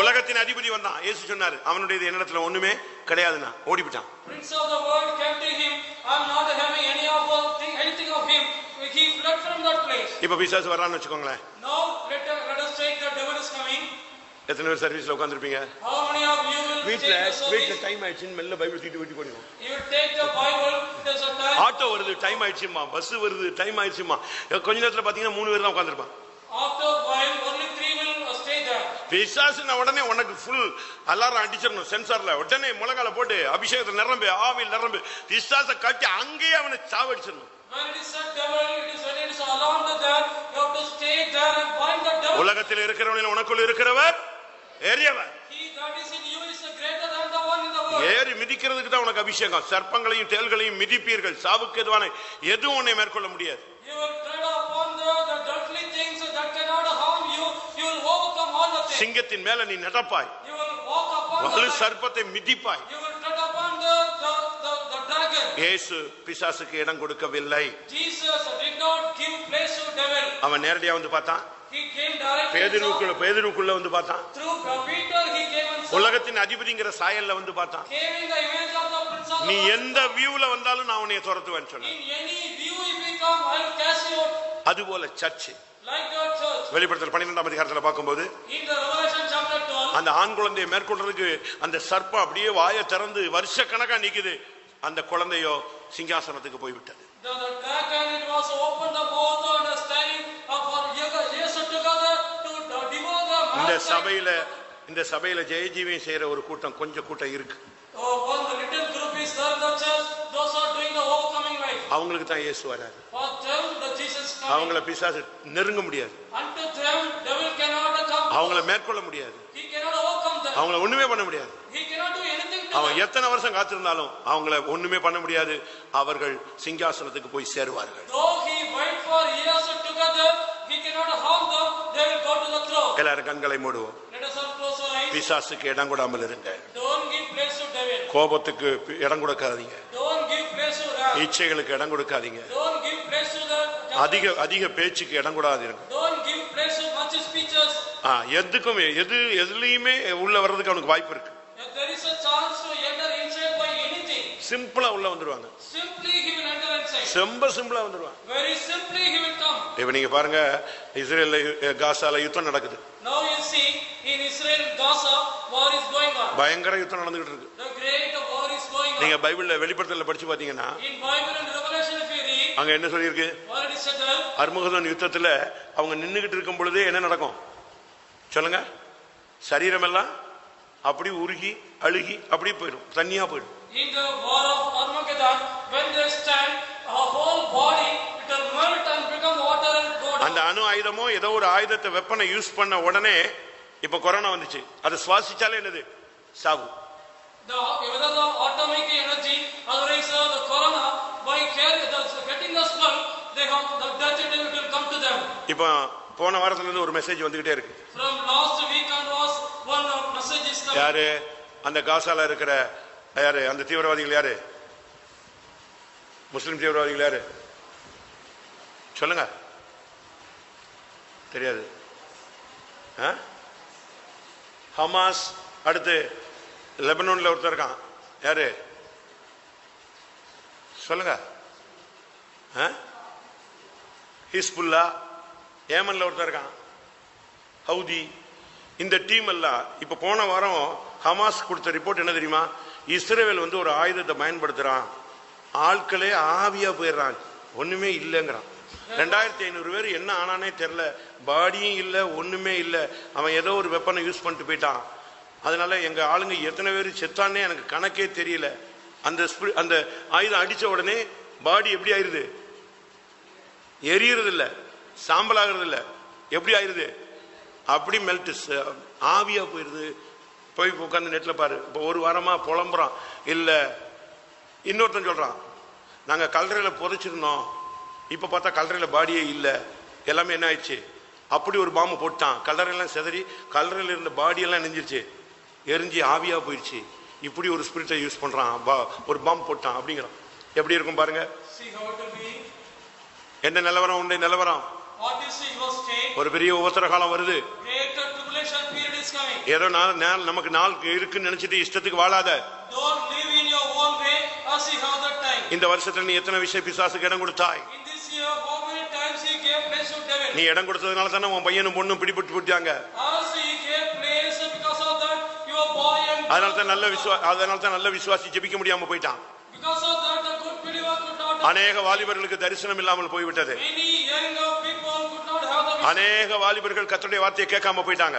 A: உலகத்தின் அதிபதி வந்தான், ஏசு சொன்னாரு அவனுடைய என்னிடத்துல ஒண்ணுமே கிடையாதுன்னா ஓடி விட்டான். இப்ப பிசாசு வர்றான்னு வச்சுக்கோங்களேன். எத்தனை பேர் சர்வீஸ்ல உட்கார்ந்திருப்பீங்க? வீட்ல டைம் ஆயிடுச்சுன்னு மெல்ல பைபிள் தூக்கிட்டு வீட்டுக்கு போயிடுவோம். ஆட்டோ வருது டைம் ஆயிடுச்சுமா, பஸ் வருது டைம் ஆயிடுச்சுமா. கொஞ்ச நேரத்துல பாத்தீங்கன்னா 3 பேர் தான் உட்கார்ந்திருப்பான். பிசாசுன உடனே உனக்கு ஃபுல் அலாரம் அடிச்சிடணும் சென்சார்ல. உடனே முழங்கால போட்டு அபிஷேகத்தை நிரம்பு, ஆவியில் நிரம்பு, பிசாசை கட்டி அங்கேயே அவனை சாவடிச்சிடணும். உலகத்தில் இருக்கிறவனில் உனக்குள் இருக்கிறவர் ஏறியவர். ஏறி மிதிக்கிறதுக்கு தான் உனக்கு அபிஷேகம். சர்ப்பங்களையும் தேள்களையும் மிதிப்பீர்கள், சாவுக்கு எதுவான எதுவும் உன்னை மேற்கொள்ள முடியாது. சிங்கத்தின் மேல நீ நடப்பாய், சர்ப்பத்தை மிதிப்பாய். இயேசு பிசாசுக்கு இடம் கொடுக்கவில்லை. அவன் நேரடியா வந்து பார்த்தான், பேதுருக்குள்ள வந்து பார்த்தான், உலகத்தின் அதிபதிங்கிற சாயல்ல வந்து பார்த்தான். நீ எந்த வியூல வந்தாலும் நான் உன்னை துரத்துவேன்னு சொன்னேன். அதுபோல சர்ச் வெளிப்படுத்தல் 12ஆம் அதிகாரத்துல பார்க்கும்போது அந்த ஆண் குழந்தையை மேற்கொள்றதுக்கு அந்த சர்ப்பம் அப்படியே வாயை திறந்து வருஷ கணக்கா நிக்குது. அந்த குழந்தையோ சிங்காசனத்துக்கு போய்விட்டது. இந்த சபையில ஜெயஜீவியம் செய்யற ஒரு கூட்டம், கொஞ்சம் கூட்டம் இருக்கு. அவங்களுக்கு தான் இயேசு வராது. அவங்கள பிசாசு நெருங்க முடியாது, அவங்கள மேற்கொள்ள முடியாது, அவங்கள ஒண்ணுமே பண்ண முடியாது. அவன் எத்தனை வருஷம் காத்திருந்தாலும் அவங்கள ஒண்ணுமே பண்ண முடியாது. அவர்கள் சிங்காசனத்துக்கு போய் சேருவார்கள். எல்லாரும் கண்களை மூடுவோம். பிசாசுக்கு இடம் கொடாமல் இருங்க. கோபத்துக்கு இடம் கொடுக்காதீங்க, இச்சைகளுக்கு இடம் கொடுக்காதீங்க, அதிக பேச்சுக்கு இடம் கூடாதீங்க. எதுக்குமே எதுலயுமே உள்ள வர்றதுக்கு அவனுக்கு வாய்ப்பு இருக்கு. சிம்பிளா உள்ள வந்துருவாங்க, ரொம்ப சிம்பிளா வந்துருவாங்க. இப்ப நீங்க பாருங்க, இஸ்ரேல் காசால யுத்தம் நடக்குது. பயங்கர யுத்தம் நடந்துகிட்டு இருக்கு. நீங்க பைபிள்ல வெளிப்படுத்தல படிச்சு பாத்தீங்கன்னா அங்க என்ன சொல்லியிருக்கு? அர்மகதோன் யுத்தத்துல அவங்க நின்னுகிட்டு இருக்கும் பொழுதே என்ன நடக்கும் சொல்லுங்க? சரீரம் எல்லாம் அப்படி உருகி அழுகி அப்படி போயிடும், தண்ணியா போயிடும். அந்த அணு ஆயுதமோ ஏதோ ஒரு ஆயுதத்தை வெப்பனை யூஸ் பண்ண உடனே இப்ப கொரோனா வந்துச்சு, அதை சுவாசிச்சாலே என்னது? சாவு. இப்ப போன வாரத்துல இருந்து ஒரு மெசேஜ் வந்துகிட்டே இருக்கு. யாரு அந்த காசால இருக்கிற யாரு அந்த தீவிரவாதிகள்? யாரு முஸ்லிம் தீவிரவாதிகள்? யாரு சொல்லுங்க? தெரியாது. ஹமாஸ், அடுத்து லெபனான்ல ஒருத்தர் இருக்கான், யாரு சொல்லுங்க? ஹிஸ்புல்லா, ஏமன்ல ஒருத்தர் இருக்கான், ஹவுதி. இந்த டீம் எல்லாம் இப்ப போன வாரம் ஹமாஸ் கொடுத்த ரிப்போர்ட் என்ன தெரியுமா? இஸ்ரேல் வந்து ஒரு ஆயுதத்தை பயன்படுத்துறான், ஆட்களே ஆவியா போயிடுறான், ஒண்ணுமே இல்லைங்கிறான். 2500 பேர் என்ன ஆனானே தெரியல, பாடியும் இல்ல, ஒண்ணுமே இல்ல. அவன் ஏதோ ஒரு வெப்பனை யூஸ் பண்ணிட்டு போயிட்டான். அதனால எங்க ஆளுங்க எத்தனை பேர் செத்தானே எனக்கு கணக்கே தெரியல. அந்த ஆயுதம் அடிச்ச உடனே பாடி எப்படி ஆயிருது? எரியறது இல்ல, சாம்பல் ஆகிறது இல்ல, எப்படி ஆயிருது? அப்படி மெல்ட், ஆவியா போயிருது. போய் உட்காந்து நெட்ல பாரு. இப்போ ஒரு வாரமா புலம்புறான். இல்ல இன்னொருத்தன் சொல்றான், நாங்க கல்லறையில புதைச்சிருந்தோம், இப்ப பார்த்தா கல்லறையில பாடியே இல்லை, எல்லாமே என்ன ஆயிடுச்சு, அப்படி ஒரு பாம்பு போட்டான், கல்லறையெல்லாம் செதறி கல்லறையில் இருந்த பாடியெல்லாம் நெஞ்சிருச்சு, எரிஞ்சு ஆவியா போயிடுச்சு. இப்படி ஒரு ஸ்பிரிட்டை யூஸ் பண்றான், ஒரு பாம்பு போட்டான் அப்படிங்கிறான். எப்படி இருக்கும் பாருங்க. என்ன நிலவரம் உண்டு, நிலவரம் ஒரு பெரிய உபத்திர காலம் வருது. ஏதோ நமக்கு நாள் இருக்குன்னு நினைச்சிட்டு இஷ்டத்துக்கு வாழாத. இந்த வருஷத்துல நீ எத்தனை விஷயம் பிசாசுக்கு இடம் கொடுத்தாய்? நீ இடம் கொடுத்ததுனால தானே உன் பையனும் பொண்ணும் பிடிபட்டு போட்டாங்க. அதனால தான் நல்ல விசுவாசி ஜெபிக்க முடியாம போயிட்டான். அநேக வாலிபர்களுக்கு தரிசனம் இல்லாமல் போய்விட்டது. அநேக வாலிபர்கள் கர்த்தருடைய வார்த்தையை கேட்காம போயிட்டாங்க.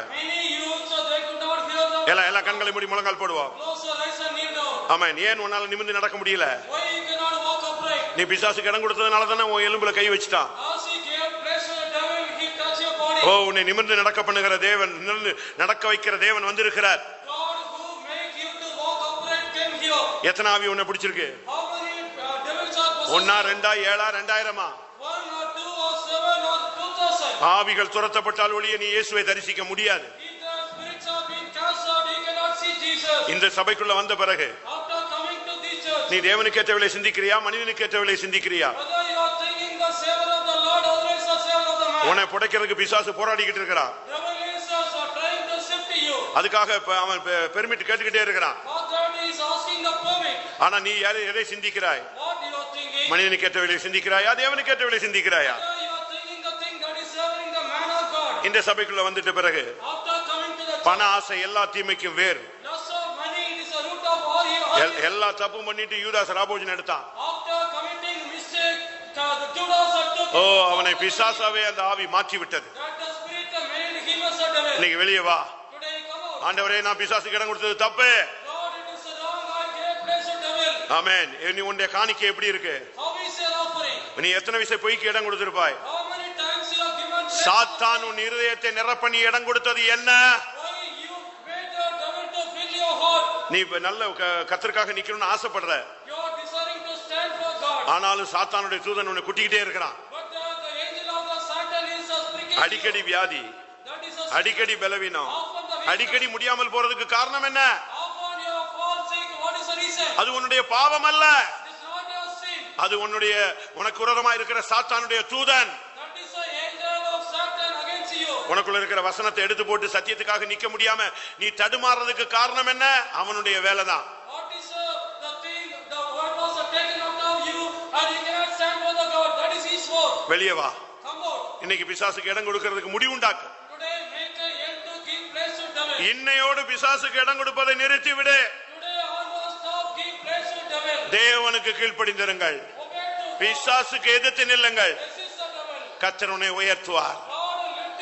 A: எல்லா கண்களை மூடி முழங்கால் போடுவோம். ஆமென். ஏன் உன்னால நிமிர்ந்து நடக்க முடியல? நீ பிசாசுக்கு இடம் கொடுத்ததுனால தானே உன் எலும்புல கை வச்சுட்டான். ஓ, உன்னை நிமிர்ந்து நடக்க பண்ணுகிற தேவன், நடக்க வைக்கிற தேவன் வந்திருக்கிறார். எத்தனை ஆவி உன்னை பிடிச்சிருக்கு? 1 2 7 2000 ஆவிகள் துரத்தப்பட்டால் ஒழிய நீ இயேசுவை தரிசிக்க முடியாது. இந்த சபைக்குள்ள வந்த பிறகு நீ தேவனுக்கு ஏற்றவளை சிந்திக்கிறியா, மனிதனுக்கு ஏற்றவளை சிந்திக்கிறியா? உன்னை புடைக்கிறதுக்கு பிசாசு போராடிக்கிட்டு இருக்கிறான். அதுக்காக அவன் பெர்மிட் கேட்டுக்கிட்டே இருக்கிறான். ஆனா நீ எதை சிந்திக்கிறாய்? மனிதனுக்கு ஏற்றவளை சிந்திக்கிறாயா, தேவனுக்கு ஏற்றவளை சிந்திக்கிறாயா? இந்த சபைக்குள்ள வந்துட்ட பிறகு பண ஆசை எல்லா தீமைக்கும் வேறு. எல்லா தப்பு பண்ணிட்டு யூதாஸ் ராபோஜன் எடுத்தான். ஓ, அவனை பிசாசாவே அந்த ஆவி மாற்றி விட்டது. இன்னைக்கு வெளியே வா. ஆண்டவரே, நான் பிசாசுக்கு இடம் கொடுத்தது தப்பு. ஆமென். நீ உன்னுடைய காணிக்கை எப்படி இருக்கு? நீ எத்தனை விஷயம் பொய்க்கு இடம் கொடுத்திருப்பாய்? சாத்தான் உன் இருதயத்தை நிரப்ப நீ இடம் கொடுத்தது என்ன? நீ நல்ல கர்த்தருக்காக நிக்கணும்னு ஆசைப்படுற, ஆனாலும் சாத்தானுடைய தூதன் உன்னை குட்டிக்கிட்டே இருக்கிறான். அடிக்கடி வியாதி, அடிக்கடி பலவீனம், அடிக்கடி முடியாமல் போறதுக்கு காரணம் என்ன? அது உன்னுடைய பாவம் அல்ல, அது உனக்கு விரோதமா இருக்கிற சாத்தானுடைய தூதன். உனக்குள்ள இருக்கிற வசனத்தை எடுத்து போட்டு சத்தியத்துக்காக நிக்க முடியாம நீ தடுமாறதுக்கு காரணம் என்ன? அவனுடைய வேலைதான். வெளியே வா. இன்னைக்கு பிசாசுக்கு இடம் கொடுக்கிறதுக்கு முடிவுண்டாக்கு. இன்னையோடு பிசாசுக்கு இடம் கொடுப்பதை நிறுத்தி விடு. தேவனுக்கு கீழ்ப்படிந்திருங்கள், பிசாசுக்கு எதிர்த்து நில்லுங்கள். கர்த்தர் உன்னை உயர்த்துவார்,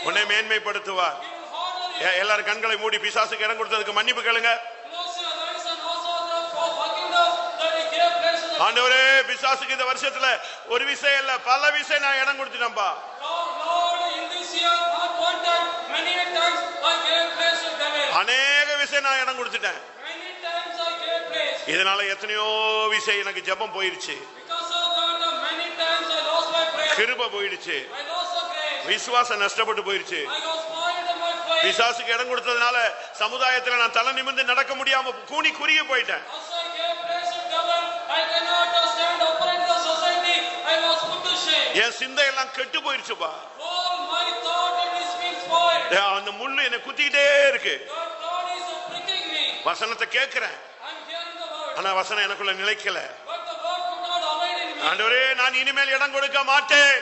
A: உன்னை மேன்மைப்படுத்துவார். எல்லாரும் கண்களை மூடி பிசாசுக்கு இடம் கொடுத்ததுக்கு மன்னிப்பு கேளுங்க. ஆண்டவரே, பிசாசுக்கு இந்த வருஷத்துல ஒரு விஷயம் இல்ல, பல விஷயம் நான் இடம் கொடுத்துட்டேன்பா. அநேக விஷயம் நான் இடம் கொடுத்துட்டேன். இதனால எத்தனையோ விஷயம் எனக்கு ஜெபம் போயிருச்சு, கிருபை போயிடுச்சு, விசுவாசம் நஷ்டப்பட்டு போயிருச்சு. பிசாசுக்கு இடம் கொடுத்ததுனால சமுதாயத்துல நான் தலை நிமிர்ந்து நடக்க முடியாம கூனி குறுகி போயிட்டேன். என் சிந்தையெல்லாம் கெட்டு போயிருச்சுப்பா. அந்த முள்ளு என்னை குத்திக்கிட்டே இருக்கு. வசனத்தை கேட்கிறேன், ஆனா வசனம் எனக்குள்ள நிலைக்கல. ஆண்டவரே, நான் இனிமேல் இடம் கொடுக்க மாட்டேன்,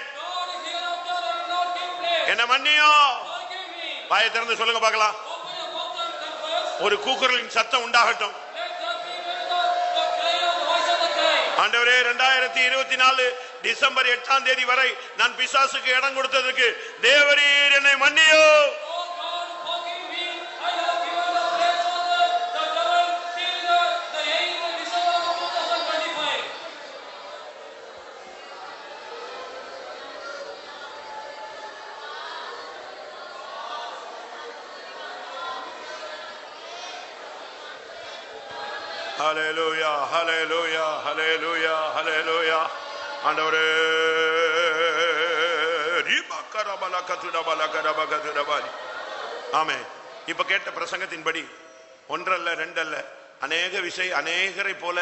A: என்ன மன்னியோ. வாயை திறந்து சொல்லுங்க பார்க்கலாம். ஒரு கூக்குரலின் சத்தம் உண்டாகட்டும். ஆண்டவரே, 2024 டிசம்பர் 8ஆம் தேதி வரை நான் பிசாசுக்கு இடம் கொடுத்ததற்கு தேவரீர் என்னை மன்னியோ. ஹல்லேலூயா, ஹல்லேலூயா, ஹல்லேலூயா, ஹல்லேலூயா. ஆண்டவரே, ஆமே. இப்ப கேட்ட பிரசங்கத்தின்படி ஒன்றல்ல ரெண்டல்ல அநேக விஷயம், அநேகரை போல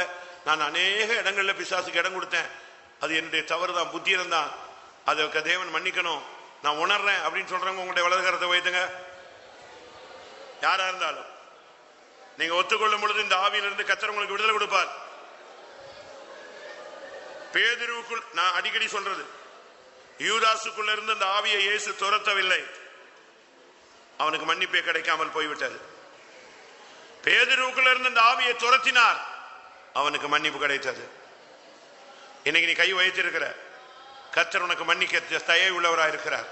A: நான் அநேக இடங்கள்ல பிசாசுக்கு இடம் கொடுத்தேன். அது என்னுடைய தவறுதான், புத்தியிடம் தான். அதுக்கு தேவன் மன்னிக்கணும், நான் உணர்றேன் அப்படின்னு சொல்றவங்க உங்களுடைய வலதுகரத்தை வைத்துங்க. யாரா இருந்தாலும் நீங்க ஒத்துக்கொள்ளும் பொழுது இந்த ஆவியிலிருந்து கர்த்தர் உங்களுக்கு விடுதலை கொடுப்பார். பேதுருவுக்குள் நான் அடிக்கடி சொல்றது, யூதாசுக்குள்ள இருந்து அந்த ஆவியை இயேசு துரத்தவில்லை, அவனுக்கு மன்னிப்பே கிடைக்காமல் போய்விட்டது. பேதுருவுக்குள்ள இருந்து அந்த ஆவியை துரத்தினார், அவனுக்கு மன்னிப்பு கிடைத்தது. இன்னைக்கு நீ கை வைத்திருக்கிற கர்த்தர் உனக்கு மன்னிக்க தயவு உள்ளவராக இருக்கிறார்.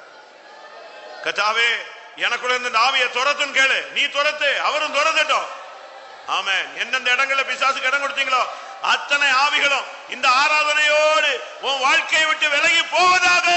A: கர்த்தாவே எனக்குள்ள இருந்து இந்த ஆவியை துரத்துன்னு கேளு, நீ துரத்து, அவரும் துரத்தட்டும். ஆமென். எந்தெந்த இடங்கள்ல பிசாசுக்கு இடம் கொடுத்தீங்களோ அத்தனை ஆவிகளும் இந்த ஆராதனையோடு உன் வாழ்க்கையை விட்டு விலகி போவதாக.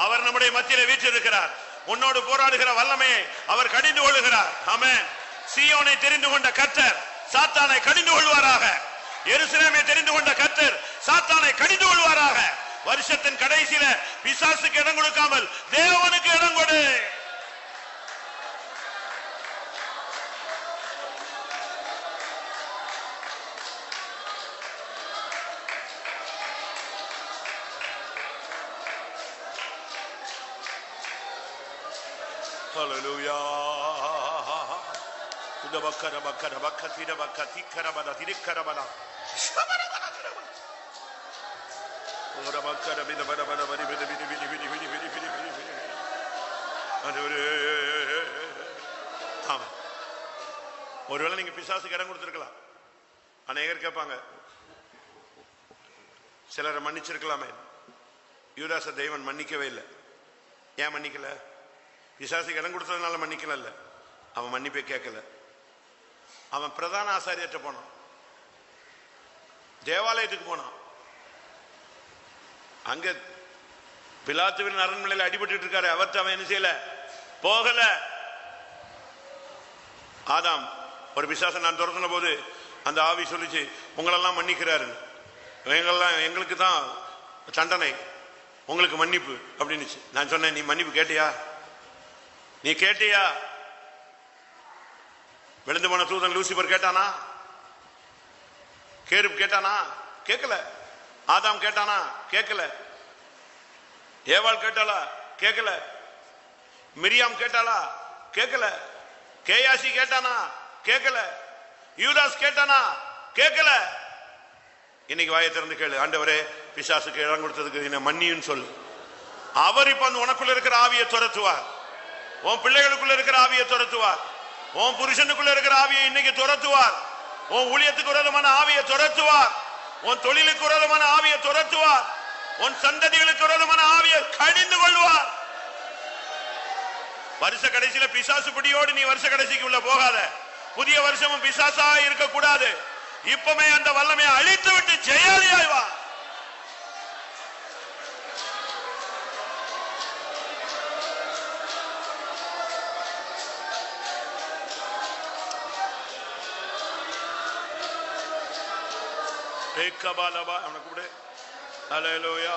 A: அவர் நம்முடைய மத்தியிலே வீற்றிருக்கிறார். உன்னோடு போராடுகிற வல்லமையை அவர் கடிந்து கொள்ளுகிறார். ஆமென். சீயோனை தெரிந்து கொண்ட கர்த்தர் சாத்தானை கடிந்து கொள்வாராக. எருசலேமை தெரிந்து கொண்ட கர்த்தர் சாத்தானை கடிந்து கொள்வாராக. வருஷத்தின் கடைசியில பிசாசுக்கு இடம் கொடுக்காமல் தேவனுக்கு இடம் கொடு. Hallelujah. ஒருவேளை நீங்க பிசாசுக்கு இடம் கொடுத்திருக்கலாம். அநேகர் கேட்பாங்க, சிலரை மன்னிச்சிருக்கலாமே. யூதாச தேவன் மன்னிக்கவே இல்லை. ஏன் மன்னிக்கல? பிசாசுக்கு இடம் கொடுத்ததுனால மன்னிக்கல, அவன் மன்னிப்பே கேட்கல. அவன் பிரதான ஆசாரியற்ற போனான், தேவாலயத்துக்கு போனான். அங்க பிலாத்துவின் அரண்மனையில் அடிபட்டு இருக்காரு, அவர்த்து அவன் என்ன செய்யல, போகல. ஆதாம் ஒரு பிசாசை நான் துரத்தின போது அந்த ஆவி சொல்லிச்சு, உங்களெல்லாம் மன்னிக்கிறாரு, எங்களுக்கு தான் தண்டனை, உங்களுக்கு மன்னிப்பு அப்படின்னுச்சு. நான் சொன்னேன், நீ மன்னிப்பு கேட்டியா? நீ கேட்டியா? விழுந்து போன தூதன் லூசிபர் கேட்டானா? கேருப் கேட்டானா? கேட்கல. ஆதாம் கேட்டானா? கேட்கல. ஏவாள் கேட்டாளா? கேட்கல. மிரியாம் கேட்டாளா? கேட்கல. கேயாசி கேட்டானா? கேட்கல. யூதாஸ் கேட்டானா? கேட்கல. இன்னைக்கு வாயை திறந்து கேளு, ஆண்டவரே பிசாசுக்கு இடம் கொடுத்ததுக்கு என்ன மன்னியும் சொல்லு. அவர் இப்ப உனக்குள்ள இருக்கிற ஆவியை துரத்துவார், உன் பிள்ளைகளுக்குள்ள இருக்கிற ஆவியை துரத்துவார், உன் புருஷனுக்குள்ள இருக்கிற ஆவியை இன்னைக்கு துரத்துவார், உன் ஊழியத்துக்கு விரோதமான ஆவியை துரத்துவார், உன் தொழிலுக்கு விரோதமான ஆவியை துரத்துவார், உன் சந்ததிகளுக்கு விரோதமான ஆவியை கடிந்து கொள்வார். வருஷ கடைசியில பிசாசு பிடியோடு நீ வருஷ கடைசிக்கு உள்ள போகாத. புதிய வருஷமும் பிசாசா இருக்க கூடாது. இப்பமே அந்த வல்லமையை அழித்து விட்டு ஜெயாலியாய் வா. அவனை கூப்பிடு. ஹல்லேலூயா.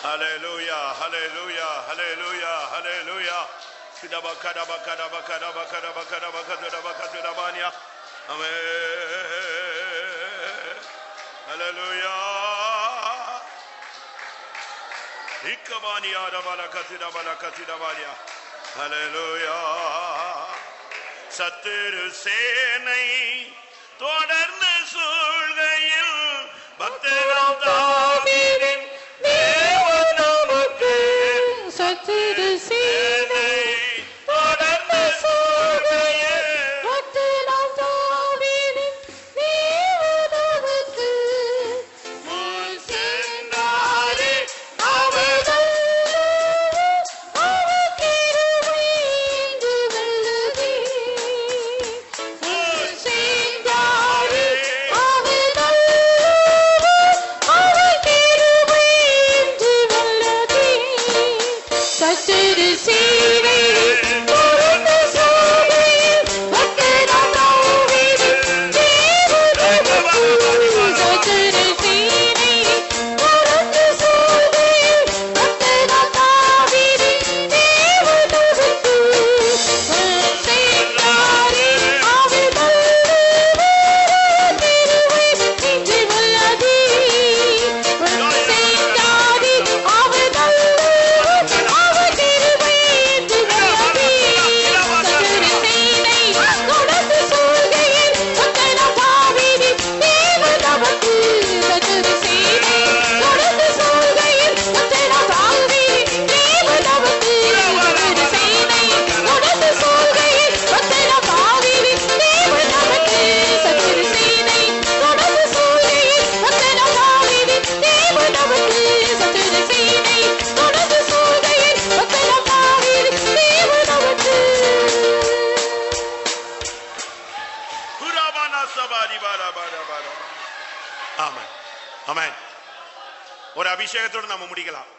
A: Hallelujah, hallelujah, hallelujah, hallelujah. Amen. Hallelujah. Hallelujah. சத்துரு சேனை தொடர்ந்து சூழ்கையில் பக்தராம் தாவீதின் தேவன் நமக்கு
D: சத்துரு சேனை
A: தொடர்ந்து சூழ்கையில்
D: பக்தராம் தாவீதின் தேவன் நமக்கு
A: ஆமென் ஆமென். ஒரு அபிஷேகத்தோடு நாம முடிக்கலாம்.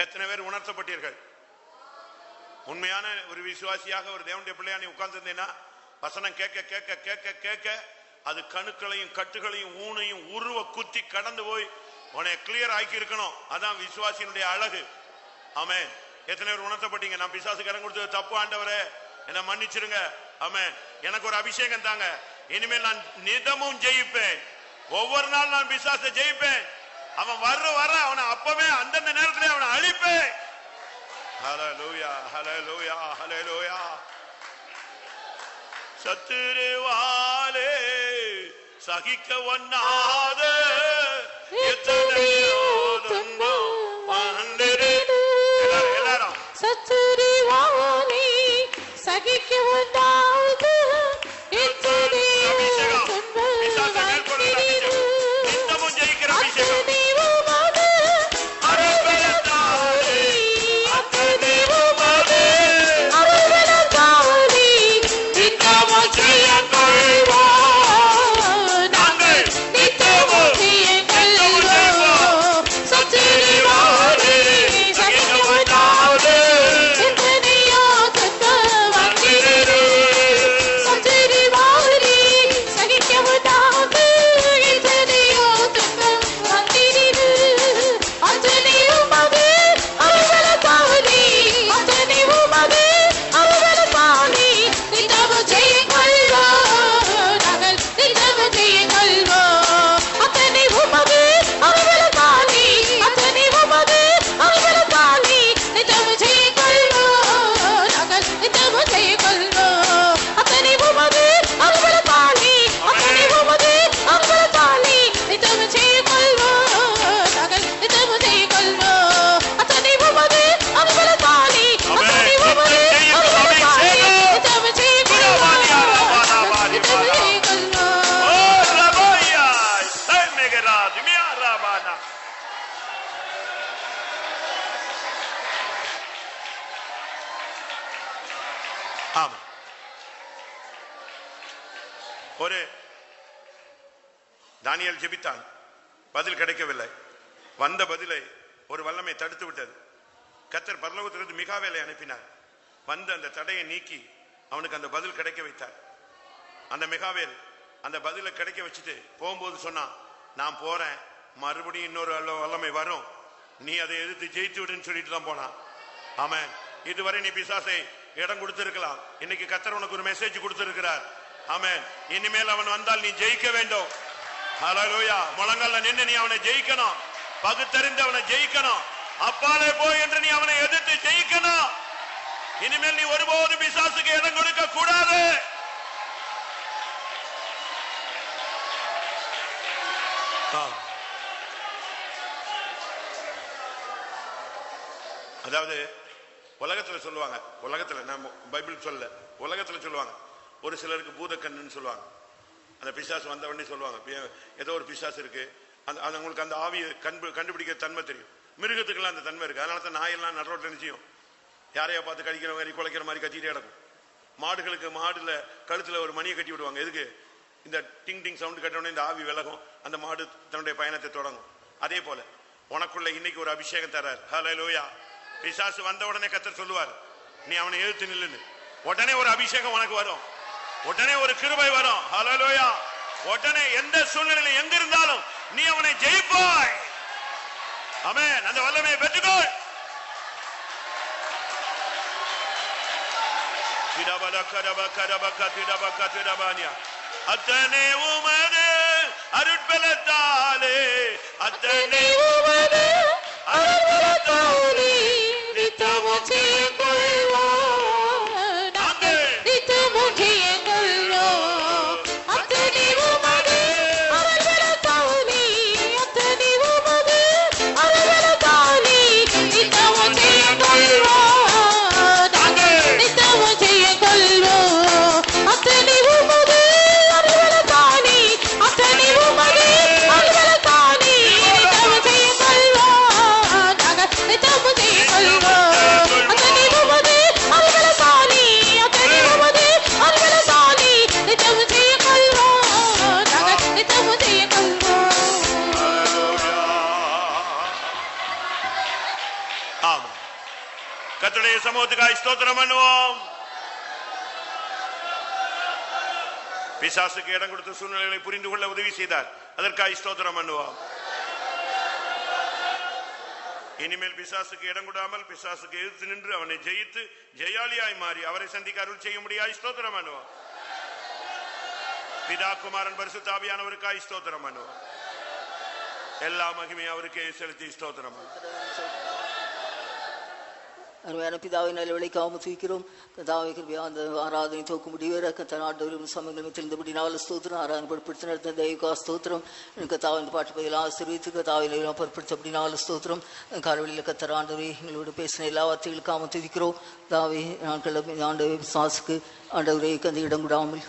A: எத்தனை பேர் உணர்த்தப்பட்டீர்கள்? உண்மையான ஒரு விசுவாசியாக ஒரு தேவனுடைய பிள்ளையா நீ உட்கார்ந்திருந்தேன்னா வசனம் கேட்க கேட்க கேட்க கேட்க அது கணுக்களையும் கட்டுகளையும் ஊனையும் உருவ குத்தி கடந்து போய் உன்னை கிளியர் ஆக்கி இருக்கணும். அதான் விசுவாசியினுடைய அழகு. ஆமென். எத்தனை பேர் உணர்த்தப்பட்டீங்க? நான் பிசாசுக்கு இடம் கொடுத்தது தப்பு, ஆண்டவரே என்ன மன்னிச்சிருங்க. ஆமென். எனக்கு ஒரு அபிஷேகம் தாங்க, இனிமேல் நான் நிதமும் ஜெயிப்பேன், ஒவ்வொரு நாள் நான் பிசாசை ஜெயிப்பேன், அவன் வர அவனை அப்பவே அந்தந்த நேரத்திலே அவனை அழிப்பேன். ஹல்லேலூயா ஹல்லேலூயா ஹல்லேலூயா. சத்துருவாலே சகிக்க ஒண்ணாத எத்தனையோ துன்பம் வந்திருது. எல்லாரும்
D: சத்துருவாலே சகிக்க ஒண்ணாத எத்தனையோ துன்பம் வந்திருது.
A: நித்தமும் ஜெயிக்கிற அபிஷேகம். ஒரு தானியேல் ஜெபித்தான், பதில் கிடைக்கவில்லை. வந்த பதிலை ஒரு வல்லமை தடுத்து விட்டது. கர்த்தர் பரலோகத்திலிருந்து மிகாவேலை அனுப்பினார். வந்து அந்த தடையை நீக்கி அவனுக்கு அந்த பதில் கிடைக்க வைத்தார். அந்த மிகாவேல் அந்த பதிலை கிடைக்க வச்சுட்டு போகும்போது சொன்னான், நான் போறேன், மறுபடியும் இன்னொரு வல்லமை வரும், நீ அதை எதிர்த்து ஜெயித்து விடுன்னு சொல்லிட்டு தான் போனான். ஆமென். இதுவரை நீ பிசாசை இடம் கொடுத்திருக்கலாம், இன்னைக்கு கர்த்தர் உனக்கு ஒரு மெசேஜ் கொடுத்திருக்கிறார். ஆமென். இனிமேல் அவன் வந்தால் நீ ஜெயிக்க வேண்டும். ஹல்லேலூயா. முழங்கால்ல நின்று நீ அவனை ஜெயிக்கணும், பகுத்தறிந்து அவனை ஜெயிக்கணும். அப்பாலே போய் என்று நீ அவனை எதிர்த்து ஜெயிக்கணும். இனிமேல் நீ ஒருபோதும் பிசாசுக்கு இடம் கொடுக்க கூடாது. அதாவது உலகத்துல சொல்லுவாங்க, உலகத்துல நான் பைபிள் சொல்ல, உலகத்துல சொல்லுவாங்க, ஒரு சிலருக்கு பூதக்கண்ணுன்னு சொல்லுவாங்க. அந்த பிசாசு வந்த உடனே சொல்லுவாங்க, ஏதோ ஒரு பிசாசு இருக்கு, அது உங்களுக்கு அந்த ஆவியை கண்டுபிடிக்கிற தன்மை தெரியும். மிருகத்துக்கெல்லாம் அந்த தன்மை இருக்கு. அதனால தான் நாயெல்லாம் நடுரோட்டில் நிச்சயம் யாரையா பார்த்து கடிக்கிற மாதிரி குலைக்கிற மாதிரி கத்திட்டே கிடக்கும். மாடுகளுக்கு மாடுல கழுத்துல ஒரு மணியை கட்டி விடுவாங்க. எதுக்கு? இந்த டிங் டிங் சவுண்ட் கட்ட உடனே இந்த ஆவி விலகும், அந்த மாடு தன்னுடைய பயணத்தை தொடங்கும். அதே போல உனக்குள்ள இன்னைக்கு ஒரு அபிஷேகம் தரார். ஹல்லேலூயா. பிசாசு வந்த உடனே கர்த்தர் சொல்லுவார், நீ அவனை எதிர்த்து நில்லுன்னு. உடனே ஒரு அபிஷேகம் உனக்கு வரும், உடனே ஒரு கிருபை வரும். ஹல்லேலூயா. உடனே எந்த சூழ்நிலையில எங்க இருந்தாலும் நீ அவனை ஜெயிப்பாய். ஆமென். அந்த வல்லமையை பெற்றுக்கோ. அத்தனை உமது அருட்பலத்தாலே, அத்தனை உமது அருட்பலத்தாலே நித்தமும் ஜெயங்கொள்வோம், நாங்கள் நித்தமும் ஜெயங்கொள்வோம். அத்தனை உமது அருட்பலத்தாலே, அத்தனை உமது அருட்பலத்தாலே நித்தமும் ஜெயங்கொள்வோம், நாங்கள் நித்தமும் ஜெயங்கொள்வோம். அத்தனை உமது அருட்பலத்தாலே, அத்தனை உமது அருட்பலத்தாலே நித்தமும் ஜெயங்கொள்வோம். கர்த்தருடைய சமூகத்துக்காய் ஸ்தோத்திரம் பண்ணுவோம். பிசாசுக்கு இடம் கொடுத்த சூழ்நிலைகளை புரிந்து கொள்ள உதவி செய்தார். அதற்காக ஸ்தோத்திரம் பண்ணுவோம். இனிமேல் பிசாசுக்கு இடம் கொடாமல் பிசாசுக்கு எதிர்த்து நின்று அவனை ஜெயித்து ஜெயாலியாய் மாறி அவரை சந்திக்க அருள் செய்ய முடியாது. ஸ்தோத்திரம் பண்ணுவோம். பிதா குமாரன் பரிசுத்த ஆவியானவருக்காய் ஸ்தோத்திரம் பண்ணுவோம். எல்லா மகிமையும் அவருக்கே செலுத்தி ஸ்தோத்திரம் பண்ணுவோம்.
E: அருமையான பிதாவை நிலவழிக்காமல் தூக்கிறோம். கதாவை அந்த ஆராதனை தோக்க முடிவர கத்தனாண்டவரும் சமயங்களும் தெரிந்தபடினால ஸ்தோத்திரம். ஆராதனை பொருட்படுத்தி நடத்த தெய்வகா ஸ்தோத்திரம். கத்தாவின் பாட்டு பதில் ஆசிரியத்து கதாவை பொருட்படுத்தப்படினால ஸ்தோத்திரம். காலவழியில் கத்தராண்டவரை எங்களோடு பேசின எல்லா வார்த்தைகளுக்காக துதிக்கிறோம். தாவை நாட்கள் ஆண்டவரை விசுவாசுக்கு ஆண்டவரை அந்த இடம் கூடாமல்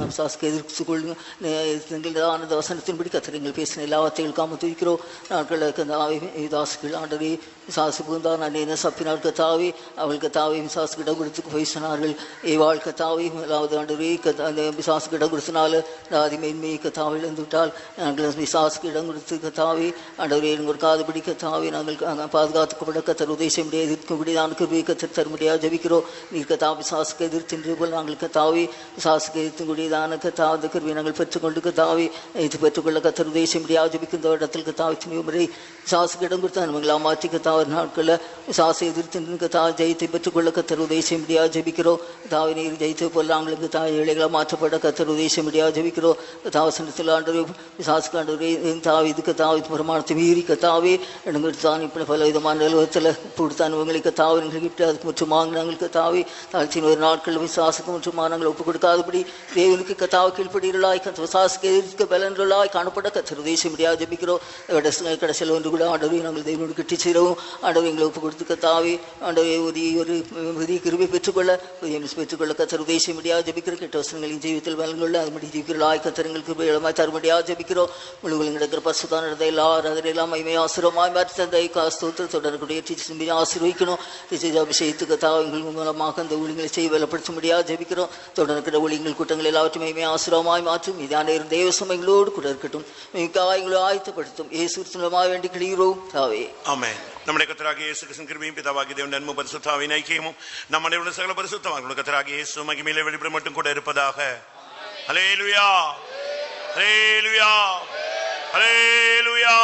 E: விசுவாசுக்கு எதிர்த்து கொள்ளுங்க ஆனந்த வசனத்தின்படி கத்தரைங்கள் பேசின எல்லா வார்த்தைகளுக்காக துதிக்கிறோம். நாட்களுக்கு தாவை தாசுகள் ஆண்டவரை விசுவாசு புகுந்தார் நான் சப்பினார் கத்தாவை அவள் கத்தாவை விசுவாசுக்கு இடம் கொடுத்து போய் சொன்னார்கள். ஏவாள் கத்தாவை முதலாவது ஆண்டவரே அந்த விசுவாசுக்கு இடம் கொடுத்தனால ஆதி மேன்மையை கத்தாவை இழந்து விட்டால் நாங்கள் விசுவாசுக்கு இடம் கொடுத்து கத்தாவை ஆண்டவரே ஒரு காதுபடி கத்தாவை நாங்கள் பாதுகாத்துக்கப்பட கத்தர் உதேசம் முடியாது எதிர்க்கும்படி நான் கிருபையை கத்தர் தர முடியாது ஜபிக்கிறோம். நீர் கத்தா விசுவாசுக்கு எதிர்த்தின்று போல் நாங்கள் கத்தாவை விசுவாசுக்கு எதிர்த்துக்கூடியதான கத்தாவது கிருபையை நாங்கள் பெற்றுக்கொண்டு கத்தாவை இது பெற்றுக்கொள்ள கத்தர் உதேசம் முடியாது ஜபிக்கின்ற இடத்தில் கத்தாவை துணிவு முறை விசுவாசுக்கு இடம் கொடுத்தா நம்மளாம் மாற்றி கத்தாவை நாட்களில் விசுவாசை எதிர்த்து கத்தா ஜெயத்தை பெற்றுக்கொள்ள கத்தர் உதேசம் முடியாது ஜபிக்கிறோம். தாவை நீர் ஜெயித்து போல் நாங்களுக்கு தாய் ஏழைகளாக மாற்றப்பட கத்தர் உதேசம் முடியாது ஜபிக்கிறோம். தாவசனத்தில் ஆண்டு விசுவாசுக்கு ஆண்டு தாவி இதுக்கு தாவி பிரமாணத்தை மீறி கத்தாவே எங்களுக்கு தான் இப்படி பல விதமான நிலவரத்தில் கொடுத்த அனுபவங்களுக்கு தாவை எங்களுக்கு அதுக்கு மற்றும் வாங்கினாங்களுக்கு தாவி தாழ்ச்சியின் ஒரு நாட்கள் விசுவாசுக்கு மற்றும் நாங்கள் ஒப்புக் கொடுக்காதபடி தேவனுக்கு கத்தாவை கீழ்படிகளாய் கத்த விசுவாசுக்கு எதிர்க்க பலன்களாய் காணப்பட கத்தர் உதேசம் முடியாது ஜபிக்கிறோம். கடைசியில் ஒன்று கூட ஆண்டவரை நாங்கள் தேவனோடு கட்டி செய்கிறோம். ஆண்டவரை எங்களை ஒப்புக் கொடுத்து கத்தாவே ஆண்டவரை ஒரு புதிய கிருபை பெற்றுக்கொள்ள புதிய பெற்றுக்கொள்ள கத்தர் உதேசம் முடியாது ஜபிக்கிறோம். கெட்ட வசனங்களின் ஜீவித்தில் பலன்கொள்ள அதுபடி ஜீவிக்கிறோம். கத்தரங்கள் கிருபை இளமாய் தருமடியாக ஜபிக்கிறோம். முழுவதும் கிடக்கிற பசுதான் நடந்த எல்லாரும் அதிலெல்லாம் மைமை ஆசிரமாய் மாற்றி தந்தை காஸ்தோத்திரம் தொடரக்கூடிய சிம்பி ஆசீர்வதிக்கணும். அபிஷேகத்து கத்தாவை எங்கள் மூலமாக அந்த ஊழியங்களை செய்ய பலப்படுத்த முடியாது ஜபிக்கிறோம். தொடர்கிற ஊழியங்கள் கூட்டங்கள் எல்லாவற்றையும் மைமை ஆசிரமாய் மாற்றும். இதான தேவசம் எங்களோடு கூட இருக்கட்டும். மிகக்காக எங்களை ஆயத்தப்படுத்தும். இயேசுமாக வேண்டி கிளீரோம் தாவே ஆமென்.
A: நம்முடைய கர்த்தராகிய இயேசு கிறிஸ்துவின் கிருபையும் பிதாவாகிய தேவனுடைய அன்பும் பரிசுத்தாவின் ஐக்கியமும் நம்முடைய சகல பரிசுத்தவான்களும் கர்த்தராகிய இயேசு மகிமையிலே வெளிப்பட மட்டும் கூட இருப்பதாக. ஹல்லேலூயா, ஹல்லேலூயா, ஹல்லேலூயா.